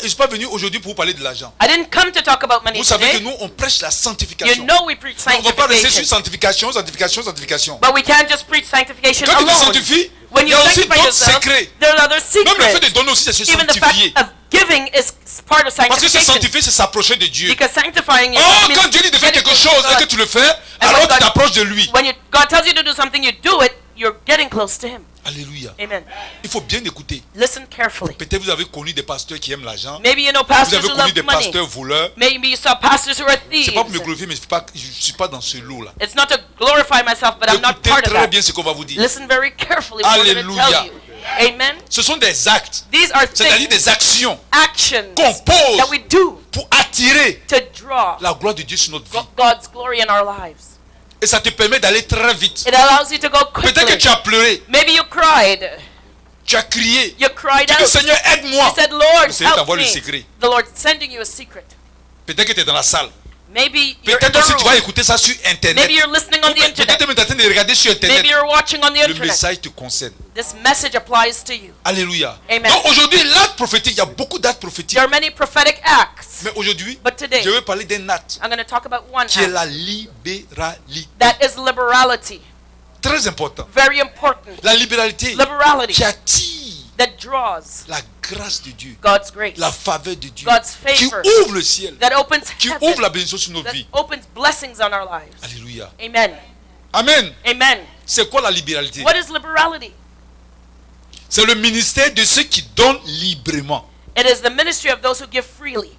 je suis pas venu aujourd'hui pour vous parler de l'argent. I didn't come to talk about money Vous savez que today. nous, on prêche la sanctification. You know we preach Mais on ne va pas rester sur sanctification. sanctification. But we can't just preach sanctification Quand tu te alone. sanctifies, When il y you a aussi sanctify d'autres yourself, secrets. there are other Même le fait de secrets. donner aussi, c'est se Even the sanctifier. fact of giving is part of Parce que se sanctification. sanctifier, c'est s'approcher de Dieu. Because sanctifying Oh, yourself quand Dieu dit de faire getting quelque close to chose et God. que tu le fais, And alors when tu God- t'approches de lui. When God tells you to do something, you do it, you're getting close to Him. Alléluia. Amen. Il faut bien écouter. Listen carefully. Peut-être vous avez connu des pasteurs qui aiment l'argent. Maybe you know Vous pastors avez who connu love des money. pasteurs voleurs. Maybe you saw pastors who are C'est pas pour me thieves. glorifier, mais je ne suis pas dans ce lot-là. It's not to glorify myself, but I'm not Écoutez part of très that. bien ce qu'on va vous dire. Listen very carefully what I'm going to Alléluia. tell you. Amen. Ce sont des actes, These are c'est-à-dire things, des actions actions qu'on pose that we do pour attirer to draw la gloire de Dieu sur notre vie. God's glory in our lives. Et ça te permet d'aller très vite. It allows you to go Peut-être que quickly. tu as pleuré, Maybe you cried. tu as crié. You cried Tu dis, out. Seigneur, aide-moi. You said, Lord, Le Seigneur help t'envoie le me. secret. The Lord's sending you a secret. Peut-être que tu es dans la salle. Maybe you're in Peut-être the aussi tu vas room. écouter ça sur Internet. Maybe you're listening on the Peut-être internet. même tu es en train de regarder sur Internet. Maybe you're watching on the Le internet. message te concerne. This message applies to you. Alléluia. Amen. Donc aujourd'hui, l'acte prophétique, il y a beaucoup d'actes prophétiques. There are many prophetic acts. Mais aujourd'hui, But today, je veux parler d'un acte I'm going to talk about one qui est act. la libéralité. That is liberality. Très important. Very important. La libéralité Liberality qui attire that draws la grâce de Dieu, God's grace. la faveur de Dieu, God's qui favor. ouvre le ciel, That opens qui heaven. ouvre la bénédiction sur nos That vies. opens blessings on our lives. Alléluia. Amen. Amen. Amen. C'est quoi la libéralité? What is liberality? C'est le ministère de ceux qui donnent librement. It is the ministry of those who give freely.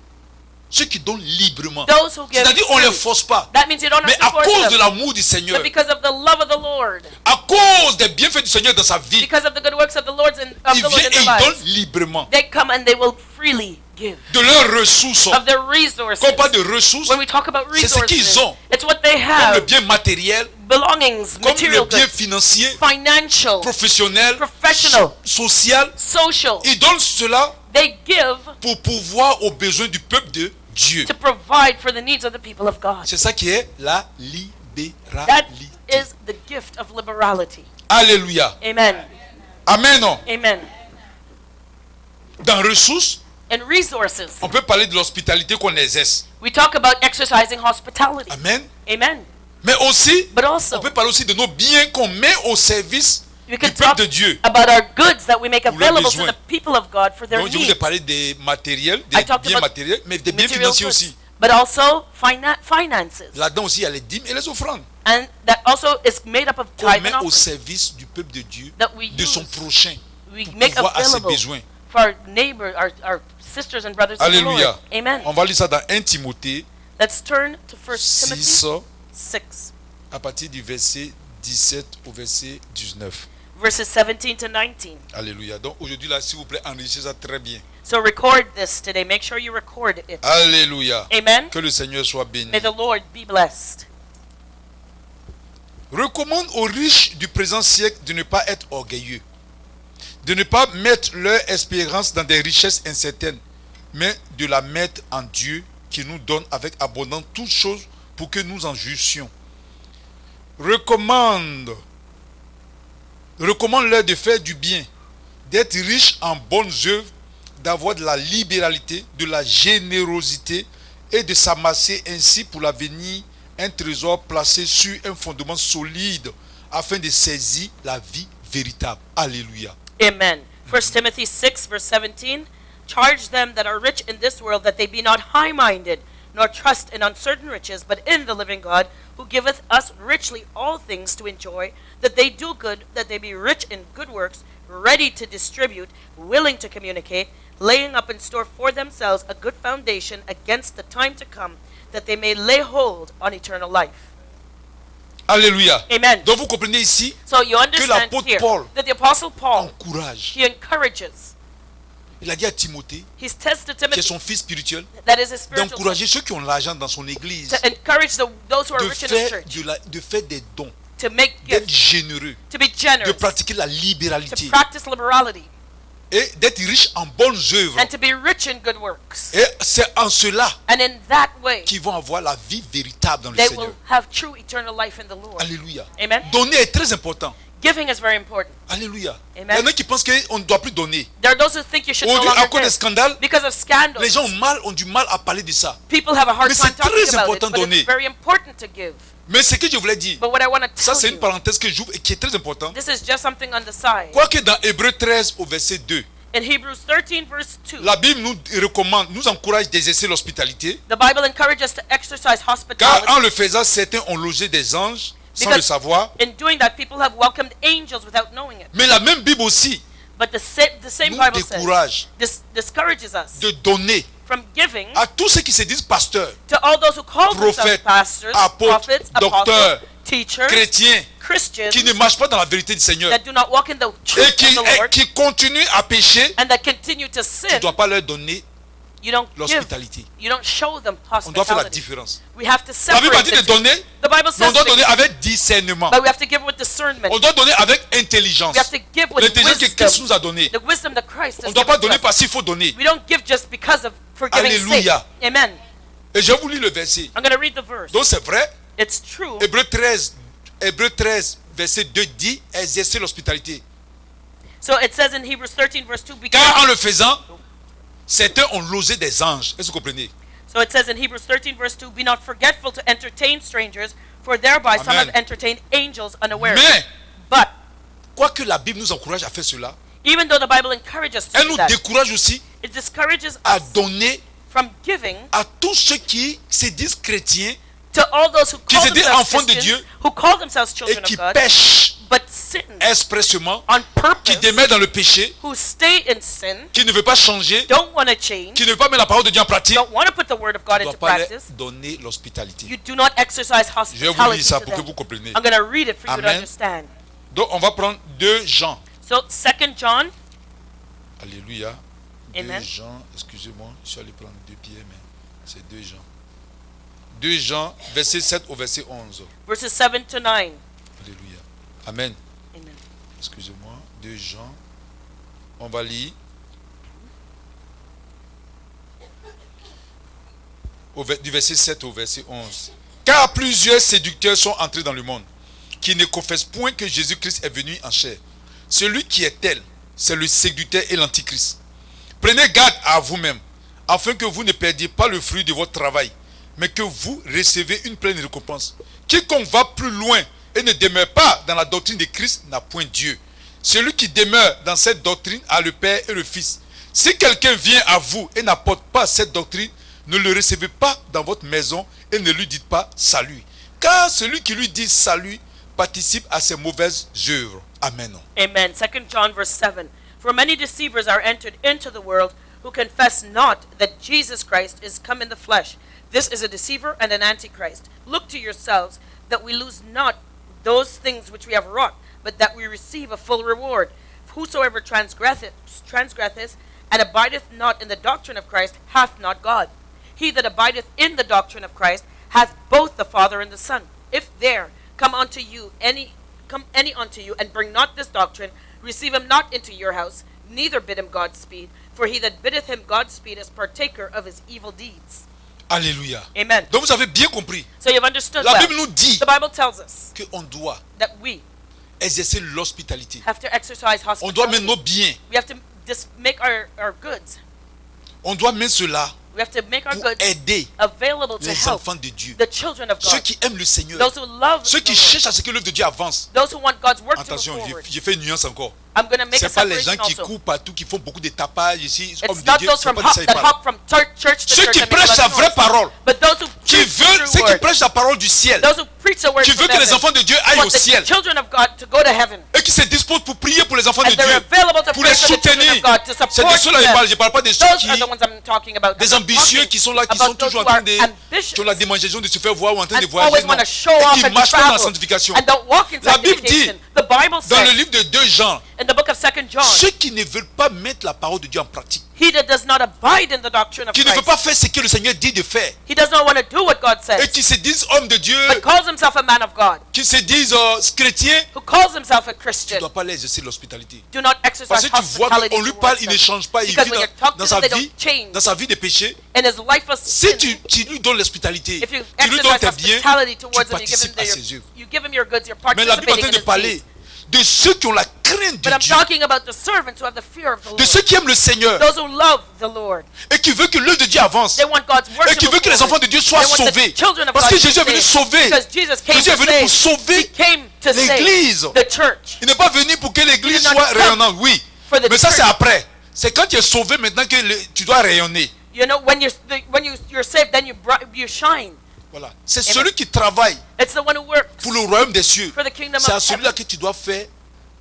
Ceux qui donnent librement. Those who give C'est-à-dire on ne les freely. force pas. That means you don't Mais have to à force cause de them. l'amour du Seigneur, But because of the love of the Lord, à cause des bienfaits du Seigneur dans sa vie, because of the good works of the Lord in ils their viennent et ils donnent lives, librement they come and they will freely give de leurs ressources. of their resources. Quand on parle de ressources, When we talk about c'est ce qu'ils resources, ont. it's what they comme le have. bien matériel, Belongings, comme le material bien goods, financier, financial, professionnel, professional, social. social. Ils donnent cela They give pour pouvoir aux besoins du peuple de Dieu. to provide for the needs of the people of God. C'est ça qui est la That libéralité. is the gift of liberality. Alléluia. Amen. Amen. Non. Amen. Dans ressources, And resources. on peut parler de l'hospitalité qu'on exerce. We talk about exercising hospitality. Amen. Amen. Mais aussi, But on also, peut parler aussi de nos biens qu'on met au service we du can peuple talk de Dieu. about our goods that we make Pour leurs available to besoins. the people of God for their Donc je vous ai needs. parlé des matériels, I des talked biens about matériels, mais des biens Material financiers goods, aussi. but also finances. Là-dedans aussi, il y a les dîmes et les offrandes And that also is made up of qu'on tithe met and au offering service du peuple de Dieu, that we de son use, prochain, we pour make pouvoir à ses available besoins. for our neighbors, our sisters and brothers in the Lord. Alléluia. Amen. On va lire ça dans 1 Timothée Let's turn to 1 Timothy 6, 6, à partir du verset 17 au verset 19. verses 17 to 19. Alléluia. Donc aujourd'hui, là, s'il vous plaît, enregistrez ça très bien. So record this today. Make sure you record it. Alléluia. Amen. Que le Seigneur soit béni. May the Lord be blessed. Recommande aux riches du présent siècle de ne pas être orgueilleux, de ne pas mettre leur espérance dans des richesses incertaines, mais de la mettre en Dieu qui nous donne avec abondance toutes choses pour que nous en jouissions. Recommande-leur de faire du bien, d'être riches en bonnes œuvres, d'avoir de la libéralité, de la générosité et de s'amasser ainsi pour l'avenir un trésor placé sur un fondement solide afin de saisir la vie véritable. Alléluia. Amen. 1 Timothy 6, verse 17. Charge them that are rich in this world that they be not high-minded, nor trust in uncertain riches, but in the living God, who giveth us richly all things to enjoy, that they do good, that they be rich in good works, ready to distribute, willing to communicate, laying up in store for themselves a good foundation against the time to come, that they may lay hold on eternal life. Alléluia. Amen. Donc vous comprenez ici, So you understand l'apôtre here Paul that the Apostle Paul, encourage. he encourages, Il a dit à Timothée, he says to qui est Timothy, son fils spirituel, that is his spiritual son, d'encourager ceux qui ont l'argent dans son église, to encourage those who are de rich in his faire, church, de faire des dons, to make d'être gifts, généreux, to be de generous, pratiquer la to libéralité practice liberality, et d'être riche en bonnes œuvres. and to be rich in good works. Et c'est en cela And in that way, qu'ils vont avoir la vie véritable dans le they Seigneur. will have true eternal life in the Lord. Alléluia. Amen. Donner est très important. Giving is very important. Alléluia. Amen. Il y en a qui pensent qu'on ne doit plus donner. There are those who think you should no Aujourd'hui, à longer cause des give. scandales, Because of scandals, les gens ont du mal à parler de ça. people have a hard Mais time c'est talking très about it, important but donner. it's very important to give. Mais ce que je voulais dire, But what I want to ça tell c'est une you, parenthèse que j'ouvre et qui est très important. this is just something on the side. Quoique dans Hébreux 13 au verset 2, In Hebrews 13 verse 2, la Bible nous recommande, nous encourage d'exercer l'hospitalité. the Bible encourages us to exercise Car hospitality. en le faisant, certains ont logé des anges sans Because- le savoir. In doing that, people have welcomed angels without knowing it. Mais la même Bible aussi But the same nous Bible says, décourage this discourages us de donner from giving à tous ceux qui se disent pasteurs, to all those who call themselves prophètes, pastors, apôtres, prophets, docteurs, apostles, teachers, chrétiens, Christians, qui ne marchent pas dans la vérité du Seigneur that do not walk in the et truth of the Lord, qui continuent à pécher. and that continue to Tu sin. ne dois pas leur donner You don't give. l'hospitalité. You don't show them On doit faire la hospitality. différence. We have to La Bible a separate dit de the two. donner, The Bible mais says on doit to donner give, avec discernement. but we have to give with discernment. On doit donner avec intelligence. We have to give with L'intelligence que Christ wisdom. nous a donnée. The wisdom that Christ On has ne doit pas given donner to us. parce qu'il faut donner. We don't give just because of for giving sake. Alléluia. Amen. Et je vous lis le verset. I'm going to read the verse. Donc c'est vrai. It's true. Hébreux 13, verset 2 dit exercer l'hospitalité. So it says in Hebrews 13 verse 2, Car en le faisant, certains ont logé des anges. Est-ce que vous comprenez? so it says in Hebrews 13 verse 2, be not forgetful to entertain strangers, for thereby some Amen. have entertained angels unawares. Mais, But quoique la Bible nous encourage à faire cela, even though the Bible encourages us to elle do nous that, décourage aussi it discourages à us donner from giving à tous ceux qui se disent chrétiens to all those who Qui call se disent themselves enfants de Christians, Dieu who call themselves et children qui of God, pêchent but sin expressément, on qui purpose, demeurent dans le péché, who stay in sin, qui ne veut pas changer, don't want to change, qui ne veut pas mettre la parole de Dieu en pratique, don't want to put the word of God ne doit into pas leur practice. donner l'hospitalité. You do not exercise Je vais vous hospitality lire ça to pour que them. vous compreniez. I'm going to read it for you to Amen. understand. Donc on va prendre 2 Jean. So 2 John, Alléluia. 2 Amen. Jean, excusez-moi, je suis allé prendre 2 Pierre, mais c'est 2 Jean. 2 Jean, verset 7 au verset 11. verses 7 to 9. Alléluia. Amen. Amen. Excusez-moi, 2 Jean. On va lire. Du verset 7 au verset 11. Car plusieurs séducteurs sont entrés dans le monde, qui ne confessent point que Jésus-Christ est venu en chair. Celui qui est tel, c'est le séducteur et l'antichrist. Prenez garde à vous-même, afin que vous ne perdiez pas le fruit de votre travail, mais que vous recevez une pleine récompense. Quiconque va plus loin et ne demeure pas dans la doctrine de Christ n'a point Dieu. Celui qui demeure dans cette doctrine a le Père et le Fils. Si quelqu'un vient à vous et n'apporte pas cette doctrine, ne le recevez pas dans votre maison et ne lui dites pas salut. Car celui qui lui dit salut participe à ses mauvaises œuvres. Amen. Amen. 2 John verse 7. For many deceivers are entered into the world who confess not that Jesus Christ is come in the flesh. This is a deceiver and an antichrist. Look to yourselves that we lose not those things which we have wrought, but that we receive a full reward. Whosoever transgresseth and abideth not in the doctrine of Christ hath not God. He that abideth in the doctrine of Christ hath both the Father and the Son. If there come any unto you and bring not this doctrine, receive him not into your house, neither bid him Godspeed, for he that biddeth him Godspeed is partaker of his evil deeds. Alléluia. Amen. Donc vous avez bien compris. So you've understood La well. Bible nous dit The Bible tells us qu'on doit that we exercer l'hospitalité. have to exercise On doit mettre hospitality. nos biens. We have to make our goods. On doit mettre cela We have to make our pour goods aider available to les help enfants de Dieu. the children of Ceux God. qui aiment le Seigneur. Those who love Ceux qui the Lord. cherchent à ce que l'œuvre de Dieu avance. Those who want God's work to move Attention, forward. j'ai fait une nuance encore. I'm going to make Ce a n'est pas les gens separation qui also. courent partout, qui font beaucoup de tapages ici, hommes It's de not Dieu. those C'est from pas de ça il that parle. hop from church to Ceux church qui and make prêchent la lots of vraie noise. parole, But those who qui preach veulent, the ceux true qui word, prêchent la parole du ciel, those who preach the word qui from veulent que les heaven, enfants de Dieu aillent au want the ciel children of God to go to heaven, et qui se disposent pour prier pour les enfants de and they're Dieu, available to pour pray les for the children soutenir. of God, to C'est support de ceux-là que je them. parle. Je ne parle pas de ceux Those qui, are the ones I'm talking about. des I'm ambitieux talking qui sont là, qui about sont those toujours en who train are de, ambitious qui ont la démangeaison de se faire voir ou en train de and voyager, always non, want to show et off qui and ne marchent pas dans la travel sanctification. and don't walk in La Bible dit, sanctification. The Bible dans le says livre de 2 Jean, in the book of 2 John, ceux qui ne veulent pas mettre la parole de Dieu en pratique, he that does not abide in the doctrine of qui ne veut Christ, pas faire ce que le Seigneur dit de faire, he does not want to do what God et says, qui se disent hommes de Dieu, but calls himself a man of God, qui se disent chrétiens, who calls himself a tu ne Christian, dois pas les exercer l'hospitalité. do not Parce exercise que tu vois hospitality qu'on lui parle, towards il ne them. change pas, il Because vit when you talk dans to sa them, they vie, don't change. dans sa vie de péché. In his life of Si sin, tu lui donnes l'hospitalité, if you tu lui donnes exercise tes biens, hospitality tu towards him, you give him participes à ses œuvres. you give him your goods, you're Mais la Bible est en participating train in de his parler deeds. de ceux qui ont la crainte But de I'm Dieu, talking about the servants who have the fear of the de Lord. ceux qui aiment le Seigneur Those who love the Lord. et qui veulent que l'œuvre de Dieu avance They want God's work et to qui move veulent que les enfants forward. de Dieu soient They want the sauvés. children of Parce God que to Jésus est be venu saved. sauver. Because Jesus came Jésus est to venu pour save. He sauver came to l'Église. save the church. Il n'est pas venu pour que l'église He did not soit come rayonnante, oui. for the Mais ça, c'est church. après. C'est quand tu es sauvé maintenant que tu dois rayonner. You know, when you're saved, then you shine. Voilà. C'est Amen. celui qui travaille It's the one who works pour le royaume des cieux. for the kingdom C'est à of celui-là heaven. que tu dois faire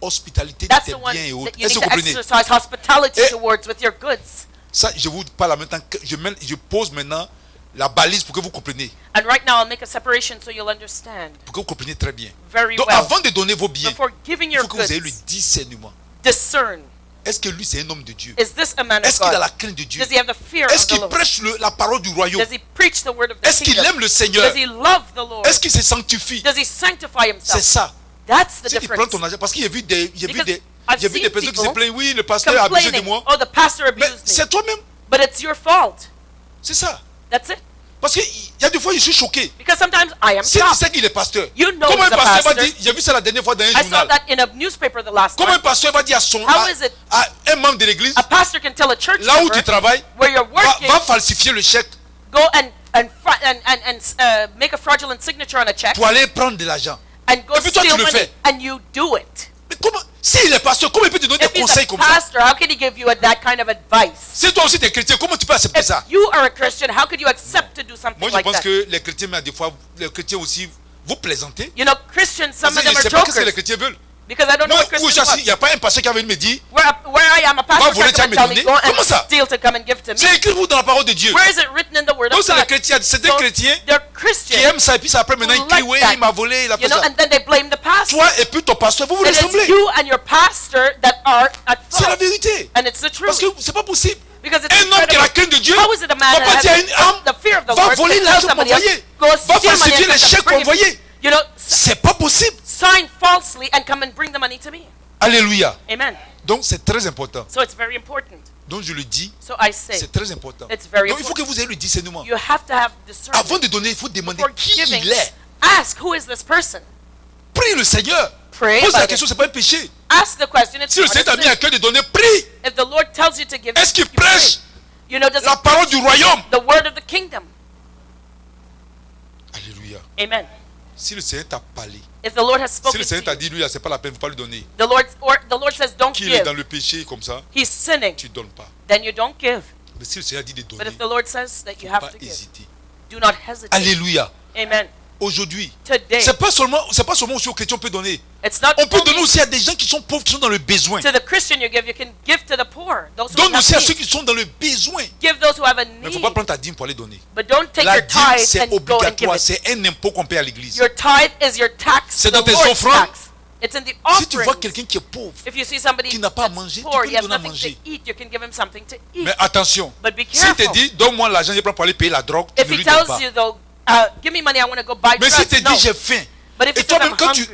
hospitalité de That's tes the one biens et autres. that you Est-ce need que to vous comprenez? exercise hospitality Et- towards with your goods. Ça, je vous parle maintenant. Je pose maintenant la balise pour que vous compreniez. And right now, I'll make a separation so you'll understand Pour que vous compreniez très bien. very Donc, well. avant de donner vos biens, Before giving il your faut que vous ayez le goods, discernement. discern. Est-ce que lui, c'est un homme de Dieu? Is this a man of Est-ce qu'il a God? la crainte de Dieu? Does he have the fear Est-ce of the qu'il Lord? prêche la parole du royaume? Does he preach the word of the Est-ce qu'il kingdom? aime le Seigneur? Does he love the Lord? Est-ce qu'il se sanctifie? Does he sanctify C'est himself? ça. That's the Si tu prends difference. ton argent, parce que j'ai vu des Because I've j'ai vu des seen personnes qui se people plaignent, oui, le pasteur a abusé de Complaining, moi. oh, the pastor Mais abused me. c'est toi-même. But it's your fault. C'est ça. That's it. Parce qu'il y a des fois, je suis choqué. Because sometimes I am Si tu shocked. sais qu'il est pasteur, You know comment un he's a pasteur va pastor. dire, j'ai vu ça la dernière fois dans un I saw journal, that in a newspaper the last comment un time. pasteur va dire How is it à un membre de l'église, a pastor can tell a church là où member tu travailles, where you're working, va falsifier le chèque go and make a fraudulent signature on a check pour aller prendre de l'argent. and go Et puis toi, steal tu le money, fais. and you do it. Mais comment, s'il est pasteur, comment il peut te donner If des he's conseils a comme ça? pastor, how can he give you that kind of advice? Si toi aussi tu es chrétien, comment tu peux accepter If ça? you are a Christian, how could you accept to do something Moi, je like pense that? que les chrétiens, mais des fois, les chrétiens aussi, vous plaisantez. You know, Christians, some Parce of que them je are ne sais pas ce que les jokers chrétiens veulent. because I don't know Moi, what où Christians il want. n'y a pas un pasteur qui va venir me dire, Where I am, a pastor voler, can't come and tu tell vas me me go donner. and Comment ça? steal to come and give to me. c'est écrit où dans la parole de Dieu? Where is it written in the Word Donc of c'est les God? chrétiens, c'est des So, chrétiens they're qui Christians, aiment ça et puis ça après maintenant ils who crient, like oui, that. il m'a volé, il a fait you know, ça. and then they blame the pastor. Toi et puis ton pasteur, vous vous It is ressemblez. you and your pastor that are at C'est la fault. vérité. And it's the Parce truth. que c'est pas possible. Because it's Un homme qui a la incredible. crainte de Dieu How is it a man va that pas dire à has une âme, the fear of the va Lord voler can tell l'argent pour somebody else, envoyer, go va steal money falsifier and les come chèques pour bring it. envoyer. You know, C'est pas possible. sign falsely and come and bring the money to me. Alléluia. Amen. Donc c'est très important. So it's very important. Donc je le dis, So I say, c'est très important. it's very Donc il faut que important. vous ayez le discernement. You have to have discernment. Avant de donner, il faut demander Before qui giving, il est. ask who is this person. Prie le Seigneur. Pray Pose la about question, it. c'est pas un péché. Ask the question. It's Si le not Seigneur a t'a mis à sin. cœur de donner, prie. If the Lord tells you to give, Est-ce qu'il you pray. prêche You know, does la he parole du royaume? the word of the kingdom? Alléluia. Amen. Si le Seigneur t'a parlé, If the Lord has si spoken le to Seigneur t'a you, dit, lui, là, c'est pas la peine, il ne faut pas lui donner. the Lord says don't Qu'il est dans give. le péché comme ça, He's sinning. tu ne donnes pas. Then you don't give. Mais si le Seigneur dit de But donner, if the Lord says that il you ne faut have pas to give, hésiter. do not hesitate. Alléluia. Amen. Aujourd'hui, Today, c'est pas seulement aussi aux chrétiens on peut donner. it's not On peut donner only aussi à des gens qui sont pauvres, qui sont dans le besoin. to the Christian you can give to the poor. Those who Donne have aussi à ceux needs. qui sont dans le besoin. Give those who have a Mais il ne need. faut pas prendre ta dîme pour aller donner. But don't take La your dîme, tithe c'est and go and give obligatoire. it. C'est un impôt qu'on paie à l'église. Your tithe is your tax, C'est the dans tes Lord's offrandes. tax. It's in the Si tu vois offering. quelqu'un qui est pauvre, If you see somebody qui n'a pas à that's manger, tu poor, peux he lui has donner à nothing manger. to eat, you can give him something to eat. mais attention, But be s'il te careful. dit, donne-moi l'argent, je prends pour aller payer la drogue, tu If ne he lui donnes tells pas. you though, give me money, I want to go buy Mais s'il te drugs, no. dit, j'ai faim, But if et he says, toi-même, I'm hungry,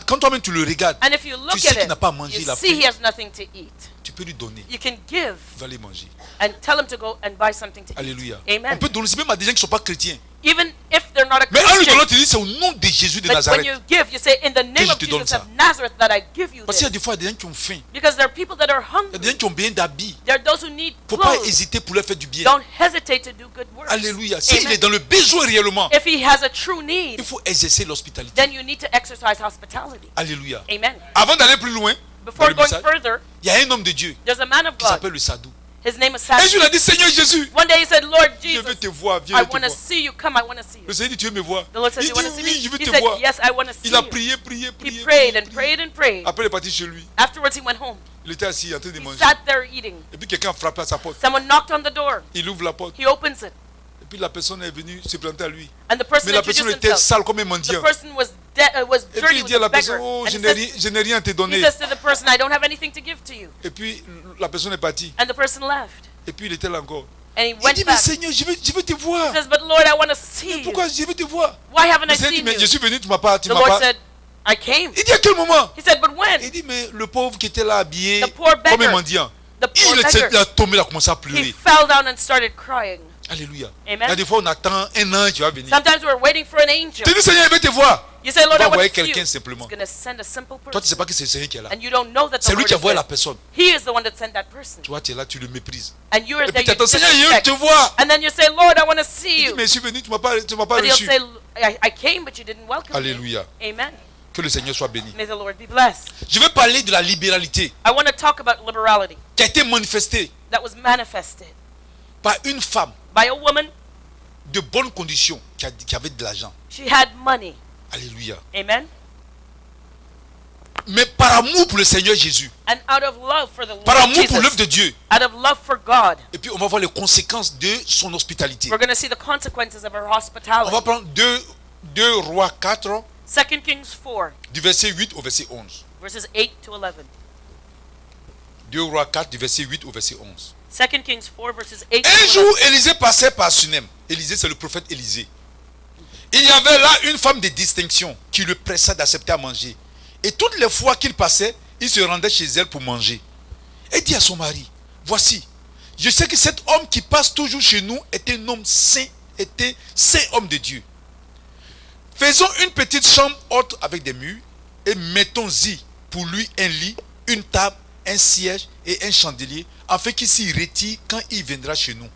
quand toi-même tu le regardes, and if you look sais at qu'il it, n'a pas à manger, you il a see faim. he has nothing to eat. tu peux lui donner. You can give Il va aller manger. and tell him to go and buy something to Alléluia. eat. Amen. On peut donner, c'est même à des gens qui ne sont pas chrétiens. Even if they're not a Mais en lui Christian, donnant, tu dis, c'est au nom de Jésus de but when Nazareth. you give, you say, in the name je of te donne Jesus ça. of Nazareth that I give you Parce qu'il y a this. des fois des gens qui ont faim. Because there are people that are Il y a des gens hungry. qui ont besoin d'habits. There are those who need Il ne faut pas clothes. hésiter pour leur faire du bien. Don't hesitate to do good works. Alléluia. S'il Amen. est dans le besoin réellement, If he has a true need, il faut exercer l'hospitalité. then you need to exercise hospitality. Alléluia. Amen. Avant d'aller plus loin, dans Before le going message, further, il y a un homme de Dieu there's a man of qui God. s'appelle le Sadou. His name is Un Sadhu. jour, il a dit, Seigneur Jésus, One day he said, Lord je Jesus, veux te voir, viens I te want to voir. see you. Come, I want to see you. Le Seigneur dit, tu veux me voir? The Lord says, Il you dit, want to see oui, me? je veux He te said, voir. yes, I want to see Il a you. prié. He prayed and prayed and prayed. Après, il est parti chez lui. Afterwards, he went home. Il était assis en train de He manger. sat there eating. Et puis quelqu'un a frappé à sa porte. Someone knocked on the door. Il ouvre la porte. He opens it. Et puis la personne est venue se planter à lui. And the person Mais la personne introduced était himself. sale comme un The mendiant. person was Et puis dirty, il was dit à a la personne, beggar. oh, And je n'ai rien à te he donner. says to the person, I don't have anything to give to you. Et puis la personne est partie. And the person left. Et puis il était là encore. And he Il went dit, mais back. Seigneur, je veux te voir. He says, but Lord, I want to see Mais you. pourquoi je veux te voir? Why haven't Le I Seigneur dit, seen mais you? je suis venu, tu m'as pas. The Lord said, I came. Il dit à quel moment? He said, but when? Il dit, mais le pauvre qui était là habillé The poor comme un beggar. mendiant. The poor Il beggar. est tombé, il a commencé à He pleurer. fell down and started crying. Alléluia. Amen. Il y a des fois, on attend un an, tu vas venir. Sometimes we're waiting for an angel. Tu dis, Seigneur, il veut te voir. You say, Lord, I va want envoyer to see you. quelqu'un He's simplement. going to send a simple Toi, tu ne sais person. pas que c'est le Seigneur qui est là. And you don't know that the C'est lui Lord qui a is envoyé there. la personne. He is the one that sent that person. Tu vois, tu es là, tu le méprises. And you're Et there, puis tu you attends, Seigneur, je disrespect. te vois. And then you say, Lord, I want to see Il dit, you. mais je suis venu, tu m'as pas But he'll reçu. say, I came, but you didn't welcome Alléluia. me. Amen. Que le Seigneur soit béni. May the Lord be blessed. Je vais parler de la libéralité I want to talk about liberality qui a été manifestée that was manifested par une femme by a woman. de bonnes conditions qui avait de l'argent. She had money. Alléluia. Amen. Mais par amour pour le Seigneur Jésus, And out of love for the Lord par amour pour l'œuvre Jesus, de Dieu, out of love for God, et puis on va voir les conséquences de son hospitalité. we're going to see the consequences of her On va hospitality. prendre 2 Rois 4, 2 Kings 4, du verset 8 au verset 11. verses 8 to 11. 2 Rois 4, du verset 8 au verset 11. 2 Kings 4, verses 8 to Un 11. jour, Élisée passait par Sunem. Élisée, c'est le prophète Élisée. Il y avait là une femme de distinction qui le pressa d'accepter à manger. Et toutes les fois qu'il passait, il se rendait chez elle pour manger. Et dit à son mari, voici, je sais que cet homme qui passe toujours chez nous est un homme saint, était saint homme de Dieu. Faisons une petite chambre haute avec des murs et mettons-y pour lui un lit, une table, un siège et un chandelier, afin qu'il s'y retire quand il viendra chez nous.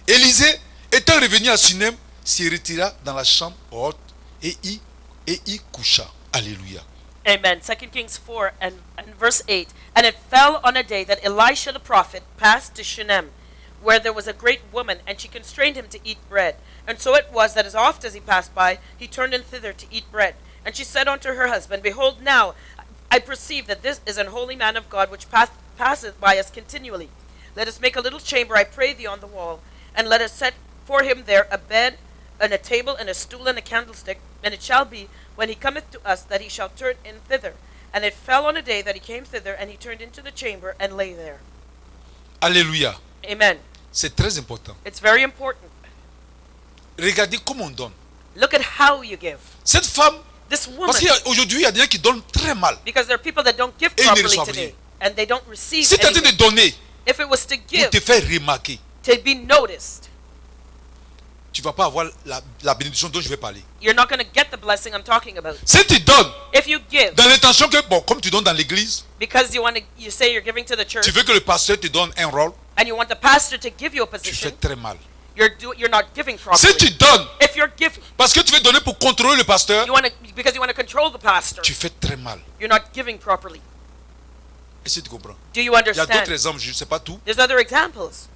Élisée, étant revenu à Sunem, s'y retira dans la chambre haute et y coucha. Alléluia. Amen. 2 Kings 4 and verse 8. And it fell on a day that Elisha the prophet passed to Shunem, where there was a great woman, and she constrained him to eat bread. And so it was that as oft as he passed by, he turned in thither to eat bread. And she said unto her husband, Behold, now I perceive that this is an holy man of God, which passeth by us continually. Let us make a little chamber, I pray thee, on the wall, and let us set for him there a bed, and a table, and a stool, and a candlestick. And it shall be, when he cometh to us, that he shall turn in thither. And it fell on a day that he came thither, and he turned into the chamber, and lay there. Alléluia. Amen. C'est très important. It's very important. Regardez comment on donne. Look at how you give. Cette femme, This woman, parce qu'aujourd'hui, il y a des gens qui donnent très mal. because there are people that don't give Et ils ne properly reçoivent today, rien. and they don't receive Si tu es en train de anything. donner If it was to pour give, te faire remarquer, to be noticed, tu ne vas pas avoir la bénédiction dont je vais parler. you're not going to get the blessing I'm talking about. Si tu donnes If you give, dans l'intention que, bon, comme tu donnes dans l'église, because you say you're giving to the church, tu veux que le pasteur te donne un rôle, and you want the pastor to give you a tu fais position, très mal. you're not giving Si properly. tu donnes If you're giving, parce que tu veux donner pour contrôler le pasteur, because you want to control the pastor, tu fais très mal. you're not giving properly. Est-ce que tu comprends? Do you Il y a d'autres understand? exemples, je ne sais pas tout. There's other examples.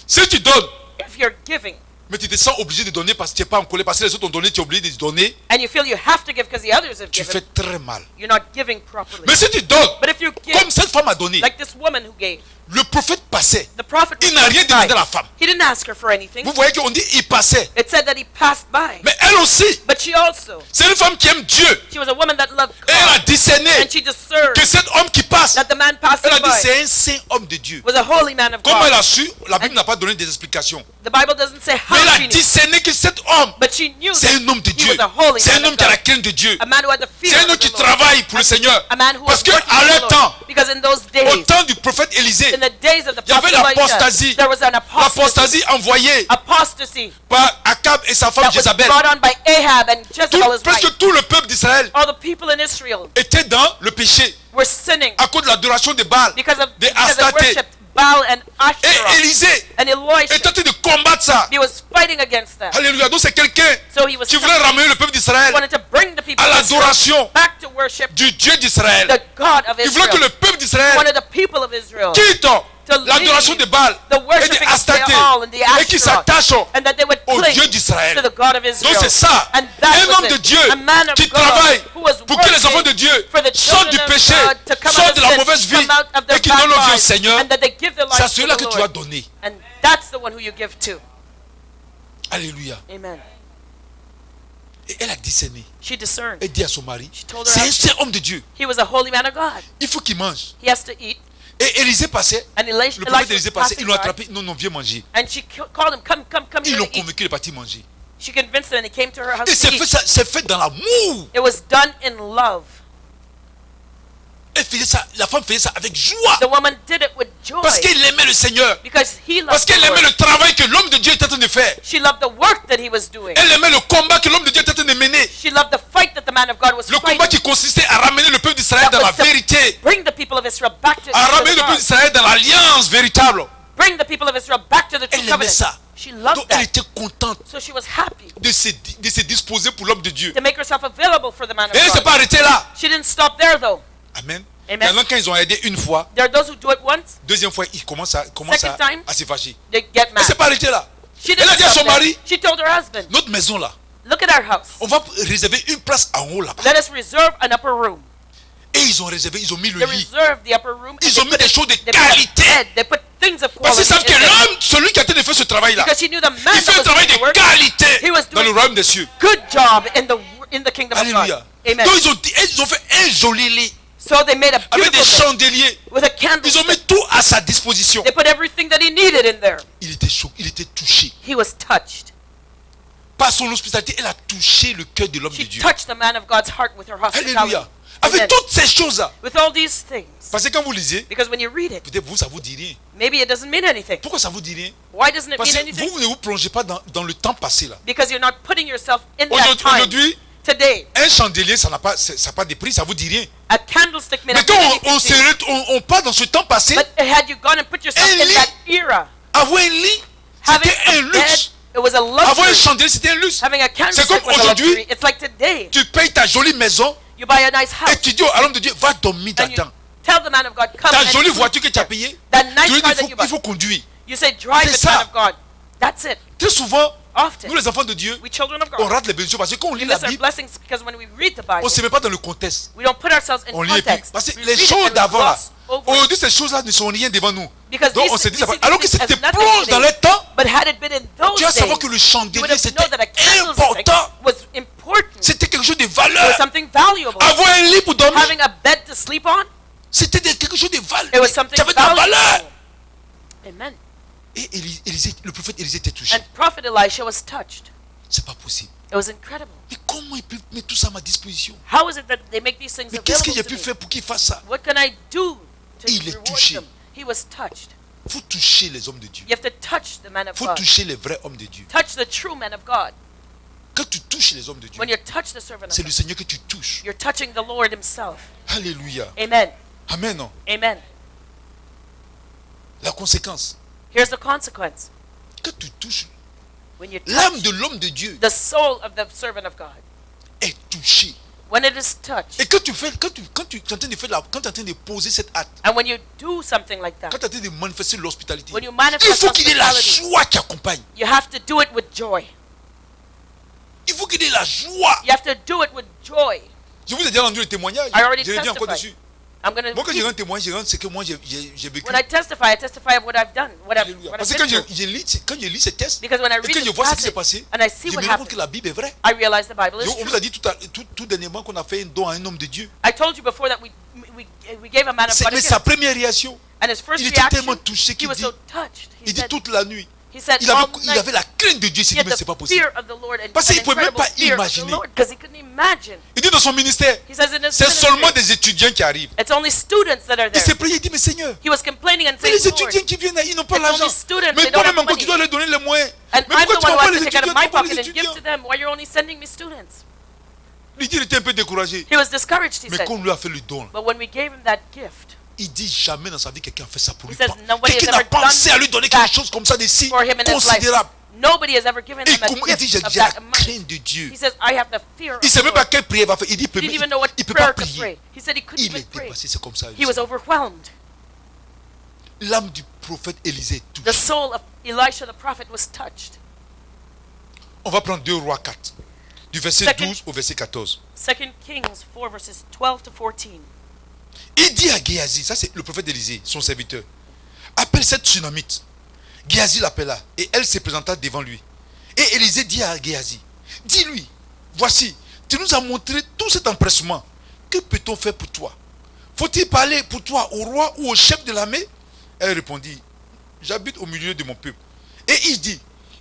Si tu donnes, If you're giving, mais tu te sens obligé de donner parce que tu n'es pas en colère, parce que les autres ont donné, tu es obligé de donner, and you feel you have to give because the others have tu given, fais très mal. you're not giving properly. Mais si tu donnes, But if you comme give, cette femme a donné, like this woman who gave, le prophète passait. the prophet Il n'a rien passed demandé by. à la femme. He didn't ask her for anything. Vous voyez qu'on dit il passait. It said that he passed by. Mais elle aussi, But she also, c'est une femme qui aime Dieu. she was a woman that loved Et elle a God, discerné and she discerned que cet homme qui passe, that the man passing elle a dit by c'est un saint homme de Dieu. was a holy man of Comme elle God. a su, la Bible n'a pas donné des explications. The Bible doesn't say Mais how elle she a knew, discerné que cet homme, but she knew c'est that un homme de he Dieu. was a holy C'est un man homme of qui a la God. crainte de Dieu. A man who had the C'est fear un of homme qui the Lord. travaille pour le Seigneur. A man who Parce was que working à for leur the temps, Lord. Because in those au days, temps du prophète Élisée, in the days of the il y avait prophet l'apostasie. Elijah, there was an apostasy, L'apostasie envoyée apostasy par Akab et sa femme that was Jézabel. brought on by Ahab and Jezebel, his wife. Presque tout le peuple d'Israël All the people in Israel était dans le péché were sinning à cause de l'adoration de Baal, because des they Astartés. worshipped Baal and Asherah. Et Élisée And Elisha, est en train de combattre ça. he was fighting against that. Alléluia. Donc c'est quelqu'un So he was qui voulait ramener le peuple d'Israël wanted to bring the people à of Israel l'adoration back to worship du Dieu d'Israël. the God of Il voulait que Israel. le peuple d'Israël Wanted the people of Israel quitte to l'adoration leave de Baal the et des worshiping of Astartés Baal and the et qui Asherah, s'attachent and that they would au cling Dieu d'Israël. to the God of Israel. Donc c'est ça, And that un was homme de it. Dieu A man of qui God travaille who was pour que les enfants de working Dieu for the sortent du children of péché, God to come sortent out de of la sin, mauvaise vie come out of their et qui bad donnent leur vie au lives, Seigneur. and that they give their C'est à lives to ceux-là the que tu dois Lord. donner. And that's the one who you give to. Alléluia. Amen. Et elle a discerné. She discerned. Elle dit à son mari, She told her c'est un husband. saint homme de Dieu. He was a holy man of God. Il faut qu'il mange. He has to eat. Et Élisée passait, And Elisha, le prophète Elisha Élisée was passait, passing ils l'ont by, attrapé. Non, non, viens manger. and she called him, come Ils here l'ont to eat. convaincu, il est parti manger. She convinced him, and he came to her house Et to eat. c'est fait dans l'amour. It was done in love. Elle faisait ça, la femme faisait ça avec joie. The woman did it with joy Parce qu'elle aimait le Seigneur. because he loved Parce the qu'elle aimait Lord. le travail que l'homme de Dieu était en train de faire. She loved the work that he was doing. Elle aimait le combat que l'homme de Dieu était en train de mener. She loved the fight God was Le combat fighting. qui consistait à ramener le peuple d'Israël That dans la was to vérité, bring the people of Israel back to, à to ramener the le peuple God. d'Israël dans l'alliance véritable. Bring the people of Israel back to the true Elle aimait covenant. ça. She loved Donc elle that. était contente So she was happy de se disposer pour l'homme de Dieu. to make herself available for the man Et elle ne of s'est God. pas arrêtée là. She didn't stop there though. Amen. Amen. Maintenant, quand ils ont aidé une fois, There are those who do it once, deuxième fois, ils commencent Second time. à se fâcher. they get Elle mad. ne s'est pas arrêtée là. She Elle a didn't dit à son stop there. mari, She told her husband, notre maison là, look at our house. on va réserver une place en haut là-bas. Let us reserve an upper room. Et ils ont réservé, ils ont mis le They lit. reserved the upper room. and Ils they ont mis put des it- choses de they put a qualité. bed, they put things of Parce qu'ils quality savent que in there. l'homme, celui qui a été de faire ce travail-là, Because she knew the man il fait that un was travail doing the de work, qualité he was dans le doing royaume des cieux. good job in the kingdom of Alléluia. God. Amen. Donc ils ont fait un joli lit So they made a avec des beautiful bed chandeliers. with a Ils ont candlestick. mis tout à sa disposition. They put everything that he needed in there. Il était choqué, il était touché. He was touched. Par son hospitalité, elle a touché le cœur de l'homme de She Dieu. touched the man of God's heart with her hospitality. Alléluia. Avec Amen. toutes ces choses-là. With all these things. Parce que quand vous lisez, Because when you read it, peut-être vous, ça vous dit rien. maybe it doesn't mean anything. Pourquoi ça vous dit rien? Why doesn't it Parce mean que anything? vous ne vous plongez pas dans le temps passé là. Because you're not putting yourself in that time. Aujourd'hui, Today, un chandelier, ça n'a pas de prix, ça vous dit rien. a candlestick may Mais not quand mean on anything to you. on part dans ce temps passé, But had you gone and put yourself Un in lit. that era, avoir un lit, having c'était un a bed, luxe. it was a Avoir un luxury. chandelier, c'était un luxe. Having a comme candlestick was a aujourd'hui, luxury. It's like today, tu payes ta jolie maison you buy a nice et house tu dis à l'homme de Dieu, va dormir and you dedans. tell the man of God, come Ta and jolie sleep voiture que tu as there. payée, That tu nice lui dis, car that you il buy. faut conduire. You say, drive C'est it, ça. man of God. That's it. Très souvent, Often, nous les enfants de Dieu, we children of on God, rate les bénédictions parce que quand on we lit la miss our Bible, blessings because when we read the on ne Bible, se met pas dans le contexte. we don't put ourselves in On lit et puis, context. parce que We les read it choses and we d'avant là, gloss over it. aujourd'hui ces choses-là ne sont rien devant nous. Because Donc these- on se dit, we see alors que these things c'était as nothing plonge dans today. le temps, But had it been in those tu vas days, savoir que le you would chandelier have c'était known that a candlestick important. was important. C'était quelque chose de It was valeur. something valuable. Avoir un lit pour dormir, Having a bed to sleep on, c'était quelque chose de it was valeur. something Tu avais de la valeur. valuable. Amen. Et le prophète Élisée était touché. And Prophet Elisha was touched. C'est pas possible. It was incredible. Mais comment ils peuvent mettre tout ça à ma disposition? How is it that they make these things Mais qu'est-ce que available j'ai to pu me? faire pour qu'il fasse ça? What can I do to Il est reward touché. them? He was touched. Il faut toucher les hommes de Dieu. You have to touch the man Il of faut God. toucher les vrais hommes de Dieu. Touch the true man of God. Quand tu touches les hommes de Dieu, When you touch the servant of c'est le God, Seigneur que tu touches. you're touching the Lord himself. Alléluia. Amen. Amen. Non? Amen. La conséquence, Here's the consequence. quand tu touches, When you l'âme touch de l'homme de Dieu the soul of the servant of God, est touchée. when it is touched, Et quand tu es en train de faire quand tu es en train de poser cet acte, and when you do something like quand that, tu es en train de manifester l'hospitalité, when you il manifest faut qu'il y ait la hospitality, joie qui accompagne. you have to do it with joy. Il faut qu'il y ait la joie. You have to do it with joy. Je vous ai déjà rendu le témoignage. I already Je reviens encore testified. dessus. I'm going Moi, quand to. je rends témoignage, je rends ce que moi j'ai vécu. When I testify of what I've done, what I've Alléluia. what Parce I've que been through. quand je lis ces textes, Because when I et read que je this vois ce qui s'est passage passé, and I see je what me rends compte happened, que la Bible est vraie. I realize the Bible is On vous true. a dit tout dernièrement qu'on a fait un don à un homme de Dieu. I told you before that we gave a man of God a Mais sa gift, première réaction, and his first il était tellement reaction, touché he qu'il was dit, so touched. il dit toute la nuit, He said il all avait night la crainte de Dieu. Il s'est he dit, had mais c'est pas the possible. fear of the Lord and Parce an qu'il pouvait même incredible pas fear of the imaginer. Lord because he couldn't imagine. Il dit dans son ministère, He says in his c'est seulement ministry, des étudiants qui arrivent. it's only students that are Il there. s'est prié, il dit, mais Seigneur, He was complaining and mais saying, les Lord, étudiants qui viennent, ils n'ont pas it's l'argent. only students, Mais they don't toi-même have encore, tu dois money. leur donner les moyens. And Mais I'm pourquoi the tu one who m'envoies has les to take out étudiants? of my Pourquoi les pocket and give étudiants? to them. Why you're only sending me students? Il dit, il était un peu découragé. He was discouraged, he Mais said. quand on lui a fait le don, But when we gave him that gift, il dit jamais dans sa vie quelqu'un a fait ça pour He lui. says nobody has Quelqu'un n'a ever pensé done à lui donner that quelque chose comme ça de si for him in his life, considérable. nobody has ever given Et him a comment il dit, gift j'ai of j'ai la that amount. crainte de Dieu. He says, I have the fear of Il ne the sait même pas Lord. quelle prière il va faire. Il dit, He didn't even know what il peut pas prayer to prier. pray. He said he couldn't Il even est pray. dépassé, c'est comme ça. He was overwhelmed. L'âme du prophète Élisée est The touchée. soul of Elisha the prophet was touched. On va prendre 2 Rois 4, du verset Second- 12 au verset 14. 2 Kings 4 verses 12 to 14. Il dit à Géasi, ça c'est le prophète Élisée, son serviteur, appelle cette tsunamite. Géasi l'appela et elle se présenta devant lui. Et Élisée dit à Géasi, dis-lui, voici, tu nous as montré tout cet empressement. Que peut-on faire pour toi? Faut-il parler pour toi au roi ou au chef de l'armée? Elle répondit, j'habite au milieu de mon peuple. Et il dit,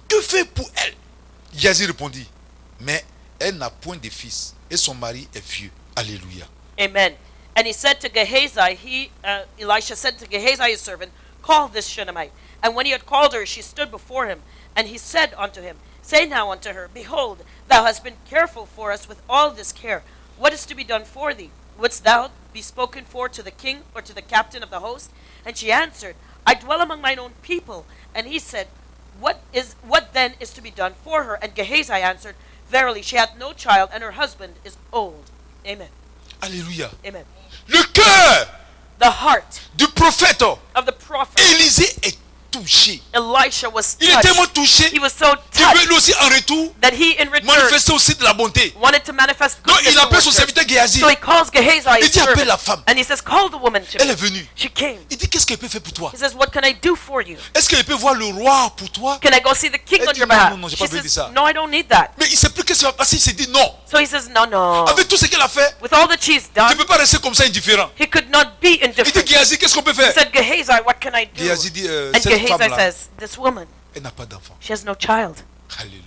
que faire pour elle? Géasi répondit, mais elle n'a point de fils et son mari est vieux. Alléluia. Amen. And he said to Gehazi, Elisha said to Gehazi his servant, call this Shunammite. And when he had called her, she stood before him. And he said unto him, say now unto her, behold, thou hast been careful for us with all this care. What is to be done for thee? Wouldst thou be spoken for to the king or to the captain of the host? And she answered, I dwell among mine own people. And he said, What then is to be done for her? And Gehazi answered, Verily, she hath no child, and her husband is old. Amen. Alléluia. Amen. Le cœur The heart du prophète of the prophet Élisée est touché. Elisha was Il est tellement touched. touché He was so qu'il veut touched lui aussi en retour that he in return manifester aussi de la bonté. wanted to manifest Donc goodness il appelle son towards her. serviteur Géasi. So he calls Gehazi Il his dit appelle servant, la femme. and he says, call the woman to Elle me. est venue. She came. Il dit qu'est-ce qu'elle peut faire pour toi? He says, what can I do for you? Est-ce qu'elle peut voir le roi pour toi? Can I go see the king Elle on dit, your non, behalf? non, non, j'ai She pas besoin de says, ça. no, I don't need that. Mais il ne sait plus qu'est-ce qu'il va passer. Il s'est dit non. So he says, no, no. Avec tout ce qu'elle a fait, With all that she's tu ne done, peux pas rester comme ça indifférent. he could not be Il dit indifferent. Géasi, qu'est-ce qu'on peut He faire? said, Gehazi, what can I do? Géasi dit And cette Gehazi femme-là, says, this woman, elle n'a pas d'enfant. she has no child. Alléluia.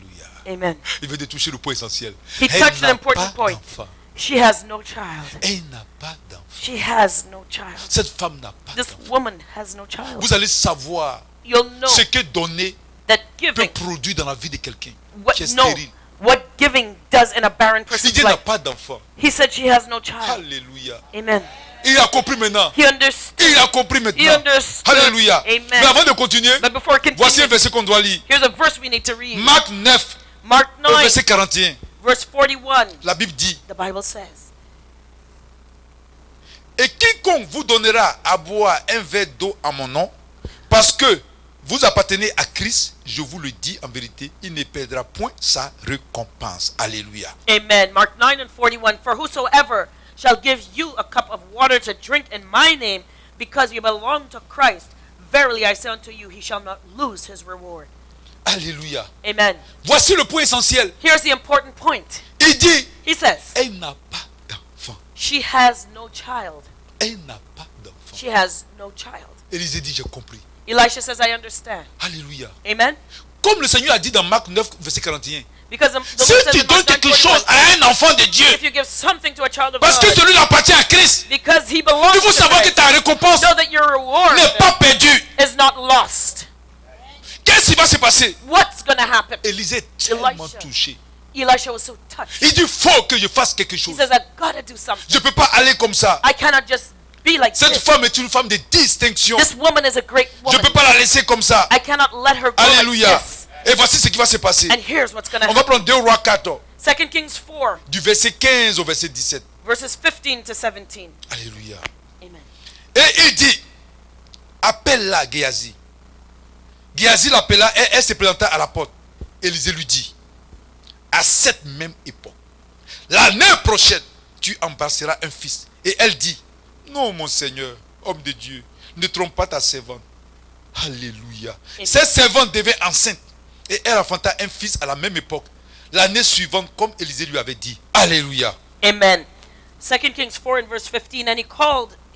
Amen. Il veut toucher le point essentiel. He Elle touched an n'a important pas point. d'enfant. She has no child. Elle n'a pas d'enfant. She has no child. Cette femme n'a pas This d'enfant. woman has no child. Vous allez savoir You'll know ce que donner that peut giving, produire dans la vie de quelqu'un qui est no, stérile. what giving does in a barren Il person's dit elle n'a life. pas d'enfant. He said she has no child. Alléluia. Amen. Il a compris maintenant. He understood. Il a compris He maintenant. understood. Alléluia. Amen. Mais avant de continuer, But before voici un continuing, verset qu'on doit lire. here's a verse we need to read. Marc 9, Mark au 9, verset 41. verse 41. La Bible dit, The Bible says, et quiconque vous donnera à boire un verre d'eau en mon nom, parce que vous appartenez à Christ, je vous le dis en vérité, il ne perdra point sa récompense. Alléluia. Amen. Mark 9 and 41. For whosoever shall give you a cup of water to drink in my name, because you belong to Christ, verily I say unto you, he shall not lose his reward. Alléluia. Amen. Voici le point essentiel. Here's the important point. Il dit, He says, elle n'a pas d'enfant. she has no child. Elle n'a pas d'enfant. She has no child. Élisée dit, j'ai compris. Elisha says, I understand. Alléluia. Amen. Comme le Seigneur a dit dans Marc 9, verset 41. Because the Si Lord says tu in Mark donnes 9, quelque 41, chose à un enfant de Dieu, if you give something to a child of parce que God, celui-là appartient à Christ, because he belongs il faut to savoir que Christ, ta récompense know that your reward n'est pas perdue. is not lost. Qu'est-ce qui va se passer? What's going to happen? Élisée est tellement Elisha. touché. Elisha was so touched. Il dit, il faut que je fasse quelque He chose. says, I gotta do something. Je ne peux pas aller comme ça. I cannot just be like Cette this. femme est une femme de distinction. This woman is a great Je ne woman. peux pas la laisser comme ça. I cannot let her go Alléluia. like this. Et voici ce qui va se passer. And here's what's going to On va happen. prendre 2 Rois 4, 2 Kings 4, du verset 15 au verset 17. verses 15 to 17. Alléluia. Amen. Et il dit, appelle-la Géasi. Géasi l'appela et elle se présenta à la porte. Élisée lui dit, à cette même époque, l'année prochaine, tu embrasseras un fils. Et elle dit, non mon Seigneur, homme de Dieu, ne trompe pas ta servante. Alléluia. Amen. Cette servante devint enceinte et elle enfanta un fils à la même époque, l'année suivante, comme Élisée lui avait dit. Alléluia. Amen. 2 Kings 4 and verse 15.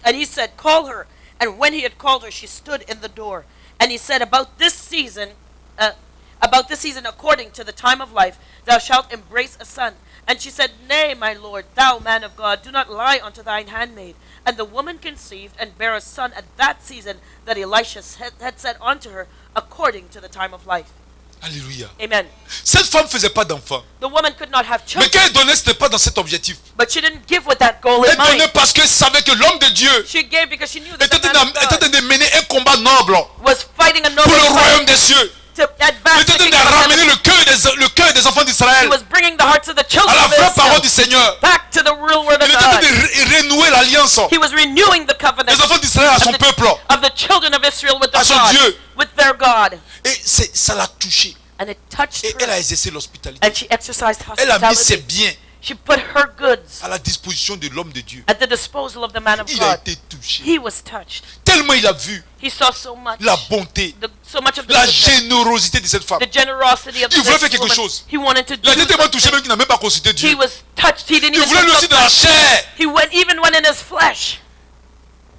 And he said, call her. And when he had called her, she stood in the door. And he said, about this season, according to the time of life, thou shalt embrace a son. And she said, nay, my lord, thou man of God, do not lie unto thine handmaid. And the woman conceived and bare a son at that season that Elisha had said unto her, according to the time of life. Alléluia. Amen. Cette femme ne faisait pas d'enfant. The woman could not have Mais children, quand elle donnait, ce n'était pas dans cet objectif. but she didn't give with that goal in Elle donnait mind. parce qu'elle savait que l'homme de Dieu She gave because she knew that était the man of en train God de mener un combat noble was fighting a pour noble le fight royaume des cieux. to Il advance était the en train kingdom de of ramener heaven. le cœur des enfants He d'Israël was bringing the hearts of the à children la of vraie parole Israel du Seigneur. back to the real word of Il était en train God. de renouer l'alliance He was renewing the covenant des enfants d'Israël à son peuple. of the children of Israel with their À son God, Dieu. with their God. Et ça l'a touché. And it touched Et elle a her. exercé l'hospitalité. And she exercised Elle a mis ses hospitality. biens She put her goods à la disposition de l'homme de Dieu. at the disposal of the man of Il a God. été touché. He was touched. Tellement il a vu He saw so much. la bonté, So much of the la goodness, générosité de cette femme. the generosity of Il voulait this faire quelque woman. chose. He wanted to Il a do été tellement touché something. même qu'il n'a même pas consulté He Dieu. was touched. He didn't Il even voulait lui aussi consult dans la God. chair He even went in his flesh.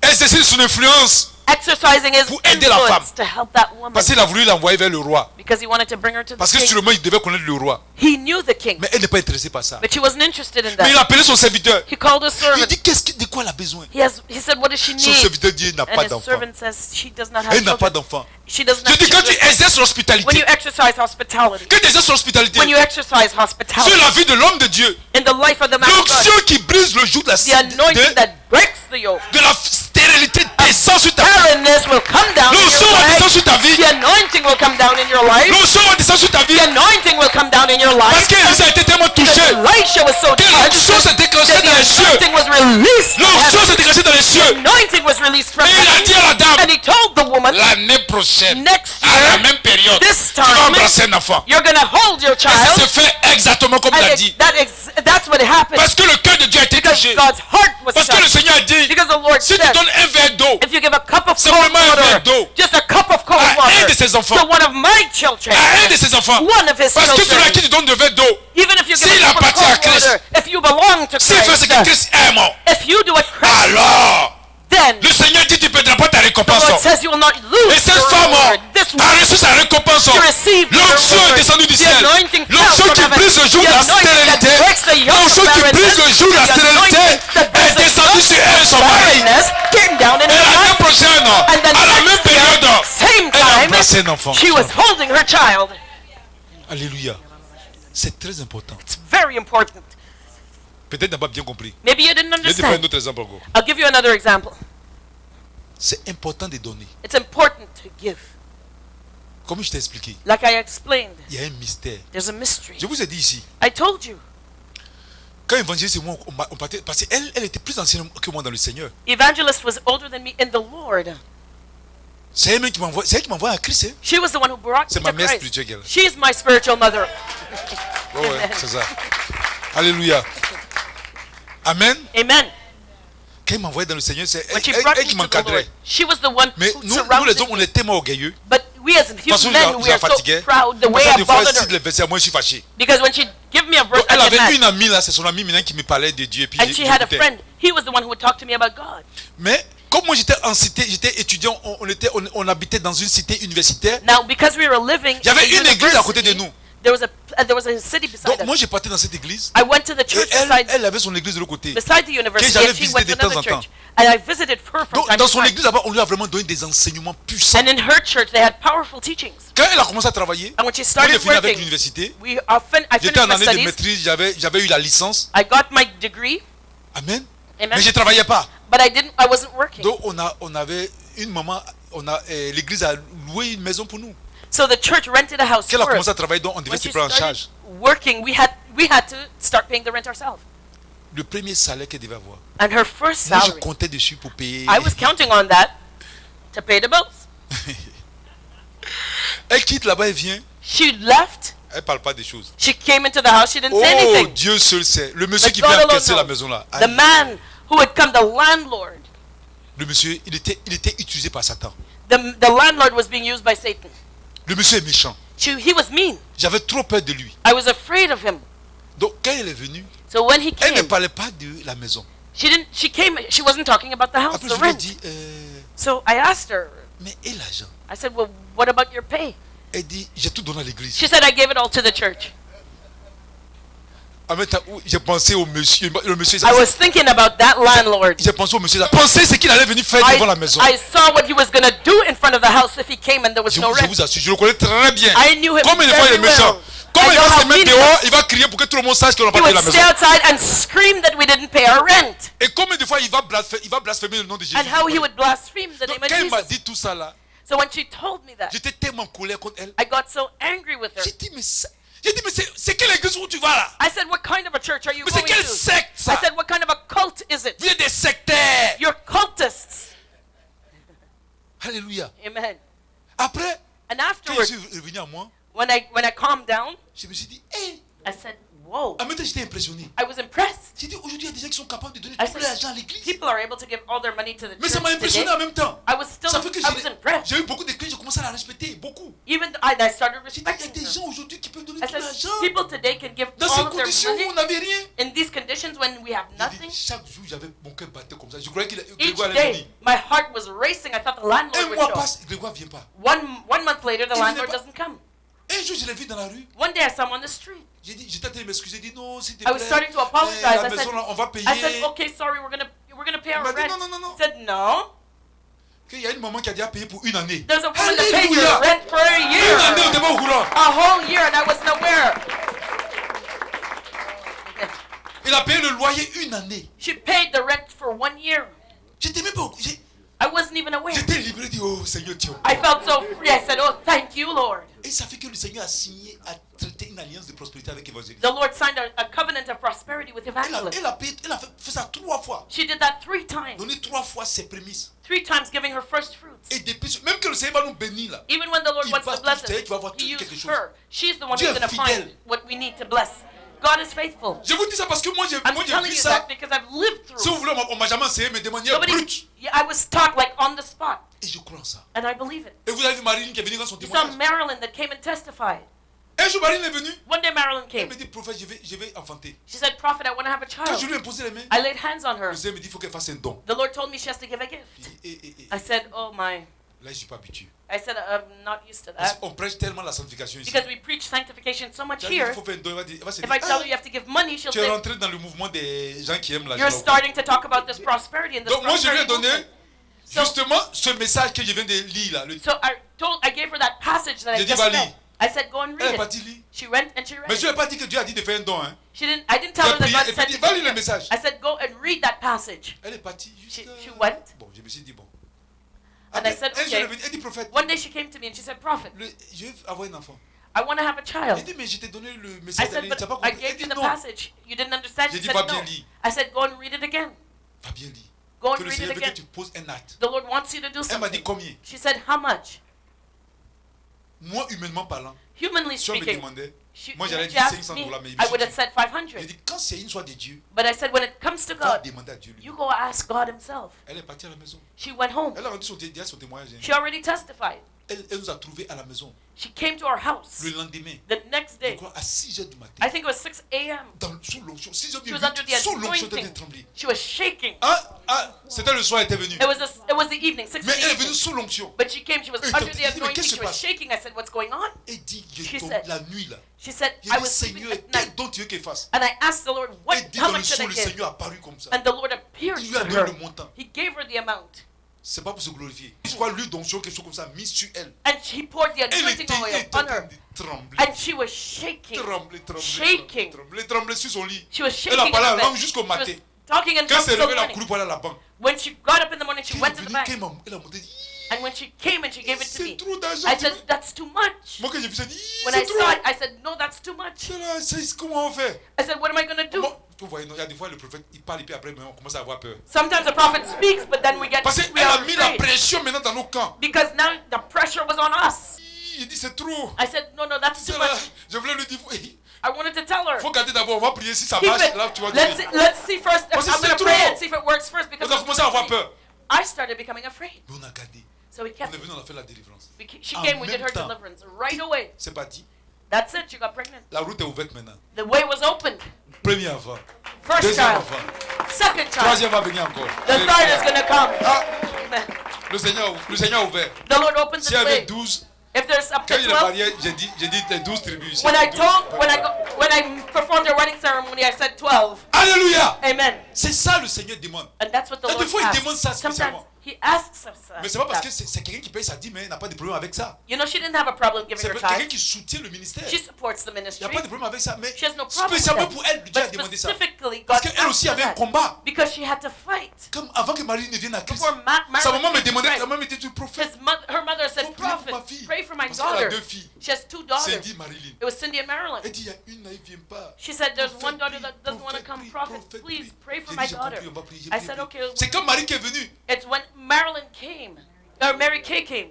exercer son influence exercising his Pour aider la femme. influence to help that woman. Parce qu'il a voulu l'envoyer vers le roi. Because he wanted to bring her to the Parce que king. sûrement, il devait connaître le roi. He knew the king, Mais elle n'est pas intéressée par ça. but she wasn't interested in Mais il that. a appelé son serviteur. He called his Il servant. dit, de quoi elle a besoin? He said, what does she Son need? serviteur dit, il n'a pas And his d'enfant. servant says, she does not have Elle n'a pas children. d'enfant. She doesn't Je have dis, quand tu children. exerces When l'hospitalité, you exercise hospitality, que tu exerces l'hospitalité when you exercise sur hospitality la vie de l'homme de Dieu, in the life of the man of God, l'onction qui brise le joug de the anointing that breaks the yoke, de la stérilité descend sur ta vie. barrenness will come down in L'onction your va descendre life. sur ta vie. The anointing will come down in your life. L'onction va descendre sur ta vie. The anointing will come down in your Parce life. qu'Élise a été tellement touché Elisha was so que touched l'onction s'est déclenchée that dans les the cieux. anointing was released from L'onction heaven. s'est déclenchée dans les The cieux. anointing was released from Et il a dit heaven. à la dame, And he told the woman, l'année prochaine, next à la year, même période, this tu vas time, embrasser un enfant. you're going to hold your Et ça se child. fait exactement comme il a And dit. that's what happened. Parce que le cœur de Dieu a été Because touché. God's heart was Parce que le touched. Seigneur a dit, Because the Lord si tu said, donnes un verre d'eau if you give a cup of cold Simplement un verre water, d'eau just a cup of cold à un water de ses enfants, to one of my children, à un de ses enfants, one of his parce que celui à qui children, tu donnes de verre d'eau, even if you give s'il a cup of appartient à cold Christ, water, if you belong to s'il fait ce que Christ, Christ est mort, if you do what Christ, alors then le Seigneur dit tu ne perdras pas ta the récompense. Lord says you will not Et lose cette your femme reward. This a reçu sa récompense. she received your L'onction est reward. descendue du The ciel. anointing fell L'onction from qui heaven. brise le joug The de la anointing that stérilité. breaks the yoke L'onction of qui brise le barrenness. joug de la The stérilité anointing that breaks est the descendue yoke sur elle et son of mari. barrenness came down in Et her l'année life. prochaine, And the à la même next year, période, same elle a time, embrassé un enfant. she was holding her child. Alléluia. C'est très important. It's very important. Peut-être n'a pas bien compris. Maybe you didn't Je vais te faire un understand. autre exemple encore. I'll give you another example. C'est important de donner. It's important to give. Comme je t'ai expliqué, Like I explained, il y a un mystère. there's a mystery. Je vous ai dit ici, I told you. quand évangéliste et moi, on partait, parce qu'elle était plus ancienne que moi dans le Seigneur. Evangelist was older than me in the Lord. C'est elle-même qui m'envoie, c'est elle qui m'envoie à Christ. Hein? She was the one who brought C'est me ma to mère Christ. spirituelle. She's my spiritual mother. Ouais, c'est ça. Alléluia. Amen. Amen. Quand il m'envoyait dans le Seigneur, c'est When she elle brought me qui to the Lord, m'encadrait. she was the one Mais who nous surrounded les hommes, on me. est tellement orgueilleux. But we as Parce que human men, je we la are so fatiguais. proud the way Parce que I des fois, elle bothered cite her. les versets, moi je suis fâché. Because when she give me a verse, Donc, elle I get avait mad. une amie là, c'est son amie maintenant qui me parlait de Dieu. Et puis And she had a j'écoutais. friend. He was the one who would talk to me about God. Mais comme moi j'étais en cité, j'étais étudiant, on habitait dans une cité universitaire. Now, because we were living Il y avait in une église à côté de university, nous. there was a city beside Donc us. moi j'ai parti dans cette église. I went to the Et church elle avait son église de l'autre côté. beside the university, j'allais and she visiter went to de temps another en temps. church. And I visited her from Donc time dans to son time. église là-bas, on lui a vraiment donné des enseignements puissants. And in her church, they had powerful teachings. Quand elle a commencé à travailler, And when she moi j'ai started fini avec working, l'université. I J'étais finished en my année de studies. maîtrise, j'avais eu la licence. I got my degree. Amen. Amen. Mais je ne travaillais pas. But I wasn't working. Donc on avait une maman, l'église a loué une maison pour nous. So the church rented a house Quand elle a for us. commencé à travailler, donc on devait When se she prendre en started charge. working, we had to start paying the rent ourselves. Le premier salaire qu'elle devait avoir. And her first Moi je salary, comptais dessus pour payer. I was counting on that to pay the bills. Elle quitte là-bas, elle vient. She left. Elle ne parle pas des choses. She came into the house. She didn't say Oh, anything. Dieu seul sait. Le monsieur But qui God vient alone casser la knows. maison là. The man who had come, the landlord. Le monsieur, il était utilisé par Satan. The landlord was being used by Satan. Le monsieur est méchant. He was mean. J'avais trop peur de lui. I was afraid of him. Donc quand elle est venue, So when he elle ne came, parlait pas de la maison. she wasn't talking about the house, Après the je lui ai rent. dit, So I asked her, mais et l'argent? I said, well, what about your pay? Elle dit, j'ai tout donné à l'église. She said, I gave it all to the church. En même temps, j'ai pensé au monsieur. Le monsieur, I was thinking about that landlord. j'ai pensé au monsieur. Pensez ce qu'il allait venir faire devant la maison. I saw what he was going to do in front of the house if he came and there was Je no vous rent. assure, je le connais très bien. I knew him Combien de fois il est very méchant? well. Comment I il know va how se mettre mean he dehors, il va crier pour que tout le monde sache qu'on n'a He pas payé would la stay maison. outside and scream that we didn't pay our rent. Et combien de fois il va blasphémer le nom de Jésus. And how he would blaspheme the Donc, name of quand il m'a Jesus. dit tout ça là, So when she told me that, j'étais tellement en colère contre elle. I got so angry with her. J'ai dit, mais c'est quelle église où tu vas là? I said, what kind of a church are you Mais going c'est quelle to? secte I ça? said, what kind of a cult is it? Vous êtes des sectaires. You're cultists. Alléluia. Amen. Après, And quand je afterwards, suis revenu à moi, when I calmed down, je me suis dit, hé, I said, whoa. en même temps j'étais impressionné. I was impressed. J'ai dit, aujourd'hui il y a des gens qui sont capables de donner I tout said, l'argent à l'église. people are able to give all their money to the Mais ça m'a church impressionné today. en même temps. I was still, Ça fait que I was impressed. j'ai eu beaucoup de clients, j'ai commencé à la respecter, beaucoup. Even I started J'ai dit, il y a respecting des her. gens aujourd'hui qui peuvent donner I tout said, l'argent. people today can give Dans ces all of their conditions où money on n'avait rien. in these conditions conditions when we have Il nothing. dit, chaque jour, j'avais mon cœur battait comme ça. Je croyais Each Grégoire allait venir. day, my heart was racing. I thought the landlord Un would mois show. passe, Grégoire ne vient pas. One month later, the Il landlord venait pas. doesn't come. Un jour, je l'ai vu dans la rue. One day, I saw him on the street. J'étais en train de m'excuser. J'ai dit non, s'il te I was plaît. starting to apologize. La I said, maison, là, on va payer. I said, okay, sorry, we're gonna pay Il our m'a dit rent. non, non, non, non. He said, no. Il y a une maman qui a déjà payé pour une année. There's a woman that paid your Alléluia. rent for a Une année, on year. n'était pas au courant. A whole year, and I wasn't aware. Il a payé le loyer une année. She paid the rent for 1 year. J'étais même pas. I wasn't even aware. J'étais libéré. Dit oh Seigneur, tiens. I felt so free. I said, oh, thank you, Lord. Et ça fait que le Seigneur a signé, a traité une alliance de prospérité avec l'évangile. The Lord signed a covenant of prosperity with evangelists. Elle a fait ça 3 fois. She did that 3 times. Donné 3 fois ses prémices. 3 times giving her first fruits. Et depuis, même que le Seigneur va nous bénir là. Even when the Lord Il wants va to bless tout faire, us, tu vas voir He tout quelque used chose. her. She's the one Dieu who's est going to fidèle. find what we need to bless. God is faithful. Je vous dis ça parce que moi j'ai I'm vu telling you ça. that because I've lived Si vous through. voulez, on m'a jamais enseigné, mais de manière Nobody, brute. yeah, I was taught like on the spot, Et je crois en ça. and I believe it. Et vous avez vu Marilyn qui est venue dans son You saw témoignage. Marilyn that came and testified. Un jour, Marilyn est venue. One day Marilyn Elle came. me dit, prophète, je vais enfanter. She said, Prophet, I want to have a Quand je child. lui ai posé les mains, I laid hands on her. le Seigneur me dit, il faut qu'elle fasse un don. The Lord told me she has to give a gift. Je dis, I said, oh my. là, je ne suis pas habitué. I said, I'm not used to Parce that. qu'on prêche tellement la sanctification ici. Because we preach sanctification so much Tu as dit, il here. faut faire un don. Elle va se If I dire, tell her you have to give money, she'll tu es say, rentré dans le mouvement des gens qui aiment la you're joie. starting to talk about this prosperity and this Donc moi, je lui ai prosperity donné movement. So, justement ce message que je viens de lire là. so I gave her that passage that I J'ai dit, just va read. lire. I said, go and Elle est read it. partie lire. She went and she Mais read je ne lui ai it. pas dit que Dieu a dit de faire un don. Hein. I didn't tell her that Elle God a prié said et puis to va lire give le it. message. I said, go and read that passage. Elle est partie juste. She went. Bon, je me suis dit, bon. And I Après, said, un jour, okay. elle est venue, elle dit, prophète, One day she came to me and she said, Prophet, je veux avoir un enfant. I want to have a J'ai child. dit, mais je t'ai donné le I message. said, Tu but n'as pas I compris. Elle gave you dit, the non. passage. You didn't understand? J'ai She dit, said, va no. bien lire. I said, go and read it again. Va bien lire. Go Que and le read it Seigneur veut que again. tu poses un acte. The Lord wants you to do Elle m'a dit something. combien? She said, how much? Moi, humainement parlant, Humanly si on me speaking, demandait, she, moi j'allais she dire asked 500 me, dollars, mais I would have said j'ai 500. dit, quand c'est une soit de Dieu, But I said, when it comes to va God, demander à Dieu lui. you go ask God himself. Elle est partie à la maison. She went home. Elle a rendu déjà son témoignage. Hein. She already testified. Elle nous a trouvés à la maison. She came to our house Le lendemain, the next je day. crois à 6h du matin, I think it was 6 a.m. sous l'onction, 6h du She was under matin, the sous l'onction de anointing. trembler. She was shaking. C'était le soir, elle était venue. It was the evening, 6 Mais elle est venue a.m. sous l'onction. But she came, she was Et under donc, the il dit, mais anointing, qu'est-ce qui she se was passe? shaking. I said, what's going on? Et dit, She tombe said- la nuit là. She said, J'ai I dit, was sleeping Seigneur, at quel night. don tu veux qu'elle fasse? And I asked the Lord, Et dit, how dans le much should son, I le give? Seigneur a apparu comme ça. And the Lord appeared Il lui a to donné her. le montant. He gave her the amount. C'est pas pour se glorifier. Je crois l'huile d'onction, quelque chose comme ça, mise sur elle. And he poured the Elle anointing était oil en on train her. de trembler. And she was shaking. Shaking. Trembler sur son lit. She was Elle shaking a in parlé her en bed. langue jusqu'au She was matin. talking in Quand tongues c'est till levé, elle a morning. couru pour aller à la banque. When she got up in the morning, she Quand went elle to est the venue, bank. elle a monté. And when she came and she gave it to C'est me, trop d'argent. I said, that's too much. Moi, quand j'ai vu ça, j'ai dit, When c'est I trop. saw it, I said, no, that's too much. C'est là, comment on fait? I said, what am I going to do? Bon, vous voyez, il y a des fois, le prophète, il parle et puis après, on commence à avoir peur. Sometimes the prophet speaks, but then we Parce we qu'elle a are mis la afraid. pression maintenant dans nos camps. Because now the pressure was on us. Il dit, c'est trop. I said, no, that's too C'est là, much. je voulais lui dire, I wanted to tell her. il faut garder d'abord, on va prier si ça Keep marche. it. Là, tu vas Let's dire. see first. Parce que I'm going c'est to pray trop. and see if it works first. Because On a commencé à avoir peur. I started becoming afraid. Mais on a gardé. So we On kept est venu, on a fait la délivrance. She En came, we did même her temps. deliverance right away. C'est parti. That's it, she got pregnant. La route est ouverte maintenant. The way was opened. Premier enfant. First Deuxième child, enfant. second child, Troisième va venir encore. the third is going to come. Ah, Amen. le Seigneur a ouvert. The Lord opens S'il y the avait way. 12, If there's up to quand il est 12, marié, j'ai dit les 12 tribus. when I performed the wedding ceremony, I said 12. Alléluia! Amen. C'est ça le Seigneur demande. And that's what the Il y a Lord des fois, il demande ça asks. Sometimes spécialement. He asks us Mais c'est pas parce que that. c'est quelqu'un qui paye sa dîme, mais il n'a pas de problème avec ça. You know, she didn't have a problem giving C'est her quelqu'un tithe. qui soutient le ministère. She supports the Il n'y ministry. a pas de problème avec ça, mais She has no problem with spécialement that. pour elle, Dieu a But demandé ça. specifically, God Parce qu'elle aussi asked avait for un that. combat. Because she had to fight. Comme avant que Marie ne vienne à Christ. Before Sa maman me Marilyn demandait, came sa to maman me dit, tu Christ, prophète. her mother Faut said, prier pour ma Prophet, fille. pray for my Parce qu'elle a daughter. 2 filles. She has 2 daughters. Cindy, Marilyn. It was Cindy and Marilyn. Elle dit, il y a une là, il ne vient pas. She said, there's Prophète, one daughter prie, that doesn't want to prophète, come. prie, Prophet, prophète, please prie. pray for J'ai my dit, j'ai daughter. compris, on va prier, j'ai I prié, said, prié. okay. C'est comme Marie qui est venue. It's when Marilyn came, or Mary Kay came,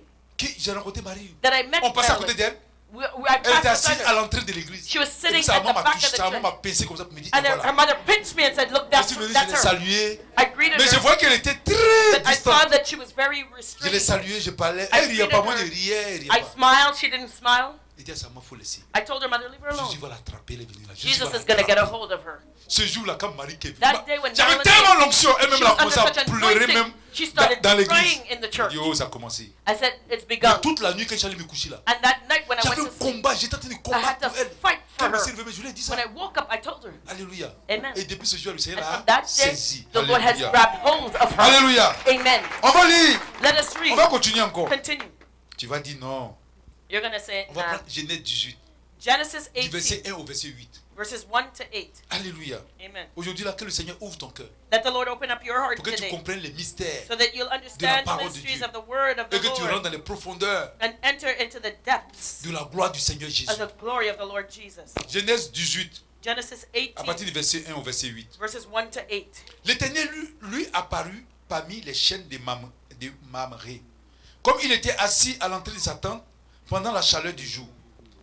J'ai rencontré Marie. that I met On passait à côté Marilyn. d'elle. I Elle était passed assise beside à her. l'entrée de l'église. She was Et sitting puis sa at the maman m'a back of touché, the sa maman m'a church. pincé comme ça pour me dire, And et her voilà. mother pinched me and said, look, Je that's suis venu, je l'ai her. salué. I greeted Mais je her, vois qu'elle était très but I saw distante. that she was very Je l'ai restrained. salué, je parlais. I Elle riait pas, greeted moi her. je riais, elle riait I pas. smiled, she didn't smile. Il dit à sa maman, il faut laisser. I told her mother, leave her alone. Jésus va l'attraper, elle est venue là. Jésus Jesus va is going to get a l'attraper. hold of her. Ce jour-là, quand Marie qui est venue, That day when j'avais Marilyn tellement came, l'onction, elle-même she elle a was commencé under à such pleurer anointing, même she started dans l'église. crying in the Je church. dis, oh, ça a commencé. I said, it's Mais begun. toute la nuit, quand j'allais me coucher là, And that night when I j'avais went un to sleep, combat, j'étais en train de I combattre had to pour elle. fight Quand for elle me her. s'est levée, je lui ai dit ça. When I woke up, I told her. Alléluia. Amen. Et depuis ce jour, le Seigneur And l'a from that day, saisi. the Lord has Alléluia. grabbed hold of her. Alléluia. Amen. On va lire. Let us On read. va continuer encore. Continue. Tu vas dire non. You're going to say, On va prendre Genèse 18, Genesis du verset 18, 1 au verset 8. verses 1 to 8. Alléluia. Amen. Aujourd'hui, là, que le Seigneur ouvre ton cœur Let the Lord open up your heart pour que tu today comprennes les mystères so that you'll understand the parole de mysteries Dieu. of the word of et the que tu rentres Lord dans les profondeurs and enter into the depths de la gloire du Seigneur Jésus. of the glory of the Lord Jesus. Genèse 18, Genesis à partir 18, du verset 1 au verset 8. verses 1 to 8. L'Éternel lui apparut parmi les chaînes de Mamré. Comme il était assis à l'entrée de sa tente pendant la chaleur du jour,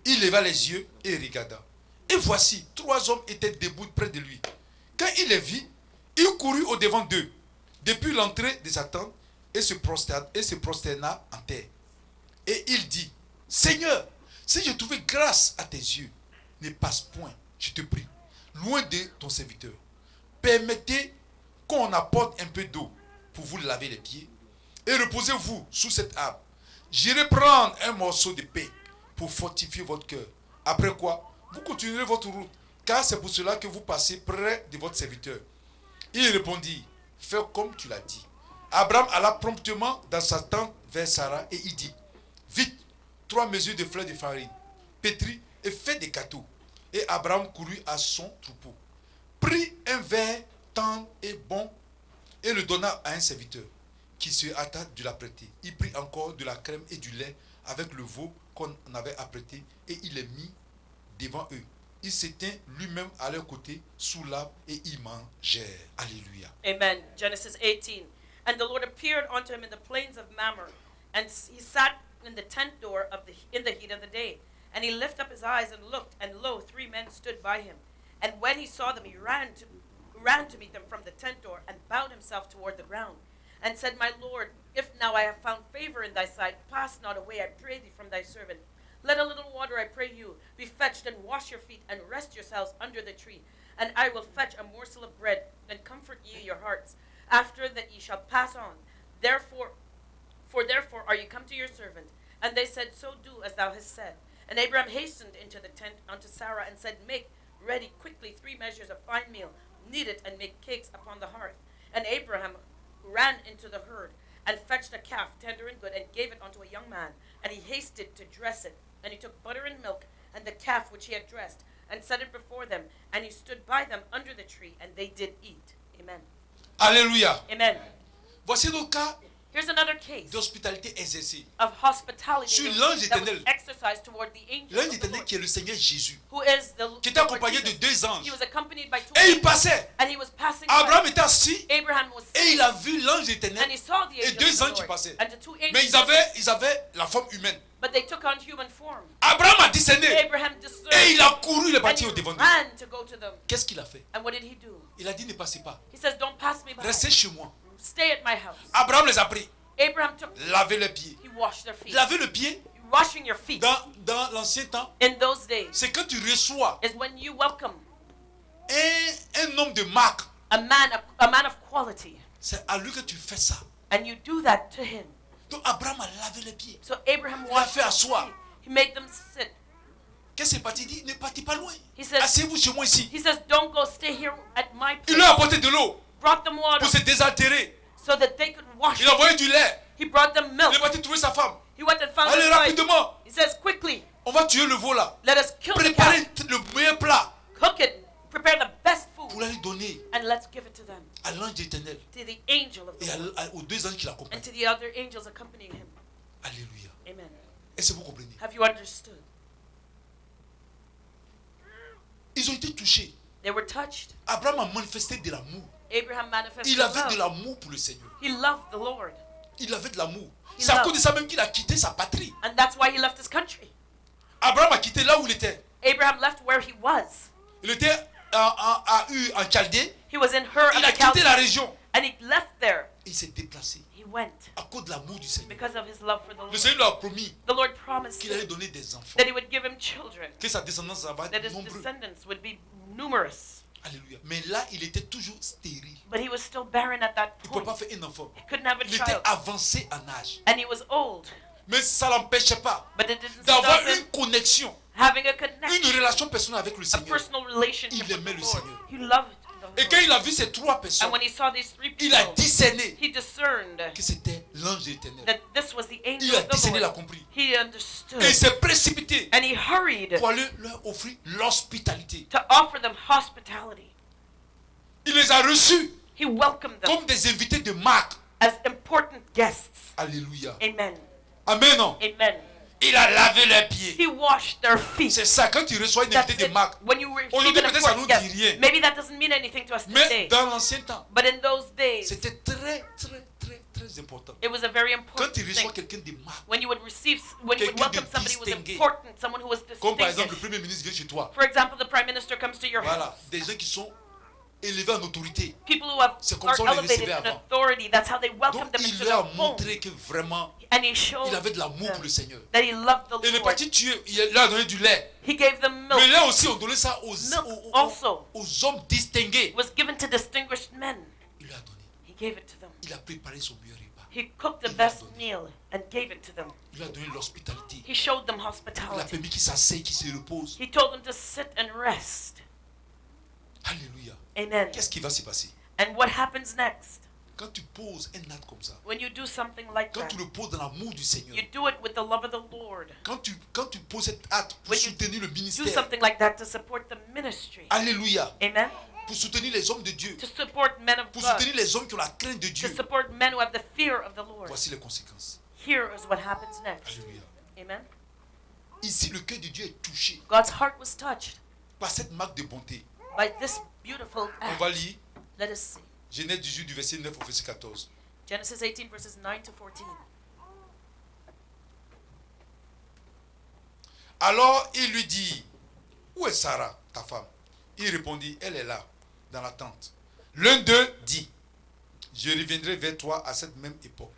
il leva les yeux et regarda. Et voici, 3 hommes étaient debout près de lui. Quand il les vit, il courut au-devant d'eux, depuis l'entrée de sa tente, et se prosterna en terre. Et il dit, Seigneur, si j'ai trouvé grâce à tes yeux, ne passe point, je te prie, loin de ton serviteur. Permettez qu'on apporte un peu d'eau pour vous laver les pieds, et reposez-vous sous cet arbre. J'irai prendre un morceau de pain pour fortifier votre cœur. Après quoi, vous continuerez votre route, car c'est pour cela que vous passez près de votre serviteur. Il répondit, fais comme tu l'as dit. Abraham alla promptement dans sa tente vers Sarah et il dit, vite, 3 mesures de fleurs de farine, pétris et fais des gâteaux. Et Abraham courut à son troupeau, prit un verre tendre et bon et le donna à un serviteur qui se hâta de l'apprêter. Il prit encore de la crème et du lait avec le veau qu'on avait apprêté et il les mit devant eux. Il s'éteint lui-même à leur côté sous l'arbre et ils mangèrent. Alléluia. Amen. Genesis 18. And the Lord appeared unto him in the plains of Mamre, and he sat in the tent door in the heat of the day. And he lifted up his eyes and looked, and lo, 3 men stood by him. And when he saw them, he ran to meet them from the tent door, and bowed himself toward the ground, and said, My Lord, if now I have found favor in thy sight, pass not away, I pray thee, from thy servant. Let a little water, I pray you, be fetched, and wash your feet, and rest yourselves under the tree. And I will fetch a morsel of bread, and comfort ye your hearts. After that ye shall pass on. Therefore are you come to your servant. And they said, So do as thou hast said. And Abraham hastened into the tent unto Sarah, and said, Make ready quickly 3 measures of fine meal, knead it, and make cakes upon the hearth. And Abraham ran into the herd, and fetched a calf, tender and good, and gave it unto a young man. And he hasted to dress it. And he took butter and milk, and the calf which he had dressed, and set it before them. And he stood by them under the tree, and they did eat. Amen. Alléluia. Amen. Voici le cas Here's another case d'hospitalité exercée. of hospitality Sur that l'ange was éternel. exercised toward the angel L'ange of the éternel Lord, qui est le Seigneur Jésus, who is the qui était Lord accompagné de Jesus. 2 anges. He was accompanied by 2 Et il angels, passait. and he was passing Abraham by. était assis Abraham was et sitting, il a vu l'ange and éternel he saw the et angel 2 of the anges qui Lord, passaient. and the 2 Mais angels, ils avaient la forme humaine. but they took on human form. Abraham a discerné Abraham et discerned, il a couru, il est and parti he au devant d'eux. ran to go to them. Qu'est-ce qu'il a fait? And what did he do? Il a dit ne passez pas. He says, Don't pass me by. Restez chez moi. Stay at my house. Abraham les a pris. Abraham took, Laver les pieds. he washed their feet. Laver le pied Washing your feet dans l'ancien temps, in those days c'est quand tu reçois is when you welcome un homme de marque. a man of quality, C'est à lui que tu fais ça. and you do that to him. Donc Abraham a lavé les pieds. So Abraham Il a washed fait their asseoir. feet. He made them sit. Qu'est-ce qu'il est parti? Il dit ne partez pas loin. He says, Asseyez-vous chez moi ici. he says, Don't go, stay here at my Il leur a place. apporté de l'eau Brought them water pour se désaltérer. so that they could wash. Il a envoyé du lait. He brought them Il milk. est parti trouver sa femme. He went and found Allez his wife. rapidement. He says, Quickly, On va tuer le veau là. let us kill the Préparez calf, le meilleur plat cook it, prepare the best pour food, aller donner and let's give it to them, à l'ange éternel to the angel of the et Lord, aux 2 anges qui and l'accompagnent. to the other angels accompanying him. Alléluia. Amen. Est-ce que vous comprenez? Have you understood? Ils ont été touchés. They were touched. Abraham a manifesté de l'amour. Abraham manifested Il avait de love. l'amour pour le Seigneur. He loved the Lord, Il avait de l'amour. He C'est à loved. cause de ça même qu'il a quitté sa patrie. and that's why he left his country. Abraham a quitté là où il était. Abraham left where he was. Il était à Ur en Chaldée. He was in Ur Il of a the quitté la Chaldees, région. and he left there. Et il s'est déplacé. He went à cause de l'amour du Seigneur. because of his love for the Le Lord. Seigneur lui a promis The Lord promised qu'il allait him donner des enfants, that he would give him children, que sa descendance va that être his nombreuse. descendants would be numerous. Alléluia. Mais là, il était toujours stérile. But he was still barren at that Il ne pouvait point. pas faire un enfant. He couldn't have a Il était child. avancé en âge. And he was old. Mais ça ne l'empêchait pas But it didn't d'avoir stop him une connexion, having a une connection, relation personnelle avec le a Seigneur. personal relationship Il with aimait the le Lord. Seigneur. He loved the Et quand Lord. il a vu ces trois And personnes, when he saw these three il a people, discerné he discerned que c'était l'ange de l'Éternel. that this was the Il angel a of the discerné, il a Lord. compris. He Et understood. il s'est précipité And he hurried pour aller leur offrir l'hospitalité. to offer them hospitality. Il les a reçus He welcomed them comme des invités de marque. as important guests. Alléluia. Amen. Amen. Non? Amen. Il a lavé leurs pieds. He washed their feet. C'est ça, quand tu reçois une That's invité de it. marque. When you receive Aujourd'hui, an peut-être ça nous important dit guest, rien. maybe that doesn't mean anything to us Mais today. dans l'ancien temps, But in those days, c'était très, très, très, très important. it was a very Quand important tu reçois thing. quelqu'un de marque, When you would receive, when you would Quelqu'un de welcome somebody who was distingué. important, someone who was comme par exemple le distinguished. Premier ministre vient chez toi. For example, the Prime Minister comes to your Voilà, house. des gens qui sont élevés en autorité. People who are C'est comme ça on les elevated recevait in avant. authority, that's how they welcome Donc them il into leur a their home. montré que vraiment, And he showed il avait de l'amour them pour le Seigneur. that he loved the Il n'est Lord. pas tué, il leur a donné du lait. He gave them milk. Mais là aussi, on donnait ça Milk also aux hommes distingués. was given to distinguished men. Il lui a donné. He gave it to them. Il a préparé son meilleur repas. He cooked the Il leur a best donné. meal and gave it to them. Il lui a donné l'hospitalité. He showed them Il a hospitality. permis qu'ils s'asseyent, qu'ils se reposent. He told them to sit and rest. Alléluia. Amen. Qu'est-ce qui va se passer? And what happens next? Quand tu poses un acte comme ça, When you do something like quand that, tu le poses dans l'amour du Seigneur, you do it with the love of the Lord. quand tu poses cet acte pour When you soutenir le Do ministère, something like that to support the ministry. Alléluia, Amen. pour soutenir les hommes de Dieu, To support men of pour God. soutenir les hommes qui ont la crainte de To Dieu, support men who have the fear of the Lord. voici les conséquences. Here is what happens next. Alléluia. Amen. Ici, le cœur de Dieu est touché God's heart was touched par cette marque de bonté. by this beautiful On act. va lire Let us see. Genèse 18 du verset 9 au verset 14. Genesis 18 verses 9 to 14. Alors il lui dit, où est Sarah, ta femme? Il répondit, elle est là, dans la tente. L'un d'eux dit, je reviendrai vers toi à cette même époque.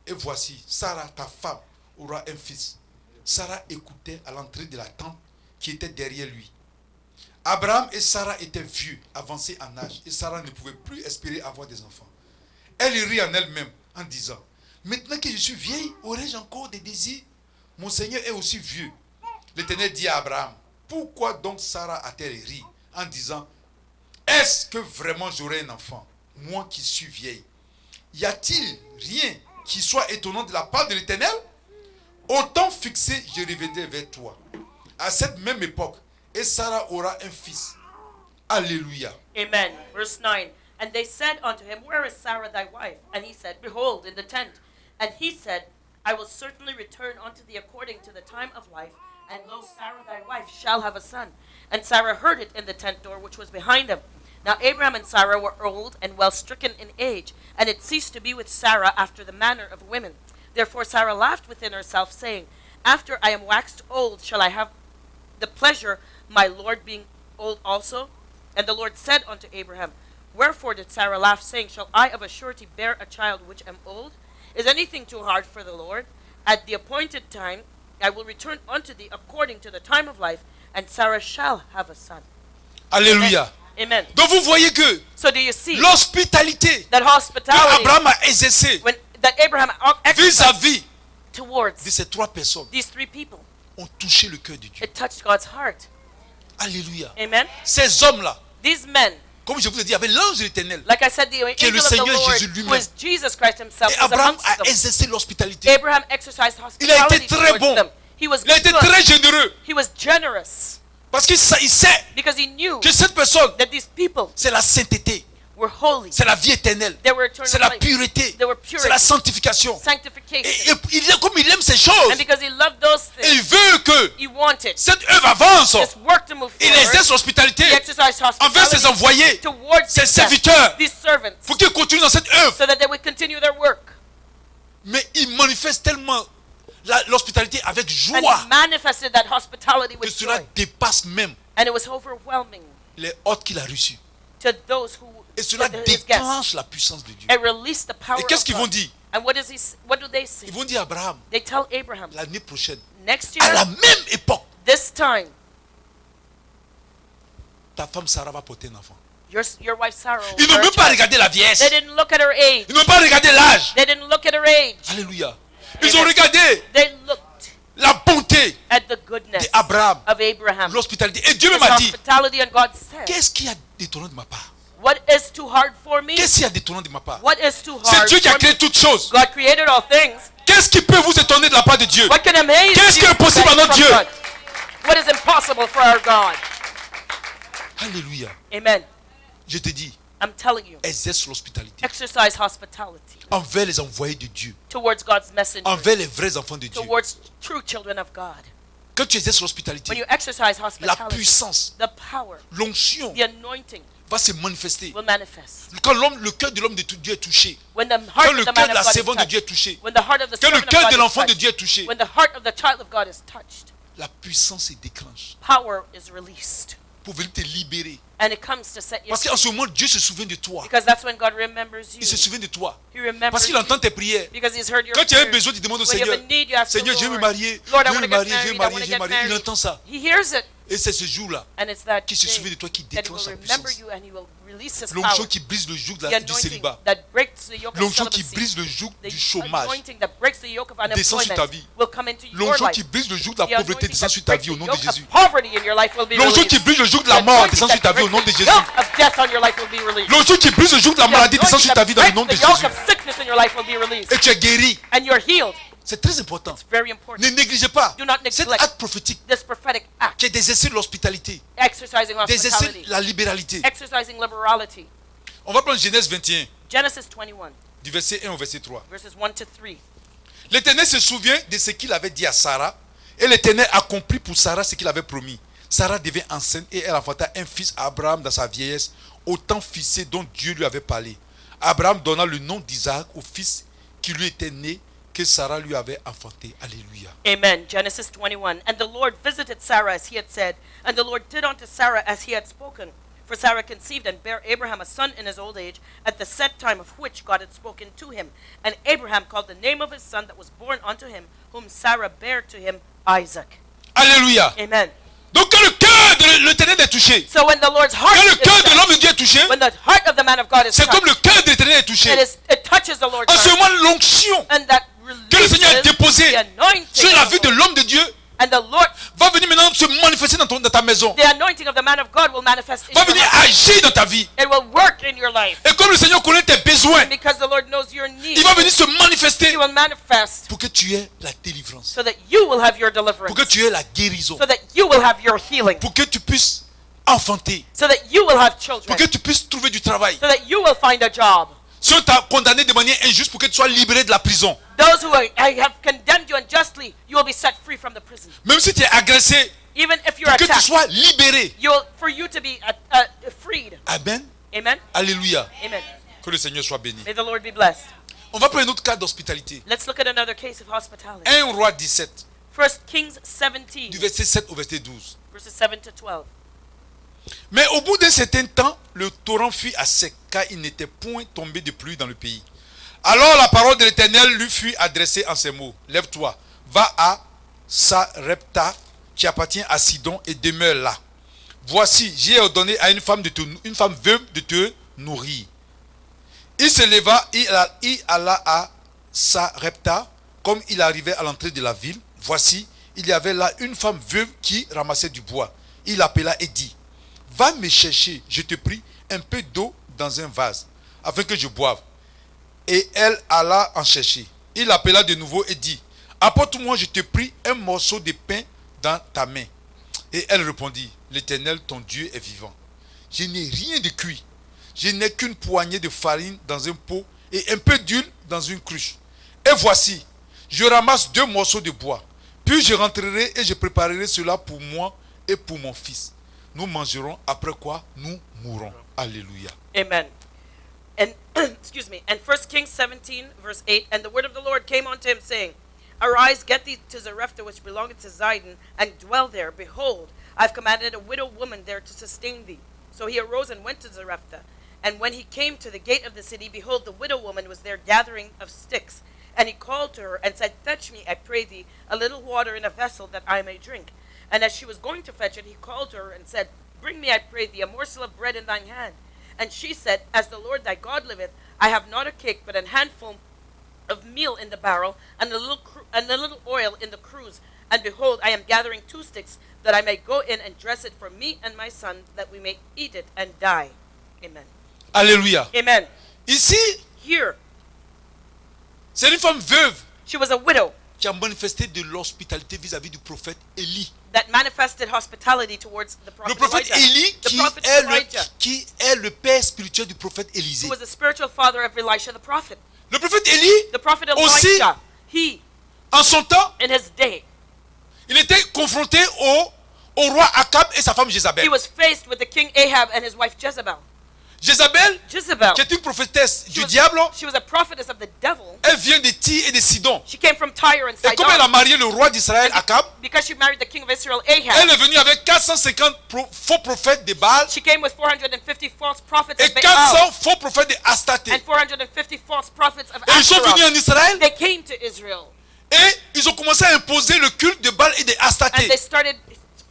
Et voici, Sarah, ta femme, aura un fils. Sarah écoutait à l'entrée de la tente qui était derrière lui. Abraham et Sarah étaient vieux, avancés en âge, et Sarah ne pouvait plus espérer avoir des enfants. Elle rit en elle-même en disant, maintenant que je suis vieille, aurais-je encore des désirs? Mon Seigneur est aussi vieux. L'Éternel dit à Abraham, pourquoi donc Sarah a-t-elle ri en disant, est-ce que vraiment j'aurai un enfant, moi qui suis vieille? Y a-t-il rien qui soit étonnant de la part de l'Éternel? Au temps fixé, je reviendrai vers toi. À cette même époque, et Sarah aura un fils. Alléluia. Amen. Verse 9. And they said unto him, where is Sarah thy wife? And he said, behold, in the tent. And he said, I will certainly return unto thee according to the time of life, and lo, Sarah thy wife shall have a son. And Sarah heard it in the tent door which was behind them. Now Abraham and Sarah were old and well stricken in age, and it ceased to be with Sarah after the manner of women. Therefore Sarah laughed within herself, saying, after I am waxed old, shall I have the pleasure, my Lord being old also? And the Lord said unto Abraham, wherefore did Sarah laugh, saying, shall I of a surety bear a child which am old? Is anything too hard for the Lord? At the appointed time I will return unto thee according to the time of life, and Sarah shall have a son. Alléluia. Amen. Donc vous voyez que So do you see l'hospitalité that hospitality qu'Abraham a exercée that Abraham exercised vis-à-vis towards de ces trois personnes these three people? ont touché le cœur de Dieu. It touched God's heart. Alléluia. Amen. Ces hommes-là, These men, comme je vous ai dit, avec l'ange de l'Éternel, like I said, the Qui est le angel of the Seigneur Lord, Jésus who lui-même. is Jesus Christ himself, et was Abraham amongst a them. exercé l'hospitalité. Abraham exercised Il a été hospitality très towards bon. them. He was Il a été good. très généreux He was generous parce qu'il sait because he knew que cette personne, that these people c'est la sainteté, were holy. c'est la vie éternelle, They were eternal c'est la life, pureté, They were purity, c'est la sanctification. sanctification. Et comme il aime ces choses, And because he loved those et il things, veut que he wanted cette œuvre avance. this work to move Il forward. exerce l'hospitalité He exercised envers ses hospitality envoyés, towards ses these serviteurs, these servants, pour qu'ils continuent dans cette œuvre. so that they would continue their work. Mais il manifeste tellement l'hospitalité avec And joie he manifested that hospitality que with cela joy. dépasse même And it was overwhelming les hôtes qu'il a reçus. to those who Et cela his guests. déclenche la puissance de Dieu. It released the power Et qu'est-ce of qu'ils vont God. dire? And what do they say? Ils vont dire à Abraham, They tell Abraham, l'année prochaine, next à la year, même époque, this time, ta femme Sarah va porter un enfant. your wife Sarah will Ils n'ont bear a même pas child. regardé la vieillesse. They didn't look at her age. Ils n'ont pas regardé l'âge. They didn't look at her age. Alléluia. Ils ont regardé They looked la bonté at the goodness d'Abraham, of Abraham. l'hospitalité. Et Dieu His même a dit, hospitality, and God said, qu'est-ce qu'il y a d'étonnant de ma part? what is too hard for me? Qu'est-ce qu'il y a d'étonnant de ma part? What is too C'est hard Dieu qui a for me? créé toutes choses. God created all things. Qu'est-ce qui peut vous étonner de la part de Dieu? What can amaze Qu'est-ce qui you est possible à from notre Dieu? God? What is impossible for our God? Alléluia. Amen. Je te dis, I'm telling you, exerce l'hospitalité exercise hospitality envers les envoyés de Dieu, towards God's messengers, envers les vrais enfants de Dieu. towards true children of God. Quand tu exerces When l'hospitalité, you exercise la hospitality, puissance, the power, l'onction the anointing va se manifester. will manifest. Quand le cœur de l'homme de Dieu est touché, When the quand heart le of the cœur man de la of God is servante de Dieu est touched, touché, when the heart of the quand le servant of cœur de God is l'enfant de touched, Dieu est touché, when the heart of the child of God is touched, la puissance se déclenche power is released, pour venir te libérer. and it comes to set you Parce qu'en free. ce moment, Dieu se souvient de toi. Because that's when God remembers you. Il se souvient de toi. He remembers Parce qu'il you. entend tes prières. Because He's heard your Quand tu as un prayers. besoin, tu demandes au When you Seigneur, have a need, you ask the Seigneur, je veux me Lord. marier, Lord, I je veux want me to get marier, je veux me married, I marier, want to je veux get me marier. Il married. entend ça. He hears it, Et c'est ce jour-là and it's that qui se day souvient de toi qui that He déclenche will sa remember puissance. you and He will release His L'onction power. qui brise le joug The du anointing célibat. that breaks the yoke of L'onction qui celibacy. brise le joug The du chômage. anointing that breaks the yoke of Descend sur ta unemployment vie. will come into your L'onction life. qui brise le joug de la The pauvreté anointing descend that sur ta breaks vie au the nom de yoke of Jésus. poverty in your life will be L'onction qui released. brise le joug de The la mort anointing descend sur ta that vie au nom de breaks the Jésus. yoke of death on your life will be released. L'onction qui brise le joug de la The maladie descend sur anointing ta vie dans le that nom de breaks the yoke Jésus. of sickness in your life will be released. Et tu es guéri. And you're healed. C'est très important. Very important. Ne négligez pas Do not cet neglect acte prophétique this prophetic act. qui est d'exercer l'hospitalité, Exercising d'exercer hospitality. la libéralité. Exercising liberality. On va prendre Genèse 21, Genesis 21, du verset 1 au verset 3. verses 1 to 3. L'Éternel se souvient de ce qu'il avait dit à Sarah, et l'Éternel accomplit pour Sarah ce qu'il avait promis. Sarah devint enceinte et elle enfanta un fils à Abraham dans sa vieillesse, au temps fixé dont Dieu lui avait parlé. Abraham donna le nom d'Isaac au fils qui lui était né, que Sarah lui avait enfanté. Alléluia. Amen. Genesis 21. And the Lord visited Sarah as He had said, and the Lord did unto Sarah as He had spoken. For Sarah conceived and bare Abraham a son in his old age, at the set time of which God had spoken to him. And Abraham called the name of his son that was born unto him, whom Sarah bare to him, Isaac. Alléluia. Amen. Donc quand le cœur de l'Éternel est touché, So when the Lord's heart quand le is cœur de touched, l'homme de Dieu est touché, when the heart of the man of God is c'est comme touched, le cœur de l'Éternel est touché. it touches the Lord's En ce heart. moment, l'onction And that que le Seigneur a releases déposée the anointing sur la of vie the de Lord. l'homme de Dieu And the Lord, va venir maintenant se manifester dans ta maison, the anointing of the man of God will manifest in va your venir life. agir dans ta vie. It will work in your life. Et comme le Seigneur connaît tes besoins, And because the Lord knows your needs, il va venir se manifester He will manifest pour que tu aies la délivrance, so that you will have your pour deliverance, que tu aies la guérison, so that you will have your healing, pour que tu puisses enfanter, so that you will have pour children, que tu puisses trouver du travail. so that you will find a job. Si on t'a condamné de manière injuste, pour que tu sois libéré de la prison. Those who have condemned you unjustly, you will be set free from the prison. Même si tu es agressé, Even if you're pour que tu attacked, sois libéré. for you to be freed. Amen. Amen. Alléluia. Amen. Que le Seigneur soit béni. May the Lord be blessed. On va prendre un autre cas d'hospitalité. Let's look at another case of hospitality. 1 Roi 17, 1 Kings 17, du verset 7 au verset 12. verses 7 to 12. Mais au bout d'un certain temps, le torrent fut à sec, car il n'était point tombé de pluie dans le pays. Alors la parole de l'Éternel lui fut adressée en ces mots. Lève-toi, va à Sarepta, qui appartient à Sidon, et demeure là. Voici, j'ai ordonné à une femme veuve de te nourrir. Il se leva, il alla à Sarepta, comme il arrivait à l'entrée de la ville. Voici, il y avait là une femme veuve qui ramassait du bois. Il appela et dit, va me chercher, je te prie, un peu d'eau dans un vase, afin que je boive. Et elle alla en chercher. Il appela de nouveau et dit, apporte-moi, je te prie, un morceau de pain dans ta main. Et elle répondit, l'Éternel, ton Dieu est vivant. Je n'ai rien de cuit. Je n'ai qu'une poignée de farine dans un pot et un peu d'huile dans une cruche. Et voici, je ramasse 2 morceaux de bois. Puis je rentrerai et je préparerai cela pour moi et pour mon fils. Nous mangerons, après quoi nous mourrons. Alléluia. Amen. And excuse me. And 1 Kings 17, verse 8, and the word of the Lord came unto him, saying, Arise, get thee to Zarephath, which belongeth to Zidon, and dwell there. Behold, I have commanded a widow woman there to sustain thee. So he arose and went to Zarephath. And when he came to the gate of the city, behold, the widow woman was there gathering of sticks. And he called to her and said, Fetch me, I pray thee, a little water in a vessel that I may drink. And as she was going to fetch it, he called to her and said, Bring me, I pray thee, a morsel of bread in thine hand. And she said, As the Lord thy God liveth, I have not a cake, but an handful of meal in the barrel, and a little oil in the cruse. And behold, I am gathering 2 sticks, that I may go in and dress it for me and my son, that we may eat it and die. Amen. Alléluia. Amen. Ici, Here, c'est une femme veuve she was a widow qui a manifesté de l'hospitalité vis-à-vis du prophète Élie. that manifested hospitality towards the Le prophet prophète Elijah. Élie The prophet Elijah, qui est le père spirituel du prophète Élisée. who was the spiritual father of Elisha the prophet. Le prophète Élie, The prophet Aussi- Elijah, he, en son temps, in his day, il était confronté au roi Akab et sa femme he Jézabel. was faced with the king Ahab and his wife Jezebel. Jézabel, Jezebel, qui est une prophétesse she du was, diable, she was a prophetess of the devil. elle vient de Tyr et de Sidon. She came from Tyre and Et comme elle a Sidon. marié le roi d'Israël, Akab, Because she married the king of Israel, elle Ahab, est venue avec 450 faux prophètes de Baal she came with 450 false prophets et of Baal 400 faux prophètes de Astaté. and 450 false prophets of Et ils sont venus Asherah. en Israël They came to Israel et ils ont commencé à imposer le culte de Baal et de and Astaté. they started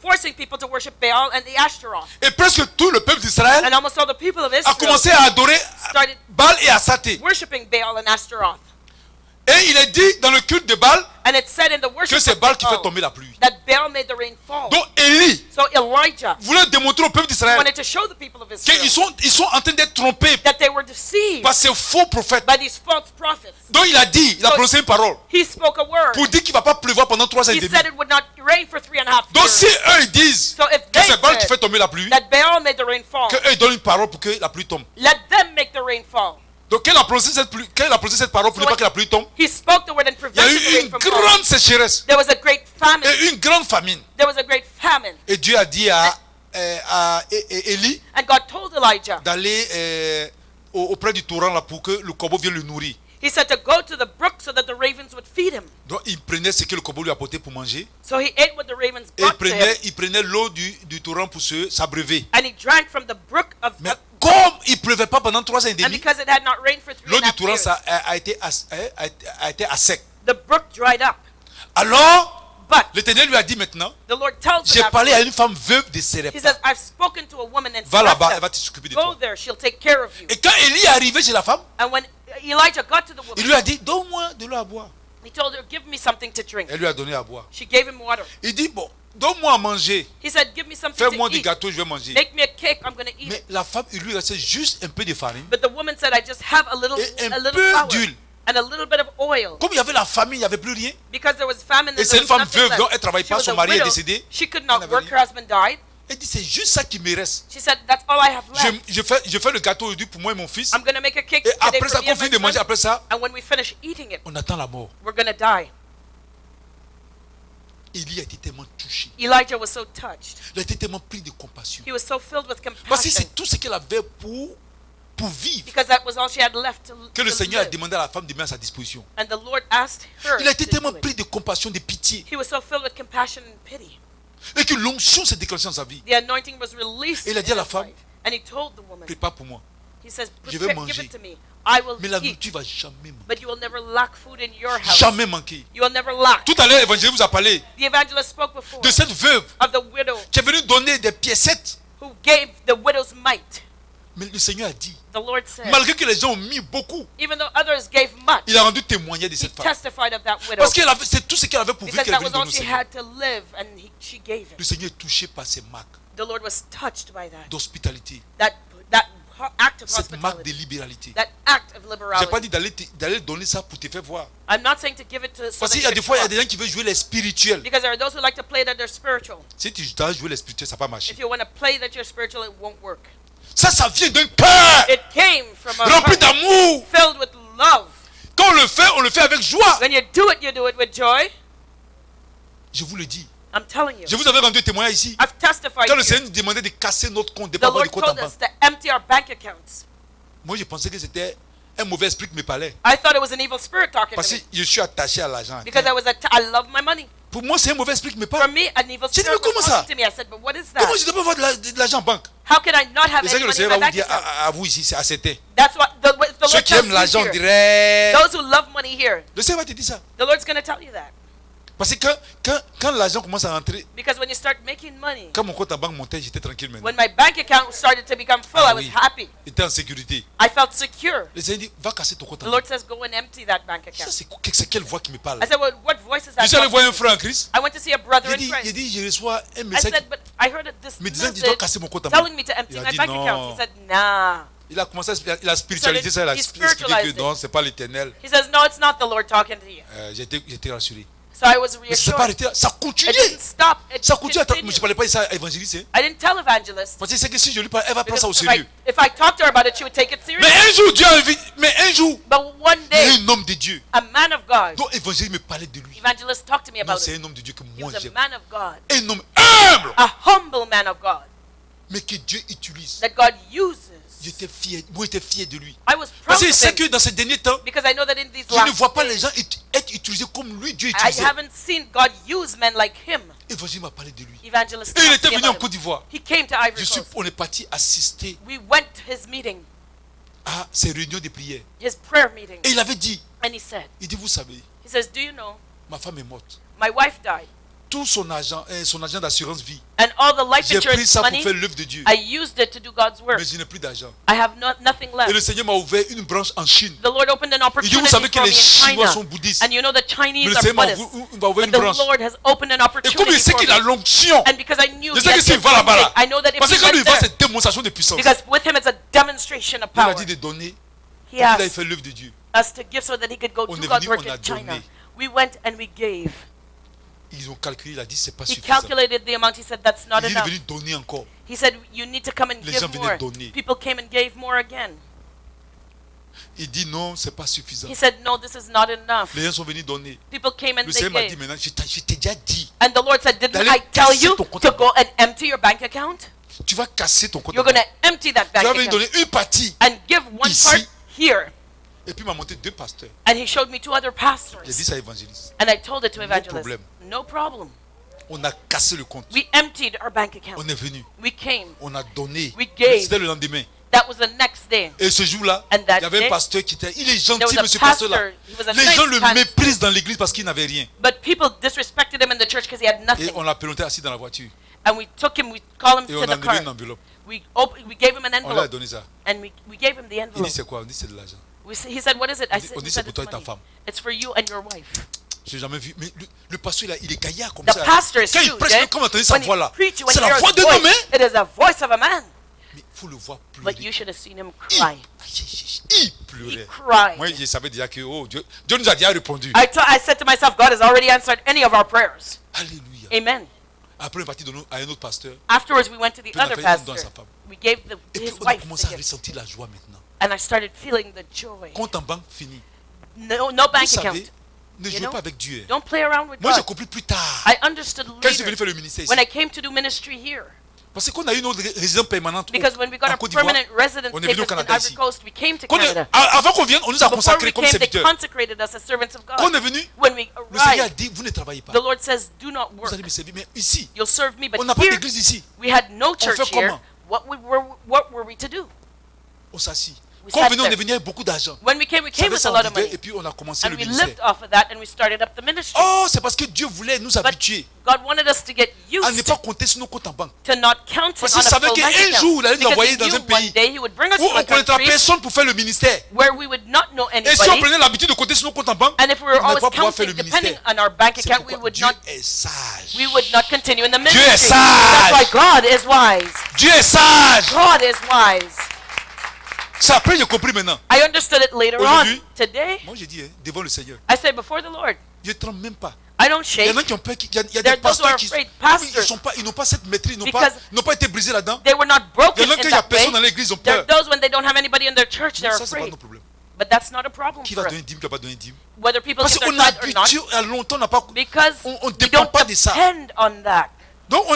forcing people to worship Baal and the Ashtaroth. Et presque tout le peuple d'Israël And almost all the people of a Israel commencé à adorer started Baal et Astaté. worshiping Baal and Ashtaroth. Et il est dit dans le culte de Baal And it said in the que worship c'est of Baal qui fait Baal tomber la pluie. that Baal made the rain fall. Donc Élie So Elijah voulait démontrer au peuple d'Israël wanted to show the people of Israel qu'ils sont en train d'être trompés that they were deceived par ces faux prophètes. by these false prophets. Donc il a dit, il a prononcé une parole He spoke a word. pour dire qu'il ne va pas pleuvoir pendant 3 ans et He demi. said it would not rain for 3.5 Donc years. si eux ils disent So if que they c'est Baal qui fait said tomber la pluie, that Baal made the rain fall, qu'eux ils donnent une parole pour que la pluie tombe. let them make the rain fall. Donc quand il a prononcé cette parole pour ne pas que la pluie tombe, He spoke the word and il y a prevented the eu rain une from falling. grande sécheresse There was a great famine. et une grande famine. There was a great famine. Et Dieu a dit à Élie And God told Elijah, d'aller auprès du torrent là pour que le corbeau vienne le nourrir. he said to go to the brook so that the ravens would feed him. Donc il prenait ce que le corbeau lui apportait pour manger So he ate what the ravens et brought to him, il prenait l'eau du torrent pour s'abreuver. and he drank from the brook of Mais comme il ne pleuvait pas pendant 3 ans et and demi, because it had not rained for l'eau du 3.5 torrent years, a été à sec. the brook dried up. Alors, But l'Éternel lui a dit maintenant, the Lord tells j'ai him, parlé à une femme veuve de he Sérepta. says, I've spoken to a woman in Va là-bas, elle Sarepta. va s'occuper de Go toi. there, she'll take care of you. Et quand Élie est arrivé chez la femme, And when Elijah got to the il woman, lui a dit, donne-moi de l'eau à boire. he told her, give me something to drink. Elle lui a donné à boire. She gave him water. Il dit, bon, donne-moi à manger. He said, give me something Fais-moi to du eat. gâteau, je vais manger. Make me a cake, I'm going to eat Mais it. la femme, il lui restait juste un peu de farine. But the woman said, I just have a little Et un flour peu d'huile. and a little bit of oil. Comme il y avait la famine, il n'y avait plus rien. Because there was famine and Et c'est there une was femme nothing veuve, left. donc elle travaille She pas, was son a mari est widow. décédé. She could Elle not n'avait work, rien. her husband died. Elle dit, c'est juste ça qui me reste. She said, that's all I have left. Je fais le gâteau aujourd'hui pour moi et mon fils. I'm going to make a cake Et today après ça, for me quand on and finit de my manger, son. après ça, And when we finish eating it, on attend la mort. we're going to die. Élie a été tellement touché. Elijah was so touched. Il a été tellement pris de compassion. He was so filled with Parce que compassion c'est tout ce qu'elle avait pour vivre because that was all she had left to que le Seigneur a live. demandé à la femme de mettre à sa disposition. And the Lord asked her Il a été to tellement do it. pris de compassion, de pitié. He was so filled with compassion and pity. Et que l'onction s'est déclenchée dans sa vie. The anointing was released Et il a dit à in la his femme, life. And he told the woman, Prépare pour moi. he says, je vais "Prepare- give manger. it to me. I will Mais la eat, nourriture va jamais manquer. but you will never lack food in your house. Jamais manquer. You will never lack." Tout à l'heure, l'évangile vous a parlé The evangelist spoke before de cette veuve of the widow qui est venue donner des piécettes. who gave the widow's mite. Mais le Seigneur a dit, The Lord said, malgré que les gens ont mis beaucoup, even though others gave much, il a rendu témoignage de he cette femme. testified of that widow Parce que c'est tout ce qu'elle avait pour vivre because qu'elle est that was venue all donner au she Seigneur. had to live, and she gave Le it. Seigneur est touché par ces marques The Lord was touched by that d'hospitalité, that act of cette marque de hospitality, libéralité. that act of Je n'ai pas liberality. dit d'aller donner ça pour te faire voir. I'm not saying to give it to so Parce that qu'il y you a des can fois, il y a talk, des gens qui veulent jouer les spirituels. because there are those who like to play that they're spiritual. Si tu dois jouer les spirituels, ça va pas marcher. If you want to play that you're spiritual, it won't work. Ça vient d'un cœur It came from a rempli heart d'amour. filled with love. Quand on le fait avec joie. When you do it with joy. Je vous le dis. I'm telling you. Je vous avais rendu témoignage ici. I've testified Quand le here. Seigneur nous demandait de casser notre compte, de ne The pas avoir de Lord compte en told banque. us to empty our bank accounts. Moi, je pensais que c'était un mauvais esprit qui me parlait. I thought it was an evil spirit talking Parce to que me je suis attaché à l'argent. because I love my money. Pour moi, c'est un mauvais esprit qui me For parle. me, an evil J'ai dit, spirit mais comment was ça? talking to me. I said, but what is Comment that? je ne peux pas avoir de l'argent en banque? How can I not have C'est ça any que le money in Seigneur my va vous dire dire à vous ici, c'est à certains. That's what the Ceux Lord qui aiment tells l'argent, you on here. dirait. Those who love money here, Le Seigneur va te dire ça. the Lord's going to tell you that. Parce que quand l'argent commence à rentrer, Because when you start making money, quand mon compte en banque montait, j'étais tranquille maintenant. when my bank account started to become full, Ah I was oui. happy. J'étais en sécurité. I felt secure. Le Seigneur dit, va casser ton compte The en Lord banque. says, go and empty that bank Ça, account. c'est quelle voix qui me parle? I said, well, what voice is Je that? suis allé talking voir un to? frère en Christ. I went to see a brother in J'ai Christ. dit, je reçois un I message said, but I heard this me disant, tu dois message casser mon compte en banque. telling me to empty Il a my dit, bank non. account. He said, nah. Il a commencé il a spiritualisé ça, il a He expliqué spiritualized que non, c'est pas l'éternel. He says, no, it's not the Lord talking to you. J'étais rassuré. So I was Mais ça s'est pas reassured. arrêté là, ça It continuait. didn't stop. It Ça continue. Attends, mais continued. je parlais pas de ça à évangéliste. Hein. I didn't tell evangelist. Parce que c'est que si je lui parle, elle va prendre ça au Because sérieux. if I talked to her about it, she would take it Mais seriously. un jour, Dieu a envie. Mais un jour, But one il y a day, un homme de Dieu. a man of God, Donc évangéliste me parlait de lui. evangelist talked to me Non, about c'est it. un homme de Dieu que He moi was a j'aime. man of God, Un homme humble, a humble man of God mais que Dieu utilise. that God uses. J'étais fier, moi j'étais fier de lui. I was proud Parce que of c'est him que dans ces derniers temps, because I know that in these je ne last vois pas les days, gens être utilisés comme lui, Dieu I utilisait. haven't seen God use men like him. Évangile m'a parlé de lui. Evangelist Et il talked était to me venu en about Côte him. d'Ivoire. He came to Ivory Coast. On est parti assister We went to his meeting, à ces réunions de prière. his prayer meeting, Et il avait dit, and he said, il dit, vous savez, he says, do you know, ma femme est morte. my wife died, Tout son argent d'assurance vie, and all the life j'ai pris insurance ça pour money, faire l'œuvre de Dieu. I used it to do God's work. Mais je n'ai plus d'argent. I have nothing Et le left. Seigneur m'a ouvert une branche en Chine. The Lord opened an Il dit, vous opportunity savez que for me les in Chinois China, sont bouddhistes. and you know the Mais Chinese le are Seigneur Buddhists. m'a ouvert But une the branche. Lord has opened an Et comme il opportunity sait for qu'il a me. l'onction, And because I knew je he sais que had s'il va là-bas, là, I know that if parce he que quand went il va, there, c'est démonstration de puissance. because with him it's a demonstration of Il a power. dit de donner, He il a asked fait l'œuvre de Dieu. us to give so that he could go On do est God's venu, work on a in China. donné. We went and we gave. Ils ont calculé, il a dit, c'est pas He suffisant. calculated the amount. He said that's not Il est enough. venu donner encore. He said you need to come and Les give gens venaient more. donner. People came and gave more again. Il dit non, c'est pas suffisant. He said no, this is not enough. Les gens sont venus donner. People came and Le they Seigneur m'a dit gave. maintenant, je t'ai déjà dit, And the Lord said, didn't D'aller I tell casser you ton compte to en go and empty your bank account? tu vas casser ton compte. You're going to empty that Tu bank vas venir account donner une partie. and give one Ici. part here. Et puis il m'a monté 2 pasteurs. And he showed me 2 other J'ai pastors. dit ça à l'évangéliste. And I told it to No evangelist. problem. No problem. On a cassé le compte. We emptied our bank account. On est venu. We came. On a donné. We gave. C'était le lendemain. That was the next day. Et ce jour-là, And that il y avait day, un pasteur qui était. Il est There gentil, was a monsieur pasteur là. pastor. He was a Les nice gens le pastor. méprisent dans l'église parce qu'il n'avait rien. But people disrespected him in the church because he had Et nothing. on l'a présenté assis dans la voiture. And we took him, we called him Et on to a the donné une car. enveloppe. We gave him an On lui a envelope. donné ça. And we gave him the Il dit envelope. c'est quoi? On dit c'est de l'argent. He said, what is it? I On dit said, c'est pour toi et it's ta money. femme. It's for you and your wife. J'ai jamais vu. Mais le pasteur il est gaillard comme The ça. pastor is Quand il huge. prêche, Eh? même quand on entend sa When voix he là, preaches, when c'est you la hear voix his d'un homme. voice, Hein? it is a voice of a man. Mais il faut le voir But pleurer. you should have seen him Il cry. il He pleurait. cried. Moi, je savais déjà que oh, Dieu nous a déjà répondu. I said to myself, God has already answered any of our prayers. Alléluia. Amen. Après, on est parti à un autre pasteur. Afterwards, we went to the Puis on a other fait un don à pastor. sa femme. We gave Et puis his on a wife commencé à the gift. ressentir la joie maintenant. And I started feeling the joy. Compte en banque fini. No Vous bank account. savez, ne You jouez know? pas avec Dieu. Don't play around with Moi, j'ai God. compris plus tard. I understood Quand je suis venu later faire le ministère ici. when I came to do ministry here. Parce qu'on a eu une autre résidence permanente Because when we got en a Côte d'Ivoire. permanent residence On est venu au status in Canada Ivory ici. Coast, we came to Quand Canada. avant qu'on vienne, on nous a Before consacrés we comme came, they serviteurs. consecrated us as servants of Quand on God. est venu, When we le Seigneur a arrived, dit, vous ne travaillez pas. the Lord says, do not Vous work. allez me servir. Mais ici, You'll serve me. But on n'a pas here, d'église ici. we had no church fait here. comment? What were we to do? On s'assit. We Quand on sat venait, on there. est venu avec beaucoup d'argent. When we came Ça with ça a lot en of vivait, money. et puis on a commencé And le we ministère. lived off of that and we started up the ministry. Oh, c'est parce que Dieu voulait nous But habituer God wanted us to get à ne used pas compter sur nos comptes en banque. to not counting Parce on qu'il a savait full qu'un bank account. jour, il allait nous Because envoyer he dans knew un pays one day he would bring us où to on a ne connaîtra country personne pour faire le ministère. where we would not know Et si on anybody. prenait l'habitude de compter sur nos comptes en banque, And if we on were ne always pas pouvoir faire counting, le depending ministère. on our bank C'est account, we pourquoi would Dieu not est sage. we would not continue in the Dieu est ministry. sage. That's why God is wise. Dieu est sage. God is wise. C'est après j'ai compris maintenant. I understood it later on. Aujourd'hui, Today, moi j'ai dit, devant le Seigneur, I say before the Lord, je ne tremble même pas. I don't Il y shake. en a qui ont peur, il y a There des are those who are pasteurs qui afraid. ils n'ont pas cette maîtrise, ils Because n'ont pas été brisés là-dedans. They were not Il broken y en a in qui, il y a that way. personne dans l'église, ils ont There are peur. those when they don't have anybody in their church, they're Ça, c'est pas afraid. nos problèmes. But that's not a problem Qui for va us. donner une dîme, qui va pas donner une dîme? Whether people Parce give their qu'on a tithe or not, habitué à longtemps, on n'a pas. because On ne we dépend don't pas de ça. depend on that. Donc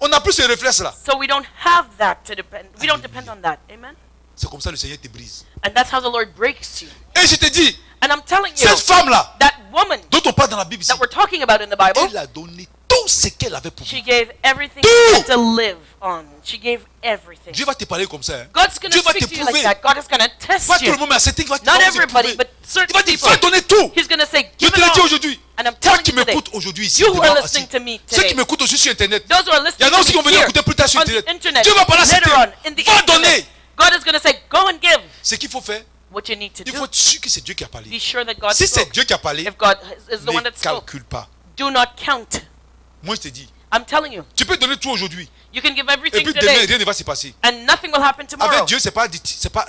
on n'a plus ce réflexe-là. So we don't have that to depend. We don't depend on that. Amen. C'est comme ça que le Seigneur te brise. And that's how the Lord breaks you. Et je te dis, And I'm telling you, cette femme-là, that woman dont on parle dans la Bible ici, that we're talking about in the Bible, elle a donné tout. tout ce qu'elle avait pour She vivre. gave everything Tout. she had to live on. She gave everything. Dieu va te parler comme ça. Hein. God's going Dieu to va te speak to you like prouver. that. God is going to test Pas tout you. le monde, mais à certains, il va te Not va te everybody, prouver. but Il certain va te people. faire donner tout. He's going to say, Je give te it le dis all. aujourd'hui. And I'm Toi telling qui you today, m'écoutes aujourd'hui ici, you who devant, are assis. listening to me Ceux qui today, m'écoutent aussi sur Internet. those who are Il y en listening a to aussi qui vont me venir here, écouter plus tard sur on Internet. the internet, Dieu va parler à later certains. on, in the Va internet, donner. God is going to say, go and give Ce qu'il faut faire, what you need to il do. faut être sûr que c'est Dieu qui a Be parlé. sure that God Si c'est spoke. Dieu qui a parlé, If God is the one ne that spoke, calcule pas. do not count. Moi, je te dis, I'm telling you, tu peux donner tout aujourd'hui. you can give Et everything puis demain, today, rien ne va se passer. and nothing will happen tomorrow. Avec Dieu, c'est pas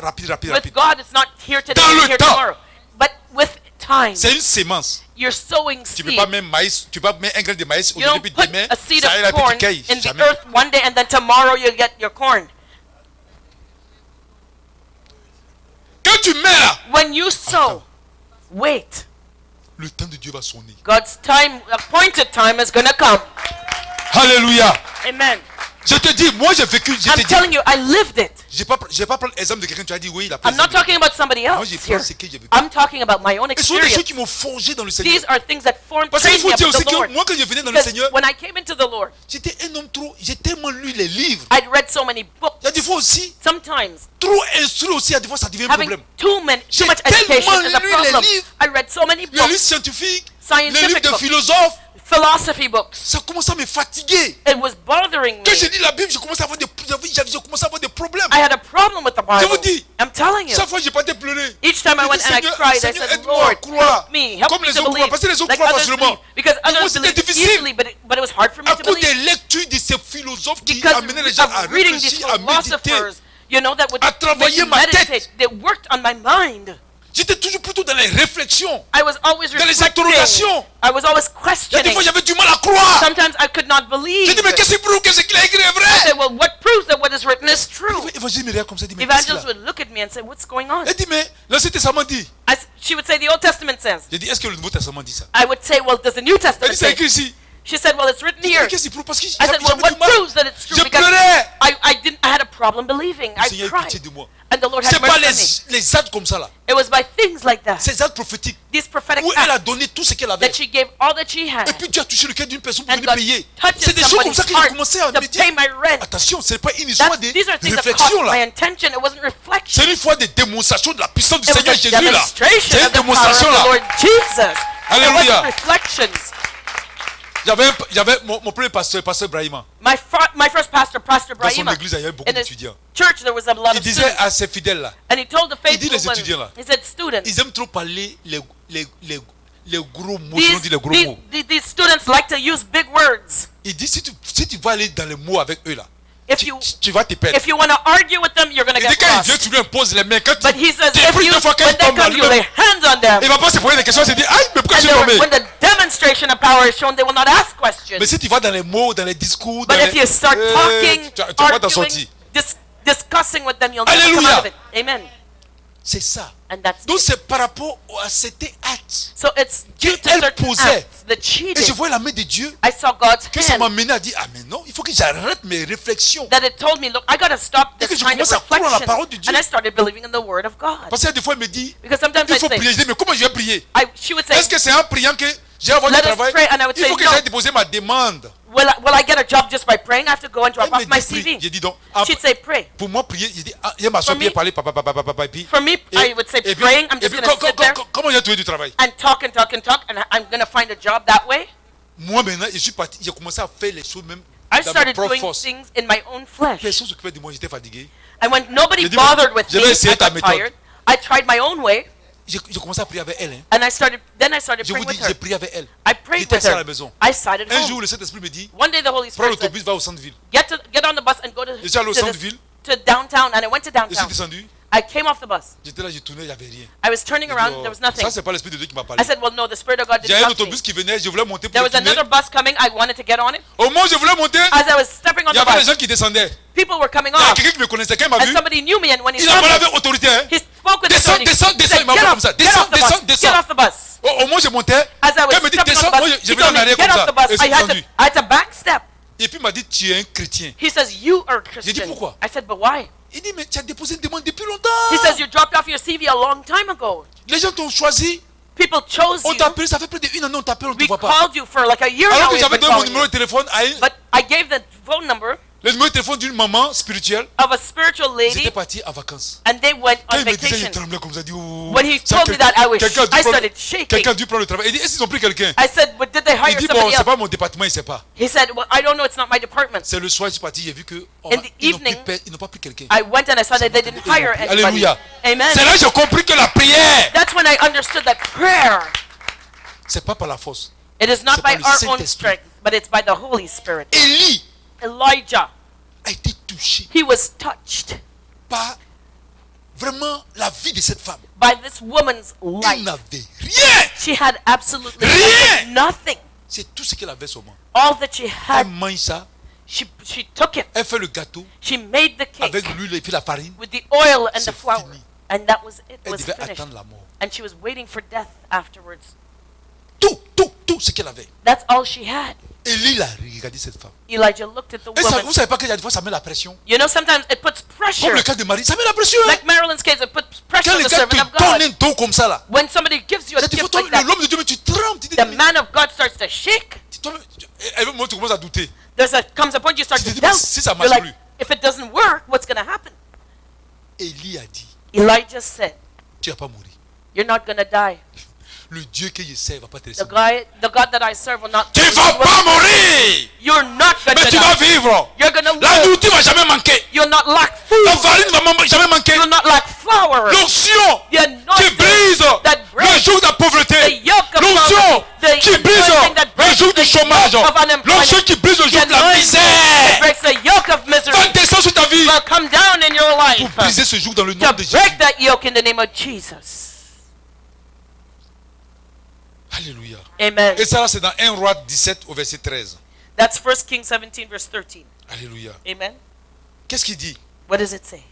rapide. With God, it's not here today, Dans le here temps. tomorrow. But with time, C'est une sémence. you're sowing Tu peux seed. pas mettre maïs, tu peux pas mettre un grain de maïs You don't aujourd'hui, puis put demain, a seed ça ira of corn petit caille. in the Jamais. earth one day, and then tomorrow you get your corn. Quand tu mets là, When you sow, wait. le temps de Dieu va sonner. God's time, appointed time, is going to come. Alléluia. Amen. Je te dis, moi j'ai vécu, je I'm te dis, telling you, I lived it. je vais pas prendre l'exemple de quelqu'un qui a dit oui, il a I'm not présenté. talking about somebody Moi else j'ai here. pris ce que j'ai vécu. I'm talking about my own Et ce sont des choses experience. qui m'ont forgé dans le Seigneur. These are things that formed Parce qu'il trained me faut dire up aussi in the Lord. que moi quand je venais dans le Because Seigneur, when I came into the Lord, j'étais un homme trop, j'ai tellement lu les livres. I'd read so many books. Il y a des fois aussi, Sometimes trop instruit aussi, il y a des fois ça devient un having problème. too J'ai much education tellement is a lu les problem. livres. I read so many Les livres books, scientifiques, les livres scientific de books, philosophes, philosophy books. ça commence à me fatiguer. It was bothering me. Quand j'ai lu la Bible, j'ai commencé à avoir des problèmes. I had a problem with the Je vous Bible. dis, I'm telling you. chaque fois j'ai pas été pleurer. Each time I Je went dis, and I Seigneur, cried, I Seigneur, said, aide-moi à Lord, croire. help Comme me les to autres croient. believe Parce que les autres like croient others facilement. believe. Because Pour moi, others c'était believe difficile. easily, but it was hard for me À to cause des believe. lectures de ces philosophes qui Because amenaient les gens à of reading these réfléchir, à méditer. philosophers, you know, that would À make travailler me ma tête. meditate. They worked on my mind. J'étais toujours plutôt dans les réflexions, I was always dans les reflecting. interrogations. I was always Il y a des questioning. fois j'avais du mal à croire. Sometimes I could not believe. J'ai dit mais qu'est-ce qui prouve que ce qu'il a écrit est I vrai? said, well, what proves that what is written is true? L'évangile me regarde comme ça, il dit mais qu'est-ce qu'il Evangelists a? would look at me and say, what's going on? Elle dit mais l'Ancien Testament dit. She would say, the Old Testament says. J'ai dit est-ce que le Nouveau Testament dit ça? I would say, well, does the New Elle Testament dit c'est say? écrit ici. She said, well, it's written Mais here. qu'est-ce qui prouve? Parce que I said, well, j'avais what du mal. proves that it's true? Je Because pleurais. I had a problem believing. Le I Seigneur ait cried. pitié de moi. And the Lord C'est had pas mercy on me. les actes comme ça là. It was by things like that, Ces actes prophétiques these prophetic où elle a acts, donné tout ce qu'elle avait. that she gave all that she had. Et puis Dieu a touché le cœur d'une personne pour And venir God payer. touches C'est des choses comme somebody's ça que j'ai heart commencé à to me dire. pay my rent. Attention, ce n'est pas une histoire de These are things that réflexion caught my là. attention. It wasn't reflection. C'est une fois de démonstration de la puissance du It was Seigneur a Jésus là. demonstration C'est une of the power of démonstration the là. Lord Jesus. It Alléluia. wasn't reflections. J'avais mon premier pasteur Brahima. My first pastor, Pastor Dans son Brahima, église, il y avait beaucoup in his d'étudiants. church there was a lot Il of disait students. à ses fidèles là, And he told the il dit faithful les étudiants là, ones, he said, students, ils aiment trop parler les gros mots. On dit les gros mots. these students like to use big words. Il dit si tu vas aller dans les mots avec eux là, If you tu vas te perdre. if you want to argue with them, you're going to Il dit get quand il vient, lost. tu lui imposes les mains. Quand But he says, tu if pries you, deux fois quand when il they tombe là, come, you lay lui-même, hands on them. il va pas se poser des questions, il se dit aïe, mais pourquoi je And suis tombé? when the demonstration of power is shown, they will not ask questions. Mais si tu vas dans les mots, dans les discours, dans But if les... you start talking, tu vas pas t'en arguing, sortir. discussing with them, you'll never come Alléluia. out of it. Amen. C'est ça. And that's Donc it. c'est par rapport à cet acte. So it's due to qu'elle certain posait. acts that she Et je did. vois la main de Dieu I saw God's que ça m'a hand mené à dire, ah mais non, il faut que j'arrête mes réflexions. that it told me, look, I got to stop Et que this je kind of commence à croire en la parole de reflection. Dieu. And I started believing in the word of God. Parce que des fois, elle me dit, Because sometimes il I faut say, prier. Je dis, mais comment je vais prier? she would say, Est-ce que c'est en priant que j'ai avoir du Let us travail? pray, and I would Il say, faut que no. j'aille déposer ma demande. will I get a job just by praying? I have to go and drop Elle me off my dit, prie. CV. J'ai dit donc, She'd say, pray. pour moi, prier, j'ai dit, ah, il y a ma soeur For qui est me- parlé, papa, et puis... For me, I would say, et puis- praying, I'm et just puis, going to sit there comment j'ai trouvé du travail? and talk, and I'm going to find a job that way. Moi, maintenant, je suis parti, j'ai commencé à faire les choses même I dans ma started propre doing force. things in my own flesh. Personne ne s'occupait de moi, j'étais fatigué. And when nobody J'ai dit, bothered with je me, vais essayer I ta got méthode. tired. I tried my own way, J'ai commencé à prier avec elle. Hein. and I started Je vous praying dis, with her. j'ai prié avec elle. I prayed J'étais with assis à la her. maison. I sat at Un jour, home. le Saint-Esprit me dit, One day the Holy prends Spirit said, l'autobus, va au centre-ville. get on the bus and go to, Je suis allé au to, centre-ville. to downtown, and I went to Je suis downtown. descendu. I came off the bus. J'étais là, j'ai tourné, il n'y avait rien. I was turning J'ai dit, around, oh, there was nothing. ça, c'est pas l'Esprit de Dieu qui m'a parlé. I said, well, no, the Spirit of God J'ai didn't un touch me. autobus qui venait, je voulais monter pour There le was tourner. another bus coming, I wanted to get on it. Au moment où je voulais monter, As I was stepping on il y the avait des bus, gens qui descendaient. people were coming Il y a off, quelqu'un qui me connaissait, quand il m'a and vu, somebody knew me, and when he il a saw parlé me, avec autorité. Hein. he spoke with Descends, authority. descends, He descends, said, il m'a get fait off, comme ça. get off the Descends, bus, descends. get off the bus. Au moment où je montais, As I quand was il me dit stepping descends, on the moi bus, je he venais told en me, arrière get comme off ça. the bus. Et je suis I had descendu. to back step. Et puis il m'a dit, tu es un chrétien. He says, you are a J'ai dit, Christian. pourquoi? I said, but why? Il dit, mais tu as déposé une demande depuis longtemps. He says, you dropped off your CV a long time ago. Les gens t'ont choisi. People chose On you. t'a appelé, ça fait plus d'une année, on t'appelle, on ne te We voit pas. called you for like a year Alors now. que we've j'avais been donné mon calling numéro you. de téléphone à But I gave the phone number le numéro de téléphone d'une maman spirituelle. of a spiritual Ils étaient lady, partis en vacances. and they went Quand on il me disait, il vacation. tremblait comme ça, dit, oh, When he ça, told me that, quelqu'un a dû I prendre- started shaking. quelqu'un a dû prendre le travail. Il dit, est-ce qu'ils ont pris quelqu'un? I said, "But did they Il hire dit, bon, somebody c'est else?" pas mon département, il sait pas. He said, "Well, I don't know. It's not my department." C'est le soir, je suis parti, j'ai vu que In the ils n'ont evening, ils n'ont pas pris quelqu'un. I went and I saw that they didn't hire anybody. Alléluia. Amen. C'est là que j'ai compris que la prière, That's when I understood that prayer, c'est pas par la force. it is not C'est par by le our own Saint-Esprit. strength, but it's by the Holy Spirit. Élie Elijah, a été touché he was touched par vraiment la vie de cette femme. by this woman's Il life. n'avait rien. She had absolutely Rien. nothing. C'est tout ce qu'elle avait seulement. All that she Elle had, mange ça, she took it. elle fait le gâteau She made the cake avec l'huile et puis la farine. with the oil and the C'est flour. fini. And that was it. Elle Was devait finished. attendre la mort. And she was waiting for death afterwards. Tout ce qu'elle avait. That's all she had. Élie a regardé cette femme. Elijah looked at the Et ça, woman. vous savez pas qu'il y a des fois ça met la pression. You know, sometimes it puts pressure. Comme le cas de Marie, ça met la pression. Hein? Like Marilyn's case, it puts pressure Quand on le the gars servant te of donne God. un don comme ça là, When somebody gives you a c'est des fois gift toi, like that, l'homme de Dieu, mais tu trembles. Tu dis, the man of God starts to shake. moi, tu commences à douter. Comes a point you start Tu to te dis, doubt. si ça You're marche like, plus. if it doesn't work, what's going to happen? Élie a dit, Elijah said, tu vas pas mourir. "You're not going to die. Le Dieu que je sers va pas te laisser The mourir. God that I serve will not. Tu vas pas mourir, You're not going mais to tu vas die. vivre. You're going to La live. nourriture va jamais manquer. You'll not lack La food. farine va jamais manquer. You'll not lack flour. L'onction The qui anointing brise that le breaks joug de la the pauvreté. yoke of L'onction poverty. qui The brise anointing that le breaks joug du the chômage. yoke of unemployment. L'onction qui brise le The joug de la anointing that misère. breaks the yoke of misery Va descendre sur ta vie will come down in your pour life briser ce joug dans le nom to de Jésus. break that yoke in the name of Jesus. Alléluia. Amen. Et ça, c'est dans 1 Roi 17 au verset 13. That's 1 Kings 17 verse 13. Alléluia. Amen. Qu'est-ce qu'il dit? What does it say?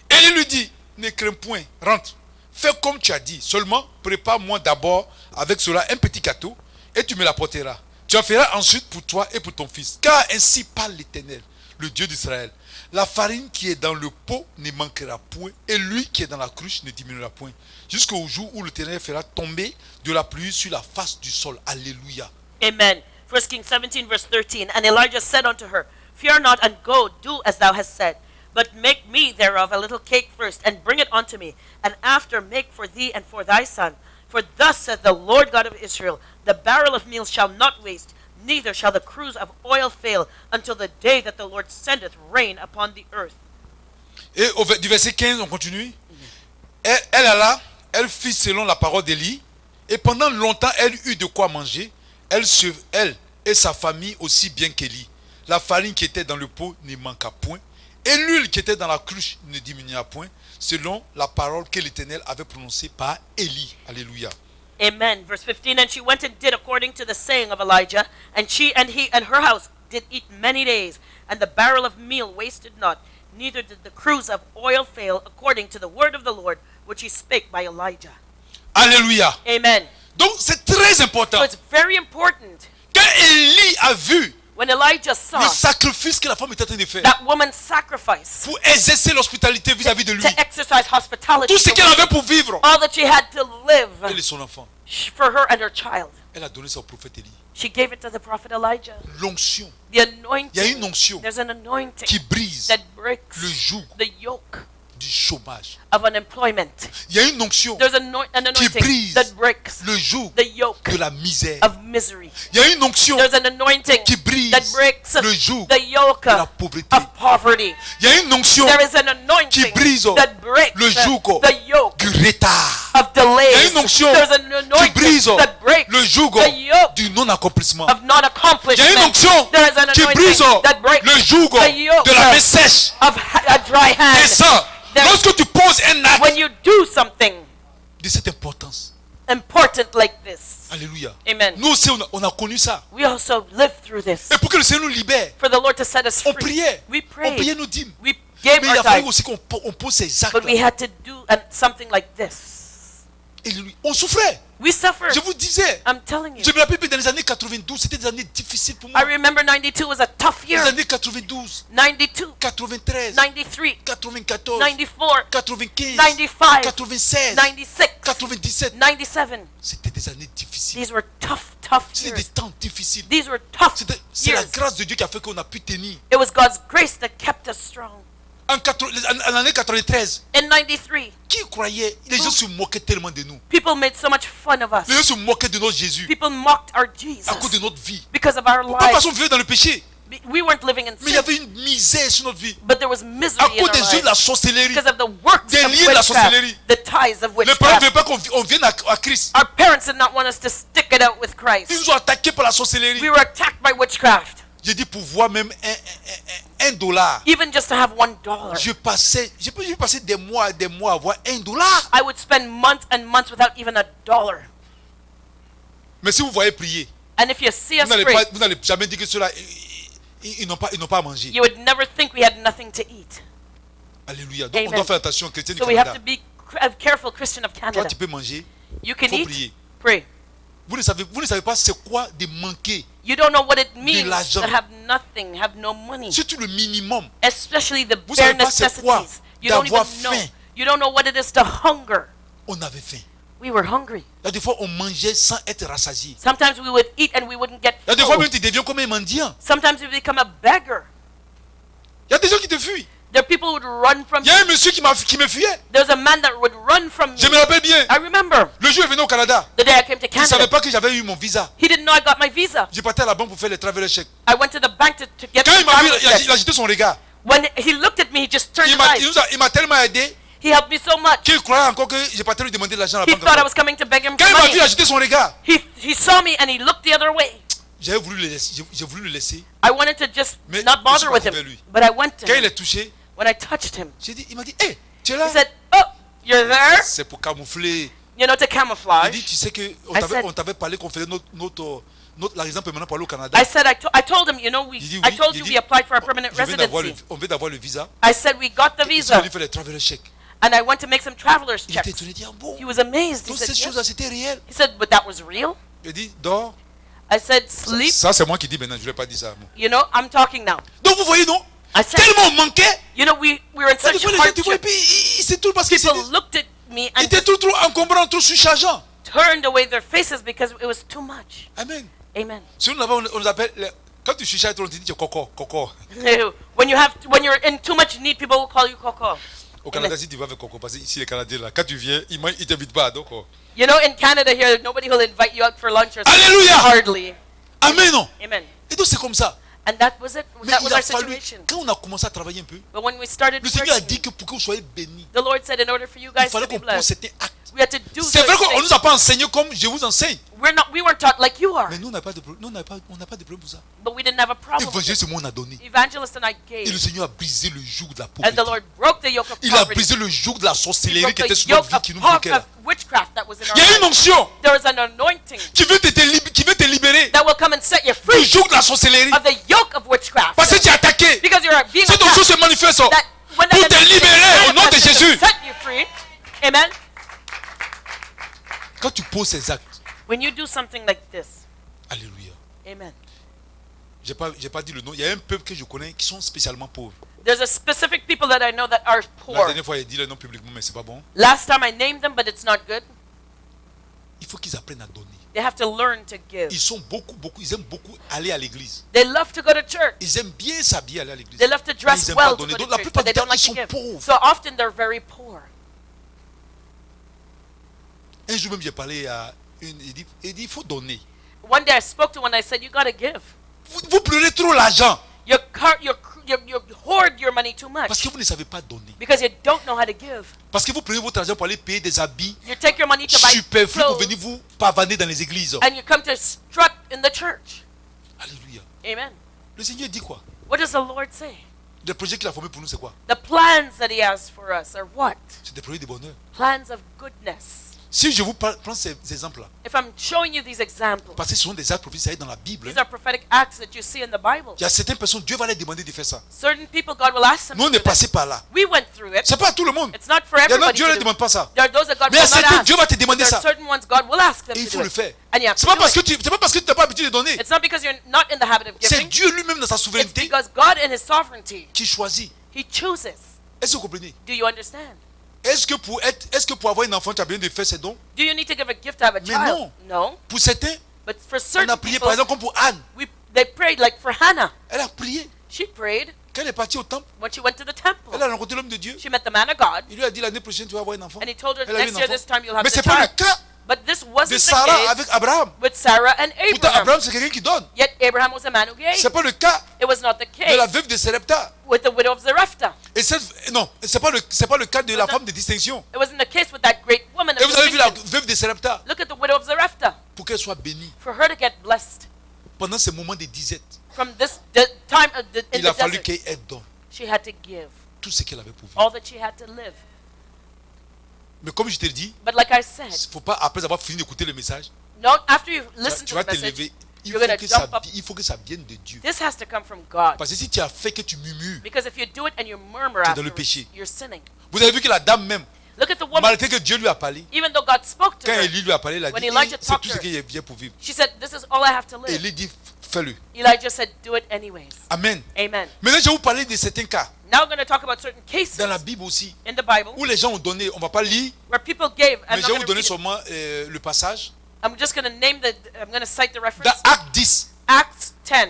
Élie lui dit, ne crains point, rentre. Fais comme tu as dit. Seulement, prépare-moi d'abord avec cela un petit gâteau et tu me l'apporteras. Tu en feras ensuite pour toi et pour ton fils. Car ainsi parle l'Éternel, le Dieu d'Israël. La farine qui est dans le pot ne manquera point et l'huile qui est dans la cruche ne diminuera point. Jusqu'au jour où l'Éternel fera tomber de la pluie sur la face du sol. Alléluia. Amen. 1 Kings 17 verse 13. And Elijah said unto her, Fear not, and go, do as thou hast said. But make me thereof a little cake first, and bring it unto me, and after make for thee and for thy son. For thus saith the Lord God of Israel, The barrel of meal shall not waste, neither shall the cruse of oil fail, until the day that the Lord sendeth rain upon the earth. Et du verset 15, on continue. Elle alla, elle fit selon la parole d'Élie, et pendant longtemps, elle eut de quoi manger. Elle et sa famille aussi bien qu'Élie. La farine qui était dans le pot ne manqua point, et l'huile qui était dans la cruche ne diminua point, selon la parole que l'Éternel avait prononcée par Élie. Alléluia. Amen. Verse 15, And she went and did according to the saying of Elijah, and she and he and her house did eat many days, and the barrel of meal wasted not, neither did the cruse of oil fail, according to the word of the Lord, which he spake by Elijah. Alléluia. Amen. Donc c'est très important. So it's very important Quand Élie a vu when Elijah saw le sacrifice que la femme était en train de faire that woman's sacrifice pour exercer l'hospitalité vis-à-vis de lui, to exercise hospitality, tout ce qu'elle avait pour vivre, all that she had to elle live et son enfant, for her and her child, elle a donné ça au prophète Élie. she gave it to the prophet Elijah. L'onction, The anointing. il y a une onction There's an anointing qui brise that breaks le joug the yoke du chômage. of unemployment. Il y a une onction There's an qui anointing brise that breaks le joug the yoke de la misère. of misery. Il y a une onction There's an anointing qui brise that breaks le joug the yoke de la pauvreté. of poverty. Il y a une onction There is an qui anointing brise that breaks le joug the yoke du retard. of Il y a delays. une onction There's an qui anointing brise that breaks le joug the yoke du non-accomplissement. of Il y a une non-accomplishment. onction There is an qui brise anointing that breaks le joug the yoke de la main sèche. of a dry Et hand. ça, There- lorsque tu poses un acte When you do something de cette importance, important like this. alléluia. Amen. Nous aussi, on a connu ça. We also live through this. Et pour que le Seigneur nous libère, For the Lord to set us on free. priait. We On prayed. priait nos dîmes. We gave Mais il a our fallu time. aussi qu'on pose ces actes. But we had to do something like this. On souffrait. We suffered. Je vous disais, I'm telling you. je me rappelle dans les années 92, c'était des années difficiles pour I moi. remember 92 was a tough Les year. années 92, 92, 93, 93, 94, 94, 95, 95, 96, 96, 97. 97. C'était des années difficiles. These were tough C'était des years. temps difficiles. These were tough C'est la years. grâce de Dieu qui a fait qu'on a pu tenir. It was God's grace that kept us strong. En l'année 93, In 93, qui croyait? Les gens se moquaient tellement de nous. people made so much fun of Les gens us. se moquaient de notre Jésus People mocked our à cause de Jesus notre vie. because of our Pas parce lives. qu'on vivait dans le péché, We weren't living in mais il y sin, avait une misère sur notre vie. but there was À misery in cause our des yeux de la lives sorcellerie. because of the works Des of liens de la witchcraft, sorcellerie. the ties of Les parents ne voulaient witchcraft. pas qu'on vienne à Christ. Our parents did not want us to stick it out with Ils Christ. nous ont attaqués par la sorcellerie. We were attacked by witchcraft. J'ai dit pour voir même un dollar. Even just to have $1. Je passais des mois à avoir $1. I would spend months and months without even $1. Mais si vous voyez prier, And if you see us vous pray, n'allez jamais dire que ceux-là, ils n'ont pas à manger. you would never think we had nothing to eat. Alléluia. Donc on Amen. doit faire attention, chrétien du So we have Canada. to be careful, Christian of Toi, Canada. tu peux manger. You can faut eat, prier. pray. Vous ne savez pas c'est quoi de manquer. You don't know what it means l'argent. to have nothing, have no money, Surtout le minimum. especially the Vous bare savez pas c'est quoi necessities. You don't even d'avoir know. faim. You don't know what it is to hunger. On avait faim. We were hungry. Il y a des fois, on mangeait sans être rassasié. Sometimes we would eat and we wouldn't get Il y a des fois, même full. tu deviens comme un mendiant. Sometimes we become a beggar. Il y a des gens qui te fuient. There are people who would run from Il y a you. un monsieur qui me fuyait. There's a man that would run from me. Je me rappelle bien. I remember Le jour où il est venu au Canada, the day I came to il ne savait Canada. pas que j'avais eu mon visa. He didn't know I got my visa. J'ai parti à la banque pour faire les travel chèques. I went to the bank to get Quand the il m'a vu, travel il a check. agité son regard. When he looked at me, he just turned Il his eyes. m'a tellement aidé He helped me so much. qu'il croyait encore que je partais lui demander de l'argent à la He banque. thought I encore. was coming to beg him Quand for il m'a vu money. agiter son regard, He saw me and he looked the other way. j'avais voulu le laisser. J'ai voulu le laisser. I wanted to just Mais not je bother suis with parti him, vers lui. but I went to Quand il him. est touché, When I touched him, il m'a dit, hé, tu es là? he said, "Oh, you're there?" C'est pour camoufler. You know, to Il camouflage. dit, tu sais que said- on t'avait parlé qu'on faisait la raison permanente pour aller au Canada. I said, I told him, you know, Il dit, I oui. told Il you dit, we applied for a permanent on vient d'avoir le visa. I said we got the Ils sont visa, venus faire les travel chèques. and I went to make some traveler's Il était checks. étonné, il dit, ah bon? He was amazed. He Toutes said, ces choses-là, yes. c'était réel. He said, but that was real. Il dit, dors. I said, sleep. Ça, c'est moi qui dis maintenant, je ne l'ai pas dit ça. You know, I'm talking now. Donc, vous voyez, non? I said, Tellement on manquait. you know, we were in Des such fois, les gens, tu vois, et hardship. puis, c'est tout parce qu'ils People looked at me ils and étaient just trop encombrants, trop surchargeants. turned away their faces because it was too much. Amen. Amen. Si nous là-bas, on nous appelle, quand tu surcharges, on te dit, coco. When you're in too much need, people will call you Coco. Au Canada, si tu vas avec coco, parce que ici, les Canadiens, là, quand tu viens, ils ne t'invitent pas. Donc, You know, in Canada here, nobody will invite you out for lunch or something. Alléluia. Hardly. Amen, non? Amen. Et donc, c'est comme ça. And that was it. Mais That il was a our fallu, situation. quand on a commencé à travailler un peu, But when we started le Seigneur a working, dit que pour que vous soyez bénis, the Lord said, in order for you il guys fallait to be qu'on pose blessed, certains actes. we had to do C'est vrai certain qu'on ne things. nous a pas enseigné comme je vous enseigne. We weren't taught like you are, Mais nous, on n'a pas de problème pour ça. but we didn't have a problem with L'évangile, it. c'est moi, on a donné. Evangelist and I Et le gave, Seigneur a brisé le joug de la and pauvreté. the Lord broke the yoke of Il a poverty. brisé le joug de la He sorcellerie broke qui était the sur notre yoke vie, of, qui nous bloquait là. witchcraft that was in our Il y a une life. onction There is an anointing qui veut te libérer that will come and set you du free joug de la sorcellerie. of the yoke of witchcraft. Parce que tu es attaqué. Because you're being Cette attacked. onction se manifeste That when pour the te libérer au nom de manifested to Jésus. set you free. Amen. Quand tu poses ces actes, When you do something like this, alléluia. amen. J'ai pas dit le nom. Il y a un peuple que je connais qui sont spécialement pauvres. There's a specific people that I know that are La poor. dernière fois, il a dit le nom publiquement, mais c'est pas bon. Last time I named them, but it's not good. Il faut qu'ils apprennent à donner. They have to learn to give. Ils aiment beaucoup aller à l'église. They love to go to church. Ils aiment bien s'habiller, aller à l'église. They love to Mais dress ils aiment well pas to donner. go to Donc la church, plupart but they du temps, don't like ils to sont give. pauvres. So often they're very poor. Un jour même, j'ai parlé à une. Il dit, il faut donner. One day I spoke to one. I said, "You gotta give. Vous pleurez trop l'argent You hoard your money too much parce que vous ne savez pas donner. because you don't know how to give. Parce que vous prenez votre argent pour aller payer des habits You take your money to buy superflus pour venir clothes, vous pavaner dans les églises. and you come to strut in the church. Alléluia. Amen. Le Seigneur dit quoi? What does the Lord say? Le projet qu'il a formé pour nous, c'est quoi? The plans that He has for us are what? C'est des projets de bonheur. Plans of goodness. Si je vous prends ces exemples-là, if I'm showing you these examples, parce que ce sont des actes prophétiques dans la Bible, these are prophetic acts that you see in the Bible. il y a certaines personnes, Dieu va les demander de faire ça. Certain people, God will ask them Nous, on to est do that. passé par là. We went through it. C'est pas à tout le monde. It's not for Il y en a, everybody Dieu ne to do. demande pas ça. There are those that God Mais il y a will not certains, ask. Dieu va te demander There are ça. certain ones God will ask them Et il to faut do le it. faire. And you have C'est to pas do parce que it. c'est pas parce que tu n'as pas l'habitude de donner. It's not because you're not in the habit of C'est giving. Dieu lui-même dans sa It's souveraineté because God in His sovereignty, qui choisit. He chooses. Est-ce que vous comprenez? Do you understand? Est-ce que pour avoir un enfant, tu as besoin de faire ses dons? Do you need to give a gift to have a Mais child? No. Pour certains, But for on certain a prié people, par exemple comme pour Anne. they prayed like for Hannah. Elle a prié. She prayed Quand elle est partie au temple, when she went to the temple. elle a rencontré l'homme de Dieu. She met the man of God, Il lui a dit l'année prochaine tu vas avoir un enfant. and he told her Elle a eu next un year enfant. this time you'll have Mais the c'est pas le child. cas But this de wasn't the Sarah case avec Abraham. with Sarah and Pourtant, Abraham. Abraham c'est quelqu'un qui donne. Yet Abraham was a man who gave. C'est pas le cas It was not the de la case veuve de Sarepta. with the widow of Zarephath. Et non, c'est pas le cas de la femme de distinction. It wasn't the case with that great woman Et of vous avez vu la distinction. veuve de Sarepta Look at the widow of Zarephath. pour qu'elle soit bénie For her to get blessed pendant ces moments de disette. from this time of in Il a the fallu desert, qu'elle donne she had to give tout ce qu'elle avait pour vivre. all that she had to live. Mais comme je te le dis, But like I said, il faut pas après avoir fini d'écouter le message, no, after you've listened tu to vas the te message, lever. you're gonna jump up. Il faut que ça vienne de Dieu. This has to come from God. Parce que si tu as fait que tu murmures, Because if you do it and you murmur Tu es dans le afterwards, péché. you're sinning. vous avez vu que la dame même, Look at the woman. malgré que Dieu lui a parlé, Even though God spoke to quand her, Élie lui a parlé, il a When dit Elijah c'est talked tout to ce her, qu'il vient pour vivre. she said, "This is all I have to Et live." Élie dit fais-le. Elijah said, "Do it anyways." Amen. Amen. Maintenant, je vais vous parler de certains cas Now we're going to talk about certain cases dans la Bible aussi in the Bible où les gens ont donné. On va pas lire, where people gave. mais I'm, je not vais vous gonna donner read it. seulement le passage. I'm just going to name the. I'm going to cite the Dans reference. Acte 10. Acts 10.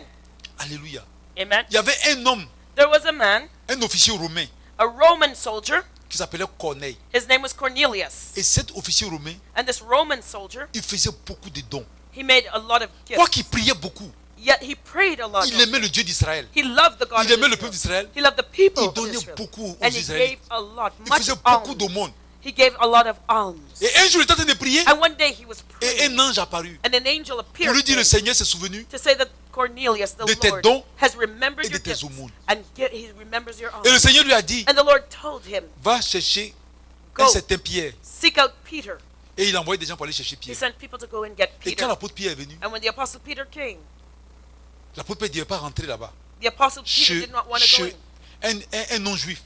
Alléluia. Amen. Il y avait un homme, There was a man, un officier romain a Roman soldier. qui s'appelait Corneille. His name was Cornelius. Et cet officier romain, And this Roman soldier, il faisait beaucoup de dons. he made a lot of Quoi gifts. qu'il priait beaucoup, Yet he prayed a lot. il aimait le Dieu d'Israël. He loved the God Il of aimait le Israel. peuple d'Israël. He loved the people Il of donnait Israel. beaucoup aux And he Israélites. gave a lot, Il much faisait beaucoup alms. d'aumônes. He gave a lot of alms. Et un jour, il était en train de prier And one day he was et praying, un ange apparut and an angel pour appeared lui to dire le him Seigneur s'est souvenu to say that Cornelius, the de tes Lord, dons has remembered et de your tes gifts, aumônes. and he remembers your Et le alms. Seigneur lui a dit, And the Lord told him, va chercher Go. un certain Pierre. seek out Peter. Et il a envoyé des gens pour aller chercher He Pierre. sent people to go and get Et quand Peter. l'apôtre Pierre est venu, And when the apostle Peter came, l'apôtre Pierre ne devait pas rentrer là-bas. the apostle Peter did not want to go Chez un non-juif.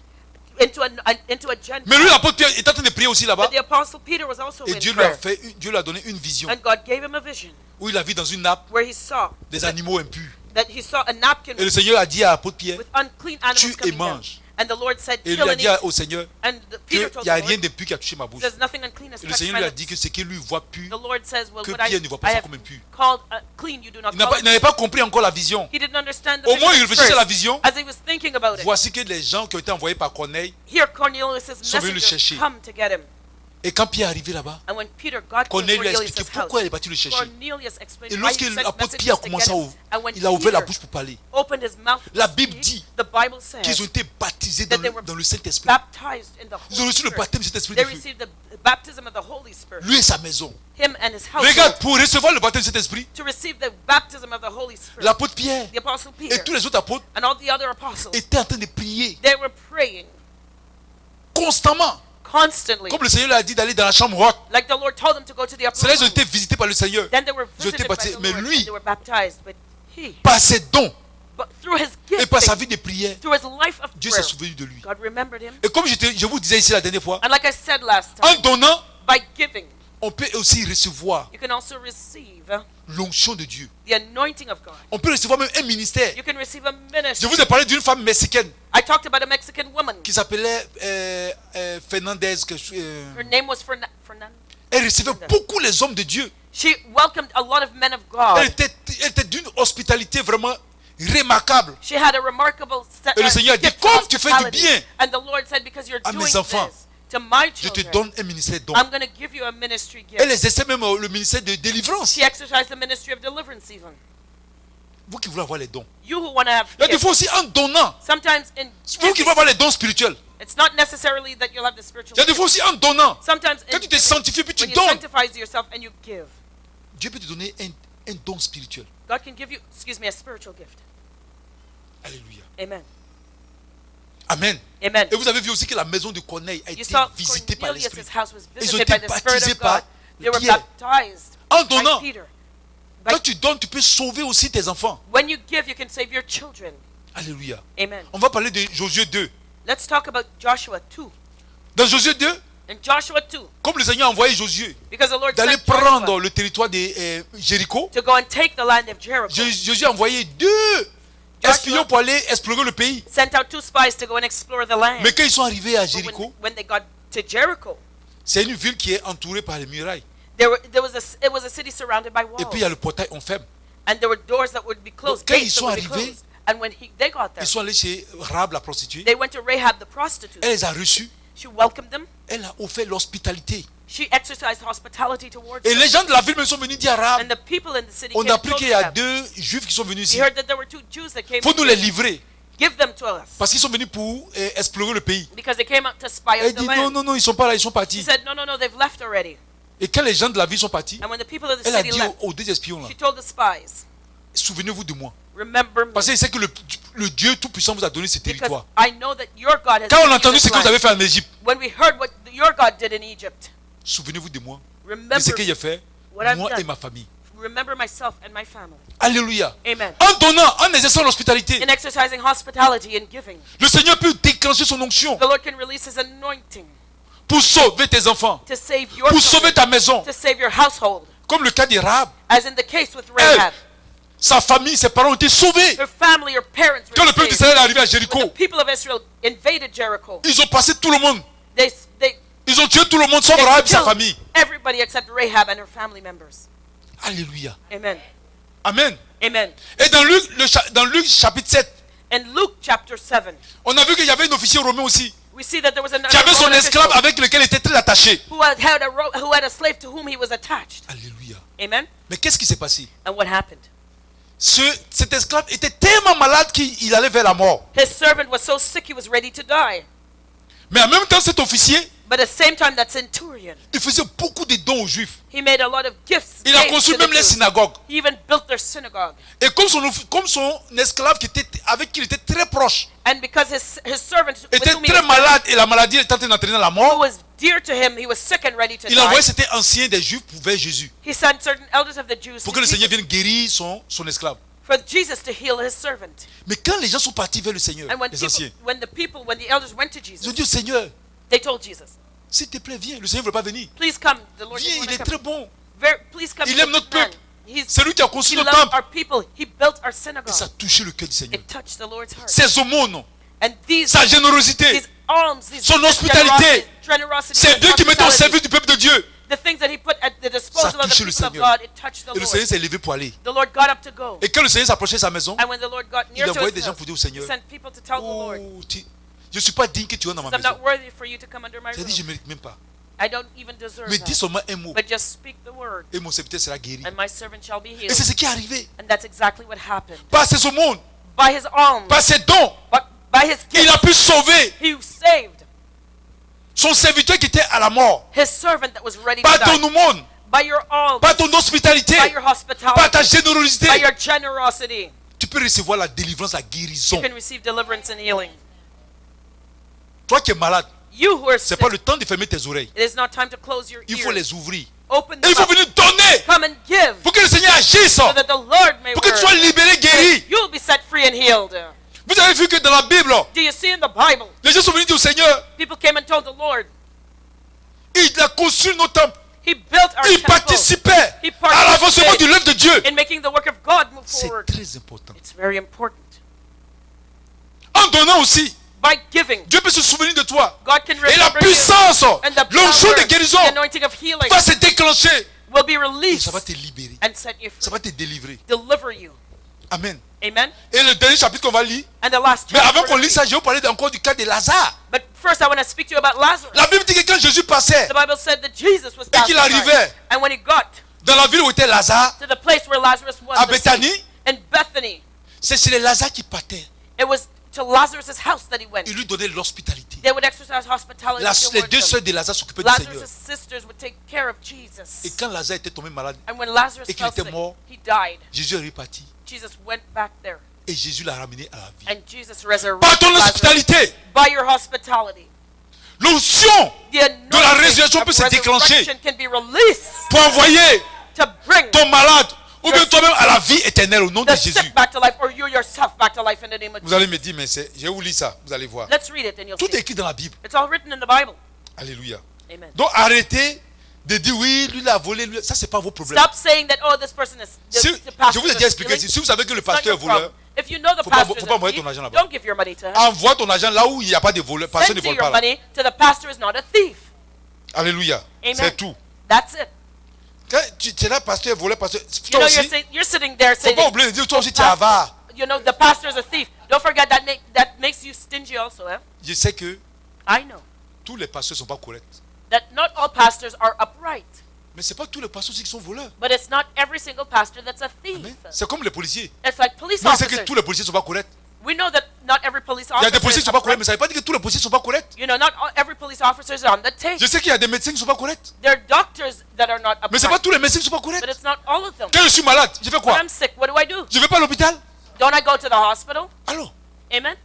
into a Gentile. Mais lui, l'apôtre Pierre était en train de prier aussi là-bas. But the apostle Peter was also Et in Dieu lui a prayer. Dieu lui a donné une vision And God gave him a vision où il a vu dans une nappe where he saw des animaux impurs. that he saw a napkin Et le Seigneur a dit à l'apôtre Pierre, with unclean animals tue et coming down. mange. And the Lord said, Et il kill lui a and dit eat. au Seigneur And qu'il Peter told n'y a the rien Lord, d'impur qui a touché ma bouche. there's nothing unclean has Et le touched Seigneur my lui a dit lips. que ce qu'il lui voit pur, The Lord says, well, que what Pierre ne voit I pas ça have comme impur. called clean, you do not Il call it. n'avait pas compris encore la vision. He didn't understand the Au moins, il vision réfléchissait à la first. vision. As he was thinking about it, Voici que les gens qui ont été envoyés par Corneille, here Cornelius' sont venus le messengers chercher. come to get him. et quand Pierre est arrivé là-bas, And when Peter got to Corneille lui a Cornelius' expliqué house, pourquoi il est parti le chercher. Cornelius explained Et why lorsque he sent l'apôtre messages Pierre a to commencé get à him. And when il a ouvert la Peter bouche pour parler, opened his mouth to La Bible speak, dit the Bible says qu'ils ont été baptisés that they were dans le Saint-Esprit. baptized in the Ils ont Holy reçu le Spirit. baptême du Saint-Esprit They de feu. received the baptism of the Holy Spirit. Lui et sa maison. Him and his household. Regarde, pour recevoir le baptême du Saint-Esprit, To receive the baptism of the Holy Spirit. l'apôtre Pierre The apostle Peter et tous les autres apôtres and all the other apostles, étaient en train de prier they were praying constamment. constantly. Comme le Seigneur leur a dit d'aller dans la chambre haute. Like the Lord told them to go to the upper C'est là qu'ils ont room. été visités par le Seigneur. Then they were Ils ont été visited by baptisés. the Mais Lord lui, and they were baptized. But he, par ses dons but through his et par sa gift, vie de prière, through his life of Dieu s'est prayer, souvenu de lui. God remembered him. Et comme je vous disais ici la dernière fois, And like I said last time, en donnant, by giving, on peut aussi recevoir you can also receive l'onction de Dieu. the anointing of God. On peut recevoir même un ministère. You can receive a Je ministry. vous ai parlé d'une femme mexicaine I talked about a Mexican woman. qui s'appelait Fernandez. Her name was Fernanda. Elle recevait beaucoup les hommes de Dieu. She welcomed a lot of men of Elle God. était d'une hospitalité vraiment remarquable. She had a remarkable Et le Seigneur a dit, gift comme of tu fais du hospitality. bien And the Lord said, because you're à doing mes enfants, this to my Je te children, donne un ministère don. I'm going to give you a ministry gift. Elle exerçait même le ministère de délivrance. She exercised the ministry of deliverance even. Vous qui voulez avoir les dons. You who want to have Il y a des gifts, fois aussi en donnant. sometimes in Vous qui giving, voulez avoir les dons spirituels. it's not necessarily that you'll have the spiritual Il y a des gift. fois aussi en donnant. Sometimes Quand in tu te giving, sanctifies puis tu when you donnes, sanctify yourself and you give, Dieu peut te donner un don spirituel. God can give you, a spiritual gift. Alléluia. Amen. Amen. Amen. Et vous avez vu aussi que la maison de Corneille a You été saw visitée par l'Esprit. Cornelius' house was Ils ont visited été by the Spirit baptisés of par God. They were Pierre. baptized En by donnant, Peter. quand tu donnes, tu peux sauver aussi tes enfants. When you give, you can save your children. Alléluia. Amen. On va parler de Josué 2. Let's talk about Joshua 2. Dans Josué 2, In Joshua 2, comme le Seigneur a envoyé Josué because the Lord d'aller sent prendre Joshua le territoire de Jéricho, to go and take the land of Jericho, Josué a envoyé 2 espions pour aller explorer le pays. sent out 2 spies to go and explore the land. Mais quand ils sont arrivés à But Jéricho, when they got to Jericho, c'est une ville qui est entourée par les murailles. it was a city surrounded by walls. Et puis il y a le portail en ferme. And there were doors that would be closed, Quand gates ils that sont would be arrivés, closed. And when they got there, Ils sont allés chez Rahab la prostituée. they went to Rahab the prostitute. Elle les a reçus. She welcomed them. Elle a offert l'hospitalité. She exercised hospitality towards Et them. les gens de la ville me sont venus dire à Rahab, And the people in the city on came a and appris told qu'il y a Rahab. 2 juifs qui sont venus ici. We heard that there were 2 Jews that came. Il faut nous les livrer. Give them to us. Parce qu'ils sont venus pour explorer le pays. Because they came out to spy Elle out the dit non, land. non, non, ils sont pas là, ils sont She partis. said, no, they've left already. Et quand les gens de la ville sont partis, And when the people of the elle a city dit left, aux 2 espions là, she told the spies, souvenez-vous de moi. remember me. Parce qu'il sait que le Dieu Tout-Puissant vous a donné ce Because territoire. I know that your God has Quand on given a you entendu this ce que vous land. avez fait en Égypte, When we heard what your God did in Egypt, souvenez-vous de moi, de remember ce que j'ai fait, what I've moi done. et ma famille. Remember myself and my family. Alléluia. Amen. En donnant, en exerçant l'hospitalité, In exercising hospitality and giving, le Seigneur peut déclencher son onction the Lord can release His anointing pour sauver tes enfants, to save your pour children, sauver ta maison. to save your household. Comme le cas de Rahab. As in the case with Rahab, Sa famille, ses parents ont été sauvés. her family, her parents Quand le were peuple saved. d'Israël est arrivé à When the Jéricho, people of Israel invaded Jericho, ils ont passé tout le monde. they Ils ont tué tout le monde sauf Rahab et sa killed famille. everybody except Rahab and her family members. Alléluia. Amen. Amen. Amen. Et dans Luc chapitre 7, In Luke chapter 7, on a vu qu'il y avait un officier romain aussi, we see that there was another qui avait son Roman esclave official avec lequel il était très attaché. who had a slave to whom he was attached. Alléluia. Amen. Mais qu'est-ce qui s'est passé? And what happened? Cet esclave était tellement malade qu'il allait vers la mort. His servant was so sick he was ready to die. Mais en même temps, cet officier, But at the same time, that centurion, il faisait beaucoup de dons aux Juifs. he made a lot of gifts. Il a gifts construit to the même les Jews. synagogues. He even built their synagogue. Et comme son esclave avec qui il était très proche, And because his servant with était whom he très was, malade et la maladie était en train d'entraîner la who mort, was dear to him, he was sick and ready to il a envoyé die. cet ancien des Juifs pour vers Jésus. He sent certain elders of the Jews Pour to que le Seigneur Jesus, vienne guérir son esclave. for Jesus to heal his servant. Mais quand les gens sont partis vers le Seigneur, And les anciens, when the elders went to ils ont Jesus, dit au Seigneur, they told Jesus, s'il te plaît, viens. Le Seigneur ne veut pas venir. please come. The Lord Viens, didn't il wanna est come. très bon. Please come. Il He's a aime notre good man. peuple. He C'est lui qui a construit le loves temple. our people. He built our Et ça a synagogue. touché le cœur du Seigneur. It touched the Lord's heart. Ses aumônes, And sa générosité, these alms, these son hospitalité, generosity, c'est his Dieu qui mettait au hospitality, service du peuple de Dieu. the things that he put at the disposal of the touché le people of Seigneur. God, it touched the Et le Lord. Seigneur s'est levé pour aller. The Lord got up to go. Et quand le Seigneur s'approchait de sa maison, And when the Lord got il near to envoyait his des gens house, pour dire au he Seigneur, sent people to tell the Lord, oh, je ne suis pas digne que tu entres dans ma I'm not maison. worthy for you to come under my J'ai dit, je roof. ne mérite même pas. I don't even deserve Mais dis that. seulement un mot But just speak the word, et mon serviteur sera guéri. and my servant shall be Et healed. c'est ce qui est arrivé. And that's exactly what happened. Par ses aumônes, By his alms, par ses dons, but by his il a gift, pu sauver he saved son serviteur qui était à la mort. his servant that was ready to Par ton die. aumône, By your alms, par ton hospitalité, by your par hospitality, ta générosité, by your generosity, tu peux recevoir la délivrance, la you guérison. can receive deliverance and healing. Toi qui es malade, You who are c'est sick, pas le temps de fermer tes oreilles. it is not time to close your Il faut ears. les ouvrir. Open Et them il faut up. venir donner Come and give, pour que le Seigneur agisse. so that the Lord may Pour que tu sois work. libéré, guéri. You'll be set free and healed. Vous avez vu que dans la Bible, Do you see in the Bible, les gens sont venus dire au Seigneur, people came and told the Lord, il a construit nos temples. He built our Il temple participait He à l'avancement participated de l'œuvre de Dieu. in making the work of God move C'est forward. très important. It's very important. En donnant aussi, By giving, Dieu peut se souvenir de toi. God can Et la remember you, puissance, and the l'onction power, de guérison the anointing of healing va se déclencher. will be Et released ça va te libérer. and set you Ça free, va te délivrer. deliver you. Amen. Amen. Et le dernier chapitre qu'on va lire. And the last Mais avant chapter. qu'on lise ça, je vais vous parler encore du cas de Lazare. But first, I want to speak to you about Lazarus. La Bible dit que quand Jésus passait The Bible said that Jesus was et qu'il passing by, arrivait and when he got dans la ville où était Lazare, to the place where Lazarus was, à the city, Bethanie, in Bethany, c'est les Lazare qui partaient. it was to Lazarus' house that he went. Il lui donnait l'hospitalité. They would exercise hospitality Les towards deux him. sœurs de Lazare s'occupaient du Seigneur. Lazarus' sisters would take care of Et Jesus. quand Lazare était tombé malade, And when Lazarus et qu'il fell était sick, mort, he died. Jésus est reparti. Jesus went back there. Et Jésus l'a ramené à la vie. And Jesus resurrected Par ton Lazarus hospitalité, by your hospitality. l'onction The anointing la résurrection peut of se déclencher. resurrection can be released pour envoyer to bring ton malade ou bien toi-même à la vie éternelle au nom de the Jésus. sick back to life, or you yourself back to life in the name of Vous Jesus. allez me dire, mais je vais vous lire ça, vous allez voir. Let's read it and you'll Tout est see. écrit dans la Bible. It's all written in the Bible. Alléluia. Amen. Donc arrêtez de dire oui, lui il a volé, lui. Ça c'est pas vos problèmes. Stop saying that, oh, this person is Si, the pastor je vous ai is déjà expliqué, stealing. si vous savez que le It's not pasteur est your voleur, problem. If you know the Faut pas- pastor faut is pas a envoyer thief, ton argent là-bas. don't give your money to him. envoie ton argent là où il n'y a pas de voleur. Personne ne Send vole your pas là. money to the pastor is not a thief. Alléluia. Amen. C'est tout. That's it. Quand tu es là, pasteur est voleur, pasteur. You Toi know, aussi, you're sitting there faut saying, pas oublier de dire toi aussi tu es pastor, avare. you know, the pastor is a thief. Don't forget that makes you stingy also. Eh? Je sais que I know tous les pasteurs ne sont pas corrects. that not all pastors are upright, Mais ce n'est pas tous les pasteurs aussi qui sont voleurs. but it's not every single pastor that's a thief. Amen. C'est comme les policiers. It's like police Mais c'est que officers. tous les policiers ne sont pas corrects. We know that not every police Il y a des officer policiers is qui ne sont pas corrects, mais upright. ça ne veut pas dire que tous les policiers ne sont pas corrects. You know, not every police officer is on the tape. Je sais qu'il y a des médecins qui ne sont pas corrects. There are doctors that are not Mais ce n'est pas upright, tous les médecins qui ne sont pas but corrects. it's not all of them. Quand je suis malade, je fais When quoi? I'm sick, what do? Je ne vais pas à l'hôpital. Don't I go to the hospital? Alors, Amen.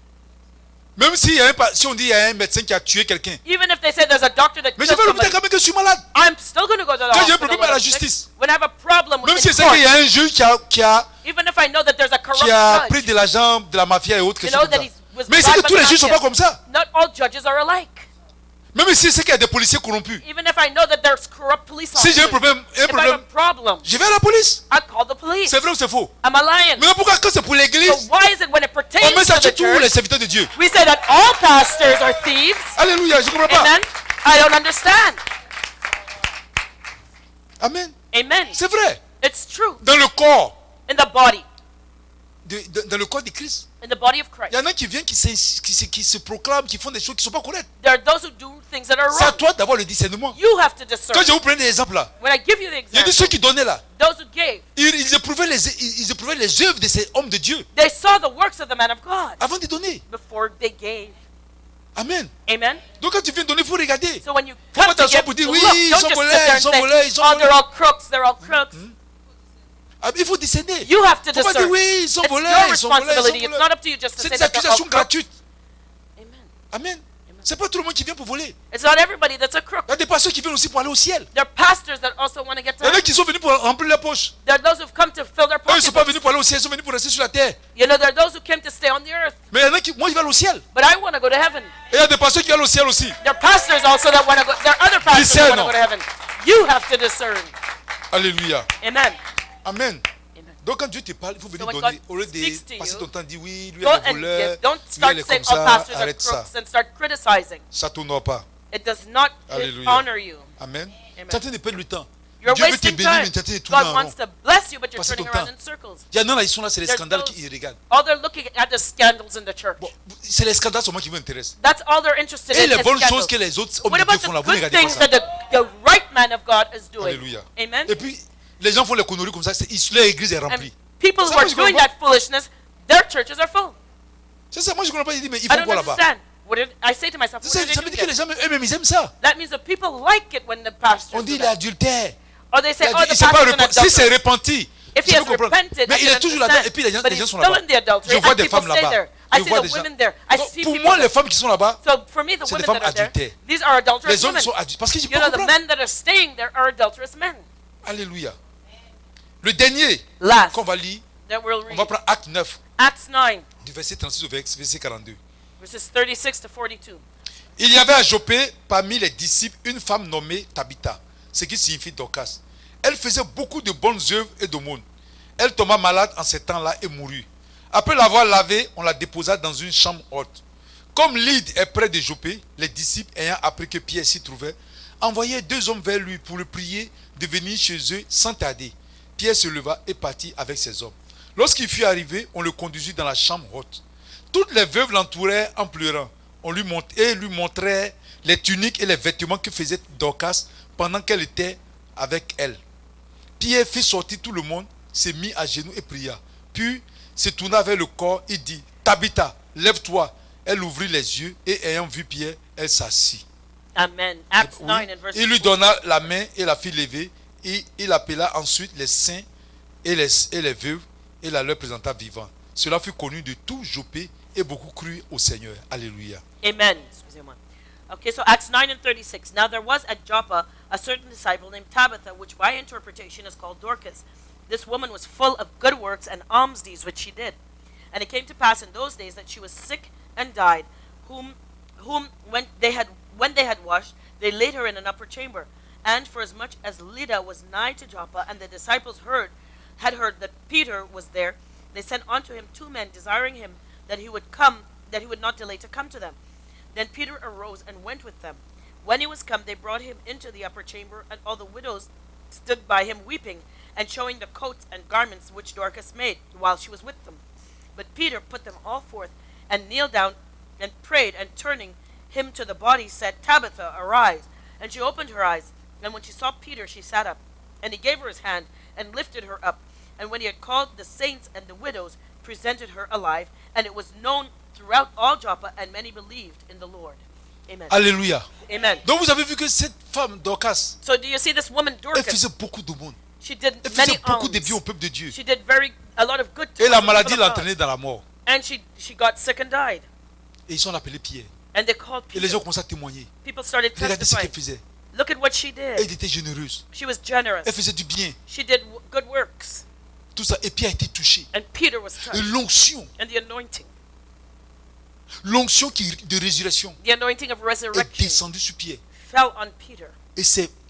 même si, si on dit qu'il y a un médecin qui a tué quelqu'un, Even if they say there's a doctor that mais je killed vais à l'hôpital somebody, quand même que je suis malade. I'm still going to go to the Quand j'ai un hospital problème when à la I'm sick. justice, When I have a problem même with si the je sais qu'il y court, a un juge even if I know that there's a corrupt qui a judge, pris de l'argent de la mafia et autres, you quelque know chose that comme he ça. was Mais c'est que bribed by tous les the juges ne sont mafia. pas comme ça. Not all judges are alike. Même si c'est qu'il y a des policiers corrompus. Even if I know that there's corrupt police Si j'ai officers, un problème, if I have a problem, je vais à la police. I call the police. C'est vrai ou c'est faux? I'm a lion. Mais pourquoi quand c'est pour l'église, So why is it when it pertains on met ça to sur the tous les church, serviteurs de Dieu? we say that all pastors are thieves? Alléluia, je ne comprends pas. Amen. I don't understand. Amen. Amen. C'est vrai. It's true. Dans le corps, In the body. dans le corps de Christ, In the body of il Christ. y en a qui viennent, qui se proclament, qui font des choses qui ne sont pas correctes. There are those who do things that are C'est à wrong. toi d'avoir le discernement. You have to discern. Quand je vous prenais des exemples là, When I give you the il y a des example, ceux qui donnaient là, those who gave, ils éprouvaient les œuvres de ces hommes de Dieu they saw the works of the man of God avant de donner. before they gave. Amen. Amen. Donc quand tu viens donner, il faut regarder. So when you Faut come pas to t'asseoir give, pour dire look, oui, ils don't sont just sit volés, there ils and sont say, volés, ils sont oh, they're volés. all crooks, they're all crooks. Ah, il faut discerner. You have to Faut pas dire discern. oui, ils sont It's volés, your ils sont volés, responsibility. ils It's sont not volés. up to you just to C'est say des that they're all accusations crooks. gratuites. Amen. Amen. C'est pas tout le monde qui vient pour voler. It's not everybody that's a crook. Il y a des pasteurs qui viennent aussi pour aller au ciel. There are pastors that also want to get to Il y en a heaven. qui sont venus pour remplir leur poche. There are those who've come to fill their Eux, ils ne sont pas pockets. venus pour aller au ciel, ils sont venus pour rester sur la terre. You know, there are those who came to stay on the earth. Mais il y en a qui, moi, je vais aller au ciel. But I want to go to heaven. Et il y a des pasteurs qui vont au ciel aussi. There are pastors also that want to go. There are other pastors that want to go to heaven. You have to discern. Alléluia. Amen. Amen. Amen. Donc quand Dieu te parle, il faut venir So when donner. God Au lieu speaks de to passer you, ton temps, dire oui, lui Go est and voleur, give. Don't lui start elle est saying comme all ça, pastors are arrête ça. crooks and start criticizing. Ça ne t'honore pas. It does not Alléluia. honor you. Amen. Amen. Tu es en train de perdre le temps. You're Dieu veut te wasting bénir, mais time. tu es en train de tourner God en wants rond. to bless you, but you're Passez turning ton around temps. in circles. Il y en a là, ils sont là, c'est les There's scandales those- qui regardent. All they're looking at the scandals in the church. Bon, c'est les scandales seulement qui vous intéressent. That's all they're interested Et in les is bonnes scandals. choses que les autres hommes What de Dieu about font là, the vous ne good regardez pas things ça. that the right man of God is doing? Alléluia. Amen. Et puis, les gens font les conneries comme ça, leur église est And remplie. people who Ça, are moi, je doing comprends that foolishness, their churches are full. C'est ça, moi je ne comprends pas, il dit, mais ils I font don't quoi là-bas? understand. What did I say to myself? Ça What do ça they veut do dire que les here? gens eux-mêmes ils aiment ça. That means that people like it when the pastors On dit do il est that. adultère. Or they say, oh, the Il s'est pas pastor's an repenti. Si c'est adulterer. repenti, If he je has peux comprendre. repented, Mais I il can est toujours là-dedans. understand. Et puis les gens But he's sont still là-bas. in the adultery, Je vois and des people femmes stay là-bas. there. I Je see vois the des gens. women there. I Donc, see pour people moi, there. les femmes qui sont là-bas, So for me, the c'est des women femmes that are there, adultères. these are adulterous les hommes women. sont adultes. Parce que je peux You know, the comprendre. men that are staying there are adulterous men. Alléluia. Le dernier Last, qu'on va lire, that we'll on read, va prendre Acte 9, Acts 9, du verset 36 au verset 42. verses 36 to 42. Il y avait à Joppé, parmi les disciples, une femme nommée Tabitha, ce qui signifie Dorcas. Elle faisait beaucoup de bonnes œuvres et d'aumônes. Elle tomba malade en ces temps-là et mourut. Après l'avoir lavée, on la déposa dans une chambre haute. Comme Lyde est près de Joppé, les disciples, ayant appris que Pierre s'y trouvait, envoyèrent 2 hommes vers lui pour le prier de venir chez eux sans tarder. Pierre se leva et partit avec ses hommes. Lorsqu'il fut arrivé, on le conduisit dans la chambre haute. Toutes les veuves l'entourèrent en pleurant. On lui montrait les tuniques et les vêtements que faisait Dorcas pendant qu'elle était avec elle. Pierre fit sortir tout le monde, se mit à genoux et pria. Puis, se tourna vers le corps et dit, Tabitha, lève-toi. Elle ouvrit les yeux et ayant vu Pierre, elle s'assit. Amen. Acts Oui. 9 and verse Il lui donna la main et la fit lever. Et il appela ensuite les saints et les veuves et la leur présenta vivant. Cela fut connu de tout Joppé et beaucoup crurent au Seigneur. Alléluia. Amen. Excusez-moi. Okay, so Acts 9 and 36. Now there was at Joppa a certain disciple named Tabitha, which by interpretation is called Dorcas. This woman was full of good works and alms deeds which she did. And it came to pass in those days that she was sick and died, whom when they had washed, they laid her in an upper chamber. And forasmuch as Lydda was nigh to Joppa, and the disciples had heard that Peter was there, they sent unto him 2 men, desiring him that he would not delay to come to them. Then Peter arose and went with them. When he was come, they brought him into the upper chamber, and all the widows stood by him weeping, and showing the coats and garments which Dorcas made, while she was with them. But Peter put them all forth, and kneeled down, and prayed, and turning him to the body, said, Tabitha, arise. And she opened her eyes, and when she saw Peter, she sat up. And he gave her his hand, and lifted her up. And when he had called the saints and the widows, presented her alive, and it was known throughout all Joppa, and many believed in the Lord. Amen. Alléluia. Amen. Donc vous avez vu que cette femme Dorcas, So do you see this woman elle Dorcas? faisait beaucoup de monde. She did Elle many faisait beaucoup de bien au alms. peuple de Dieu. She did a lot of good to Et la the maladie people of l'a God. entraînée dans la mort. And she got sick and died. Et ils sont appelés Pierre. And they called Et les gens Peter. commencent à témoigner. People started Regardez ce qu'elle testifying. faisait. Look at what she Elle did. était généreuse. She was generous. Elle faisait du bien. She did good works. Tout ça. Et Pierre a été touché. And Peter was Et touched. l'onction. And the anointing De résurrection of est resurrection descendue sur Pierre. fell on Peter. Et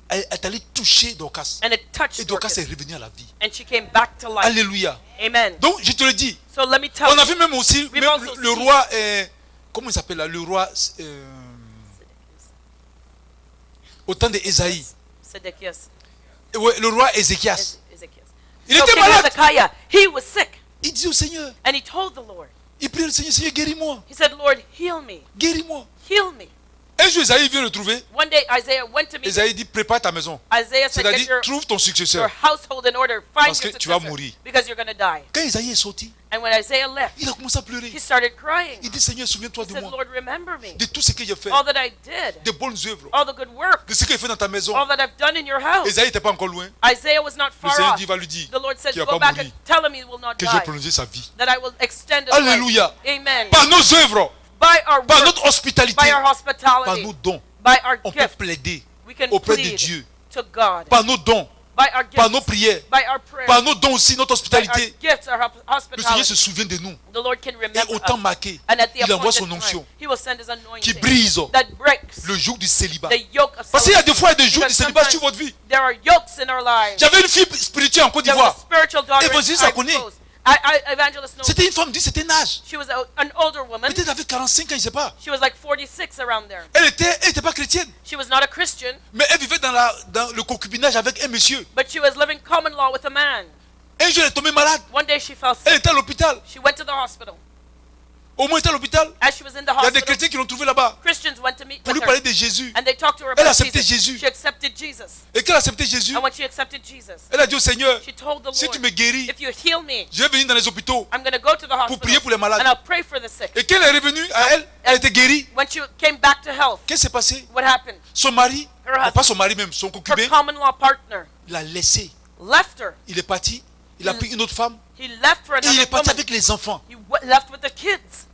elle est allée toucher Dorcas. And it touched Et Dorcas est Dorcas. revenue à la vie. And she came back to life. Alléluia. Amen. Donc je te le dis. So let me tell On a you. vu même aussi We've même also le seen- roi. Comment il s'appelle là? Le roi. Au temps d'Ésaïe. Sédéchias. Ouais, le roi Ézéchias. Ezekias. Il So était King malade. Hezekiah, he was sick. Il dit au Seigneur. And he told the Lord. Il prie le Seigneur. Seigneur, guéris-moi. He said, Lord, heal me. Guéris-moi. Heal me. Un jour, Esaïe vient le trouver. One day Isaiah went to meet him. Esaïe dit, prépare ta maison. Isaiah said, get C'est-à-dire, your trouve ton successeur. household in order. Find Parce your que tu vas successor. mourir. Because you're going to die. Quand Esaïe est sorti, And when Isaiah left, il a commencé à pleurer. he started crying. Il dit, Seigneur, souviens-toi He de said, moi. Lord, remember me. De tout ce que j'ai fait. All that I did. De bonnes œuvres. All the good work. De ce que j'ai fait dans ta maison. All that I've done in your house. Esaïe n'était pas encore loin. Isaiah was not Le far Seigneur off. dit, va lui dire The Lord said, qu'il va go pas back mourir. and tell him he will not Que je vais die. prolonger sa vie. That I will extend his Alléluia. life. Amen. Par nos œuvres. By our Par work. notre hospitalité. By our Par hospitality. nos dons. By our On peut gift. plaider We can auprès de plead Dieu. to God. Par nos dons. By our Par gifts. nos prières. By our prayers. Par nos dons aussi, notre By our hospitalité. gifts, our Le Seigneur se hospitality. souvient de nous. The Lord can Et remember au temps us. marqué, And at the il envoie appointed son time, onction He will send His qui anointing brise that breaks le joug du célibat. the yoke of Parce qu'il y a des celibacy. fois des jours du Because célibat sur sometimes votre vie. there are yokes in our lives. J'avais une fille spirituelle en Côte There was a d'Ivoire. spiritual daughter in Évangéliste, ça Ivory connaît. Coast. Evangelist knows. C'était une femme, dit c'était un âge. She was an older woman. Peut-être avec 45 ans, je ne sais pas. She was like 46 around there. Elle était pas chrétienne. She was not a Christian, Mais elle vivait dans le concubinage avec un monsieur. but she was living common law with a man. Un jour, elle est tombée malade. One day she fell Elle sick. était à l'hôpital. She went to the hospital. Au moins, elle était à l'hôpital. As she was in the Il y a des hospital, chrétiens qui l'ont trouvée là-bas Christians went to meet pour lui with parler her. de Jésus. And they talked to her Elle a about accepté Jesus. Jésus. She accepted Jesus. Et quand elle a accepté Jésus, And when she accepted Jesus, elle a dit au Seigneur, she told the si tu Lord, me guéris, if you heal me, je vais venir dans les hôpitaux. I'm going to go to the Pour prier hospital pour les malades. and I'll pray for the sick. Et quand elle est revenue à elle, elle était guérie. When she came back to health, Qu'est-ce qui s'est passé? what happened? Son mari, Her husband. pas son mari même, son Her concubin, common law partner l'a laissé. left her. Il est parti, il a pris une autre femme He left for et il another est parti woman. avec les enfants. He left with the kids.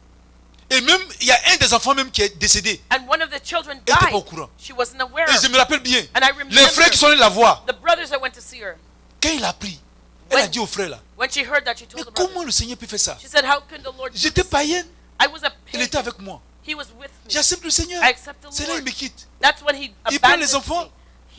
Et même, il y a un des enfants même qui est décédé. And one of the children Elle n'était died. pas au courant. She wasn't aware. Et je me rappelle bien, And I les frères remember qui sont allés la voir, the brothers that went to see her. quand il a pris, elle a When- dit aux frères là, When she heard that, she mais told the brothers. comment le Seigneur peut faire ça? She said, how can the Lord do J'étais this? païenne, I was a il était pagan. avec moi. He was with me. J'accepte le Seigneur. I accept the C'est là il Lord. me quitte. That's when he Il prend abandoned les enfants. me.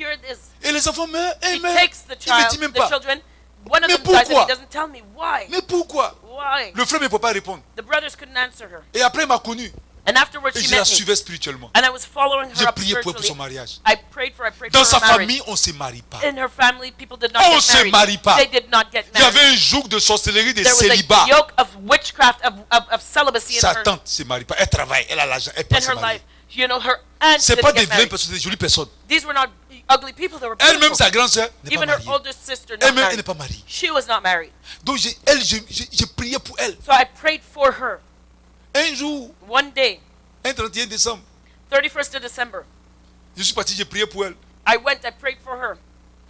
Here it is. Et les enfants meurent, et He ils meurent. takes the Il me dit child, même the pas. children. One of Mais them dies and pourquoi? he doesn't tell me why. Mais pourquoi? Why? Le frère ne peut pas répondre. The brothers couldn't answer her. Et après, il m'a connu. And afterwards Et she je la met me. suivais spirituellement. And I was following J'ai her up prié pour elle pour son spiritually. mariage. I prayed for Dans her sa marriage. famille, on ne se marie pas. In her family, people did not On get se married. marie pas. They did not get Il y married. avait un joug de sorcellerie, de There was célibat. a yoke of witchcraft, of celibacy in Sa her, tante ne se marie pas. Elle travaille, elle a l'argent, elle peut in se her marier. life. You know, her aunt Ce n'est didn't pas get des vieilles married. personnes, des jolies personnes. These were not ugly people, they were Elle-même, beautiful. sa grande sœur, n'est pas Even her mariée. older sister not Elle-même, elle married. n'est pas mariée. She was not married. Donc, j'ai prié pour elle. So I prayed for her. Un jour, One day, un 31 décembre, 31st of December, je suis parti, j'ai prié pour elle. I went, I prayed for her.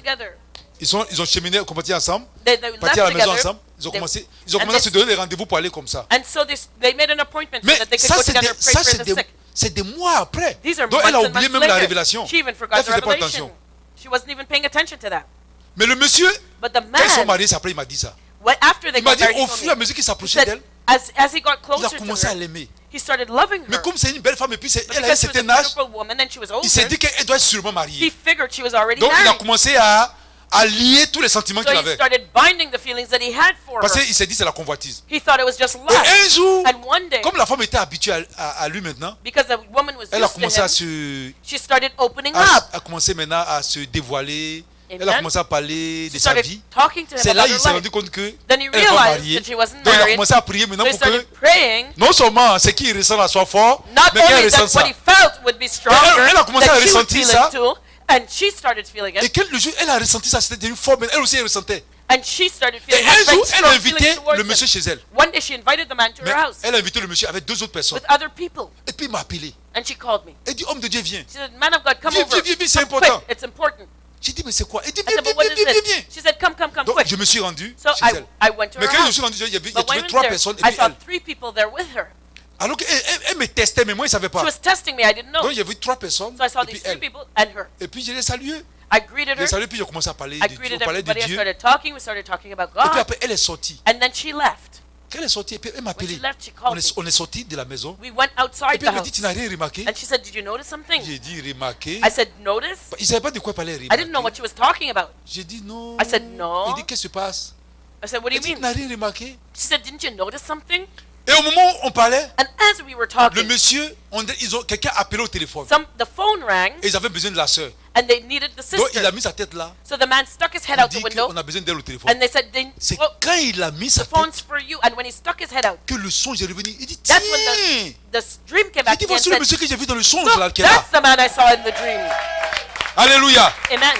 together. Ils ont cheminé, comparti ensemble, They parti à la left maison together. ensemble. Ils ont They- commencé and à se donner des rendez-vous pour aller comme ça. And so they made an appointment so Mais that they could ça, go c'est together and pray for the sick. C'est des mois après. These are Donc elle a months and oublié months même la later. révélation. She even Elle forgot the faisait pas revelation. attention. She wasn't even paying attention to that. Mais le monsieur, But the quand ils sont man, mariés, après il m'a dit ça. after they Il m'a got dit married, au he told fur et à me, mesure qu'il he s'approchait said, d'elle, as he got il a closer to commencé à her, l'aimer. he started loving Mais her. comme c'est une belle femme et puis But elle a un because she was a certain âge, beautiful woman and she was il s'est older, dit qu'elle doit être sûrement he mariée. figured she was already Donc il a married. commencé à lier tous les sentiments So qu'il he avait. started binding the feelings that he had for Parce her. qu'il s'est dit c'est la convoitise. He thought it was just Et lust. un jour, And one day, comme la femme était habituée à lui maintenant, because the woman was elle a used to commencé à him, she started opening up. a commencé maintenant à se dévoiler. Amen. Elle a commencé à parler She de sa started vie. talking to him C'est là about qu'il her s'est life. rendu compte que Then he elle est pas realized mariée. that she wasn't Donc il a married. commencé à prier maintenant So he pour que started praying. non seulement ce qu'il ressent là soit fort, Not mais qu'elle only that ressent what ça. he felt would be stronger, Elle a commencé à that she would ressentir feel ça. it too, and she started feeling Et it, le jour elle a ressenti ça, c'était devenu fort, mais elle aussi elle ressentait. and she started Et feeling un her jour, very elle a strong invité feelings towards le monsieur him. chez elle. One day she invited the man to Mais her house elle a invité le monsieur avec deux autres personnes. with other people, Et puis il m'a appelé. and she called me. Elle dit, homme de Dieu, viens. She said, "Man of God, come Viens, over. viens, viens, c'est Come quick, important. it's important." J'ai dit, mais c'est quoi? Elle dit, I viens, said, viens, "But what viens, is viens, it?" viens. She said, "Come, come, come Donc quick." je me suis rendu So chez elle. I went to Mais her quand je house. suis rendu, il y a But trouvé when I trois was personnes et there, I puis saw elle. 3 people there with her. Alors qu'elle me testait, mais moi, il ne savait She pas. was testing me, I didn't know. Donc j'ai vu trois personnes So I saw et puis these 3 elle. people and her. Et puis je l'ai salué. I greeted Je l'ai her. salué, puis j'ai commencé à parler I de Dieu. greeted On parlait de everybody. I Dieu. started talking. We started talking about Et puis God. après, elle est sortie. And then she left. Quand elle est sortie, et puis elle m'a When she appelé. left, she called me. On est sorti de la maison. We went Et outside puis the elle me dit, house. tu n'as rien remarqué? And she said, "Did you notice something?" J'ai dit, remarqué. I said, "Notice?" Il ne savait pas de quoi parler. I didn't know what she was talking about. J'ai dit non. I said, no. Il dit, qu'est-ce qui se passe? I said, "What do Elle you dit, tu mean?" n'as rien remarqué? She said, "Didn't you notice something?" Et au moment où on parlait, And as we were le talking, monsieur, quelqu'un a appelé au téléphone. the phone rang Et ils avaient besoin de la sœur. and they needed the Donc il a sister. mis sa tête là. So the man stuck his head Il out the dit window qu'on a besoin d'elle au téléphone. and they said, C'est "Well, quand il a mis sa the phone's tête for you." And when he stuck his head out, que le songe est revenu. Il dit, tiens. that's when the dream came Il back dit, to me and voici le said, monsieur que j'ai vu dans le songe là, "Look, qui est là. that's the man I saw in the dream." Alléluia. Amen.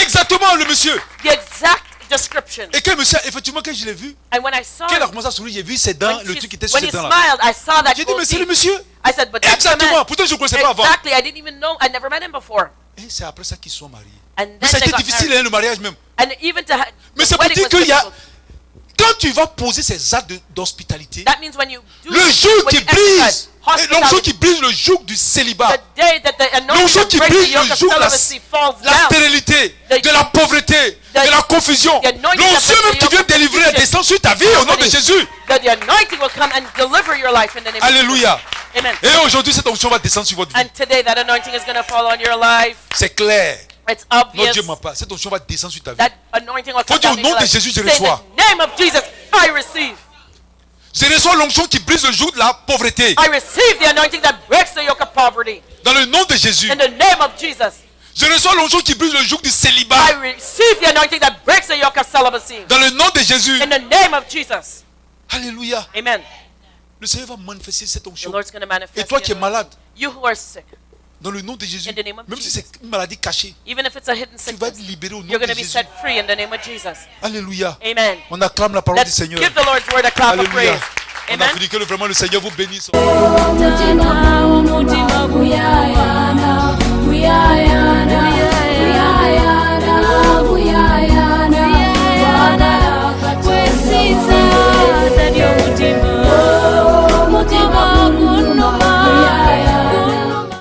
Exactement le monsieur. The exact description. Et quand le monsieur, effectivement, quand je l'ai vu, And when I saw quand il a him, commencé à sourire, j'ai vu ses dents, le truc qui était sur when ses he dents là. smiled, I saw that J'ai dit, gold mais c'est le teeth. monsieur. I said, "But that's the Exactement. man." Pourtant, je ne connaissais pas avant. Exactly. I didn't even know. I never met him before. Et c'est après ça qu'ils sont mariés. And Mais then ça a they été got difficile, married. hein, le mariage même. And even to Mais the c'est pour wedding dire was qu'il y a, difficult. quand tu vas poser ces actes d'hospitalité, That means when you do le jour when qui you exercise brise, l'onction hospitality, qui brise le joug du célibat, the day that the l'onction anointing qui that breaks brise the yoke le of joug de celibacy falls la down, stérilité, The- de la pauvreté, the- de la confusion, the anointing l'onction that même breaks qui the vient yoke of délivrer la confusion. descente sur ta vie au nom de Jésus. that the anointing will come and deliver your life in the name of Alléluia. Jesus. Amen. Et aujourd'hui, cette onction va descendre sur votre vie. And today that anointing is going to fall on your life. C'est clair. It's Non, obvious. Dieu ne ment pas. Cette onction va descendre sur ta vie. That anointing will Faut come dire au down in nom your de life. Jésus, je Say, reçois. in the name of Jesus, I receive. Je reçois l'onction qui brise le joug de la pauvreté. I receive the anointing that breaks the yoke of poverty. Dans le nom de Jésus. In the name of Jesus. Je reçois l'onction qui brise le joug du célibat. I receive the anointing that breaks the yoke of celibacy. Dans le nom de Jésus. In the name of Jesus. Alléluia. Amen. Le Seigneur va manifester cette The onction. Lord's going to manifest. Et toi the qui es anointing. malade, You who are sick, dans le nom de Jésus, In the name of même si Jesus. c'est une maladie cachée, even if it's a hidden tu vas sickness, être libéré au nom you're de going to be Jésus. set free in the name of Jesus. Alléluia. Amen. On acclame la parole du Let's Seigneur. give the Lord's word a clap of Alléluia. praise. On a Amen. fini que vraiment le Seigneur vous bénisse. On nous dit